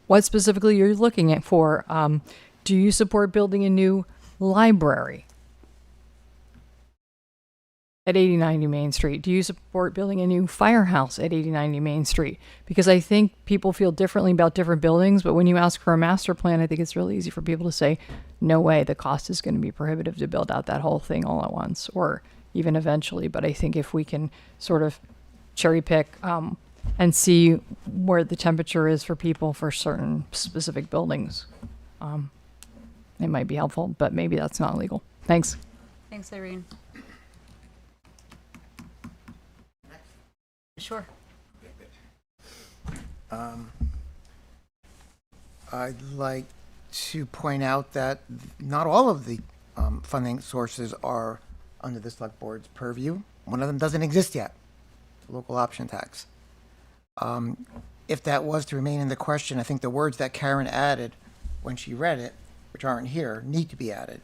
what specifically you're looking at for. Do you support building a new library at 8090 Main Street? Do you support building a new firehouse at 8090 Main Street? Because I think people feel differently about different buildings, but when you ask for a master plan, I think it's really easy for people to say, no way, the cost is going to be prohibitive to build out that whole thing all at once, or even eventually. But I think if we can sort of cherry pick and see where the temperature is for people for certain specific buildings, it might be helpful, but maybe that's not legal. Thanks. Thanks, Irene. Sure. I'd like to point out that not all of the funding sources are under the select board's purview. One of them doesn't exist yet, the local option tax. If that was to remain in the question, I think the words that Karen added when she read it, which aren't here, need to be added.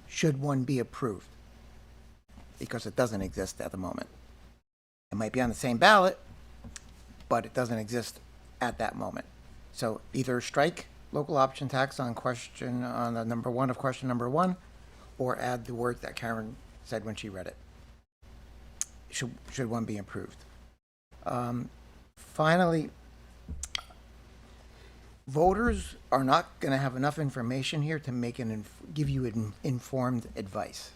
Should one be approved? Because it doesn't exist at the moment. It might be on the same ballot, but it doesn't exist at that moment. So either strike local option tax on the number one of question number one, or add the words that Karen said when she read it. Should one be approved? Finally, voters are not going to have enough information here to give you informed advice.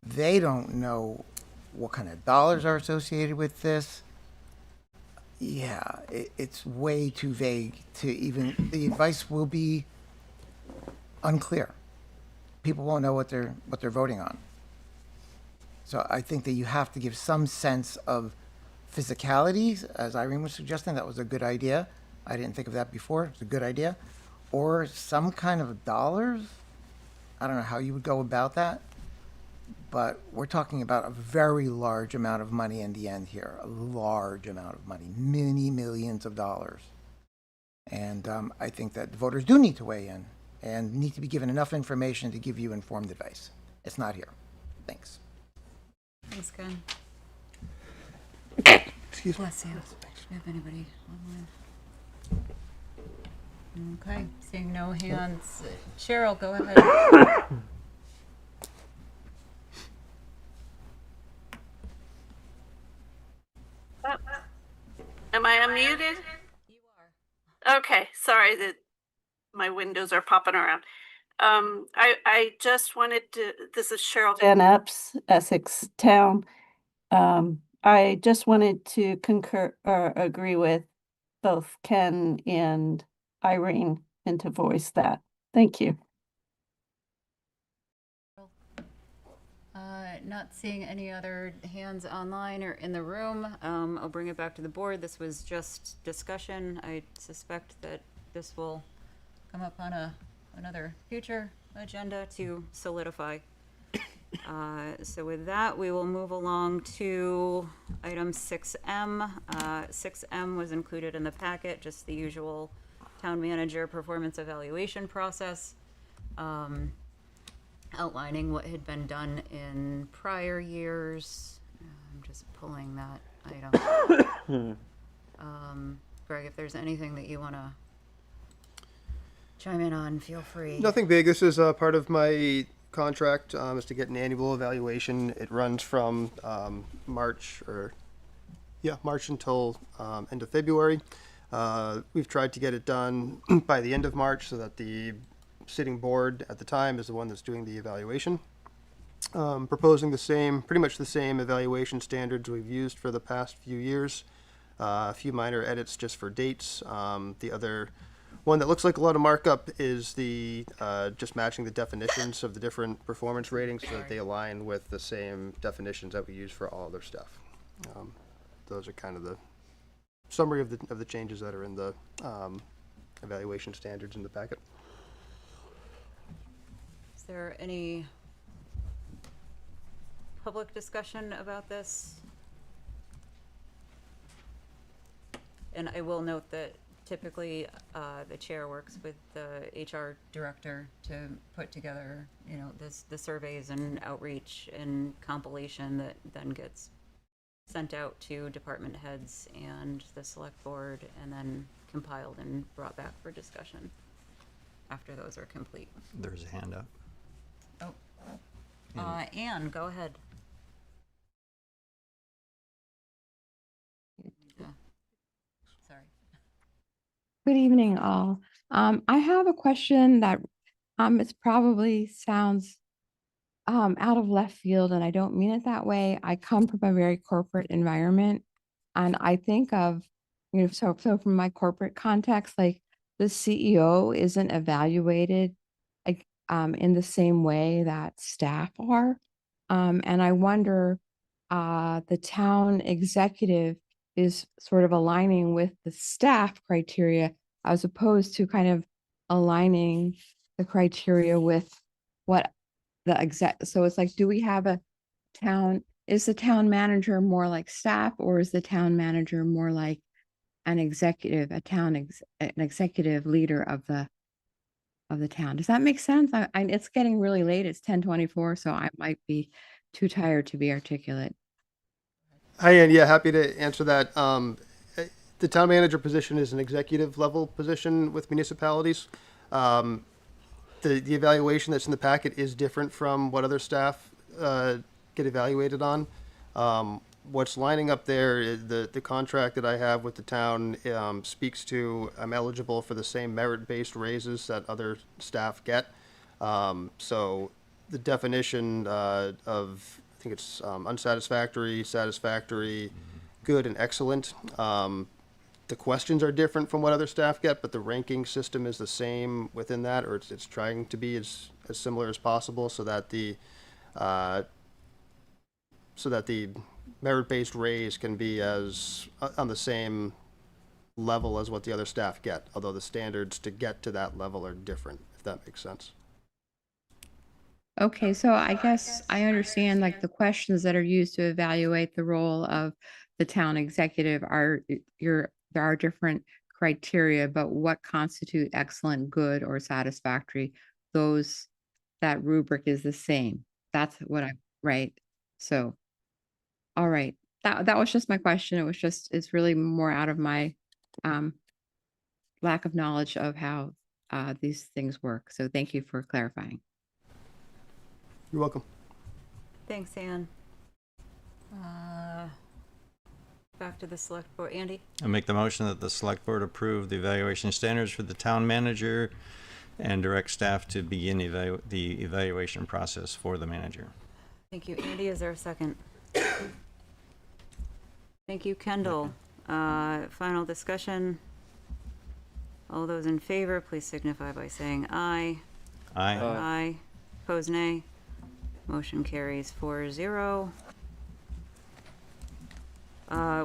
They don't know what kind of dollars are associated with this. Yeah, it's way too vague to even, the advice will be unclear. People won't know what they're voting on. So I think that you have to give some sense of physicalities, as Irene was suggesting. That was a good idea. I didn't think of that before. It's a good idea. Or some kind of dollars. I don't know how you would go about that, but we're talking about a very large amount of money in the end here. A large amount of money, many millions of dollars. And I think that the voters do need to weigh in and need to be given enough information to give you informed advice. It's not here. Thanks. Thanks, Ken. Excuse me. Bless you. Do you have anybody online? Okay, seeing no hands. Cheryl, go ahead. Am I unmuted? You are. Okay, sorry that my windows are popping around. I just wanted to, this is Cheryl Van Epps, Essex Town. I just wanted to concur or agree with both Ken and Irene and to voice that. Thank you. Not seeing any other hands online or in the room. I'll bring it back to the board. This was just discussion. I suspect that this will come up on another future agenda to solidify. So with that, we will move along to item 6M. 6M was included in the packet, just the usual town manager performance evaluation process, outlining what had been done in prior years. I'm just pulling that item. Greg, if there's anything that you want to chime in on, feel free. Nothing big. This is part of my contract, is to get an annual evaluation. It runs from March until end of February. We've tried to get it done by the end of March so that the sitting board at the time is the one that's doing the evaluation. Proposing pretty much the same evaluation standards we've used for the past few years. A few minor edits just for dates. The other one that looks like a lot of markup is the just matching the definitions of the different performance ratings so that they align with the same definitions that we use for all other stuff. Those are kind of the summary of the changes that are in the evaluation standards in the packet. Is there any public discussion about this? And I will note that typically, the chair works with the HR director to put together, you know, the surveys and outreach and compilation that then gets sent out to department heads and the select board, and then compiled and brought back for discussion after those are complete. There's a hand up. Oh, Anne, go ahead. Yeah. Sorry. Good evening, all. I have a question that it probably sounds out of left field, and I don't mean it that way. I come from a very corporate environment, and I think of, you know, so from my corporate context, like the CEO isn't evaluated like in the same way that staff are. And I wonder, the town executive is sort of aligning with the staff criteria as opposed to kind of aligning the criteria with what the exec. So it's like, do we have a town, is the town manager more like staff, or is the town manager more like an executive, an executive leader of the town? Does that make sense? It's getting really late. It's 10:24, so I might be too tired to be articulate. Hi, Ann. Yeah, happy to answer that. The town manager position is an executive level position with municipalities. The evaluation that's in the packet is different from what other staff get evaluated on. What's lining up there is the contract that I have with the town speaks to I'm eligible for the same merit-based raises that other staff get. So the definition of, I think it's unsatisfactory, satisfactory, good, and excellent. The questions are different from what other staff get, but the ranking system is the same within that, or it's trying to be as similar as possible, so that the merit-based raise can be as on the same level as what the other staff get, although the standards to get to that level are different, if that makes sense. Okay, so I guess I understand like the questions that are used to evaluate the role of the town executive are there are different criteria, but what constitute excellent, good, or satisfactory, that rubric is the same. That's what right. So, all right. That was just my question. It's really more out of my lack of knowledge of how these things work. So thank you for clarifying. You're welcome. Thanks, Anne. Back to the select board. Andy? I make the motion that the select board approve the evaluation standards for the town manager and direct staff to begin the evaluation process for the manager. Thank you. Andy, is there a second? Thank you, Kendall. Final discussion. All those in favor, please signify by saying aye. Aye. Aye. Opposed, nay. Motion carries 4-0.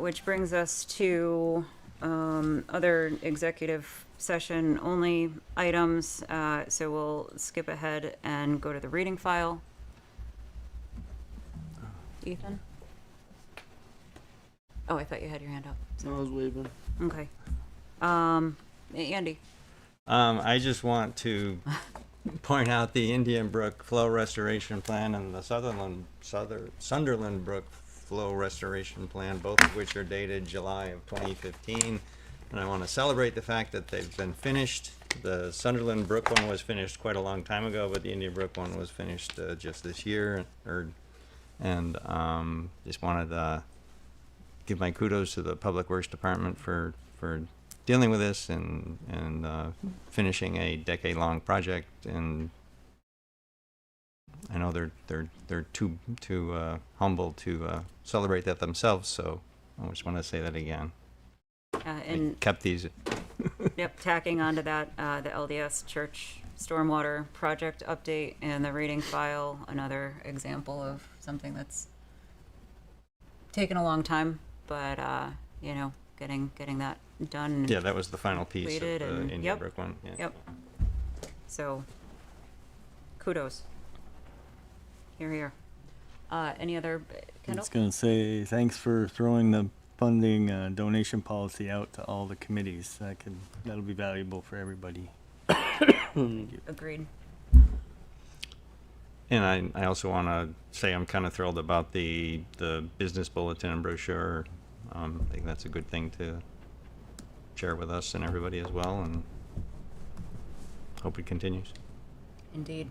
Which brings us to other executive session only items. So we'll skip ahead and go to the reading file. Ethan? Oh, I thought you had your hand up. I was waving. Okay. Andy? I just want to point out the Indian Brook Flow Restoration Plan and the Sunderland Brook Flow Restoration Plan, both of which are dated July of 2015. And I want to celebrate the fact that they've been finished. The Sunderland Brook one was finished quite a long time ago, but the Indian Brook one was finished just this year. And just wanted to give my kudos to the Public Works Department for dealing with this and finishing a decade-long project. And I know they're too humble to celebrate that themselves, so I just want to say that again. And kept these. Yep, tacking onto that, the LDS Church Stormwater Project update and the reading file, another example of something that's taken a long time, but you know, getting that done. Yeah, that was the final piece of the and, Indian Brook one. Yeah. Yep. So, kudos. Here. Any other, I Kendall? was going to say thanks for throwing the funding donation policy out to all the committees. That'll be valuable for everybody. Agreed. And I also want to say I'm kind of thrilled about the business bulletin and brochure. I think that's a good thing to share with us and everybody as well, and hope it continues. Indeed.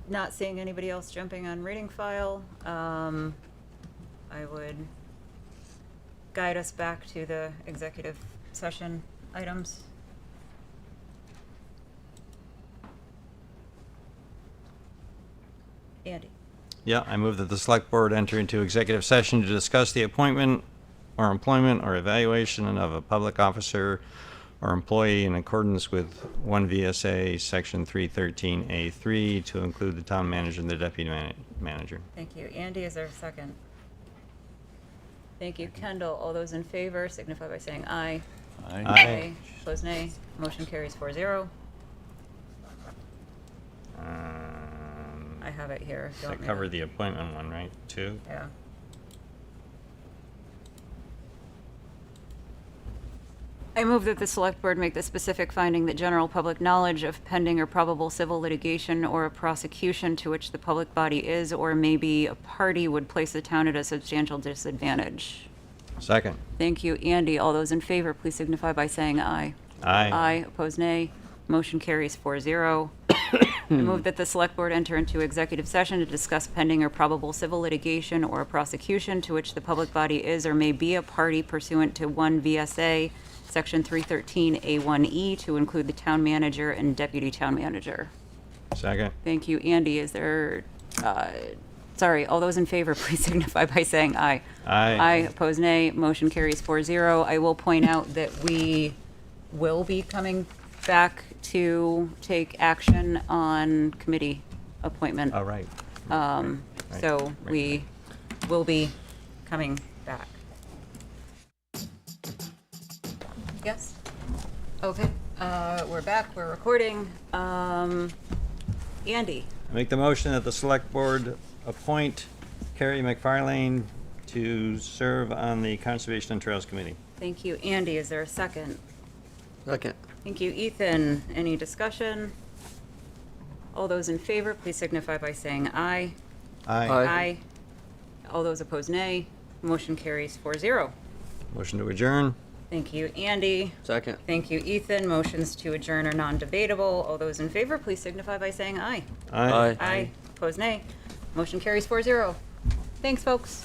Not seeing anybody else jumping on reading file, I would guide us back to the executive session items. Andy. Yeah, I move that the select board enter into executive session to discuss the appointment or employment or evaluation of a public officer or employee in accordance with 1 VSA section 313A3 to include the town manager and the deputy manager. Thank you. Andy, is there a second? Thank you. Kendall, all those in favor signify by saying aye. Aye. Aye. Opposed, nay. Motion carries 4-0. I have it here. if you I want me to- covered the appointment one, right, too? Yeah. I move that the select board make the specific finding that general public knowledge of pending or probable civil litigation or a prosecution to which the public body is or may be a party would place the town at a substantial disadvantage. Second. Thank you, Andy. All those in favor, please signify by saying aye. Aye. Aye. Opposed, nay. Motion carries 4-0. I move that the select board enter into executive session to discuss pending or probable civil litigation or a prosecution to which the public body is or may be a party pursuant to 1 VSA Section 313A1E to include the town manager and deputy town manager. Second. Thank you, Andy. Is there, sorry, all those in favor, please signify by saying aye. Aye. Aye. Opposed, nay. Motion carries 4-0. I will point out that we will be coming back to take action on committee appointment. All right. So we will be coming back. Yes? Okay, we're back, we're recording. Andy, I make the motion that the select board appoint Carrie McFarlane to serve on the Conservation and Trails Committee. thank you. Andy, is there a second? Second. Thank you. Ethan, any discussion? All those in favor, please signify by saying aye. Aye. Aye. All those opposed, nay. Motion carries 4-0. Motion to adjourn. Thank you, Andy. Second. Thank you, Ethan. Motions to adjourn are non-debatable. All those in favor, please signify by saying aye. Aye. Aye. Opposed, nay. Motion carries 4-0. Thanks, folks.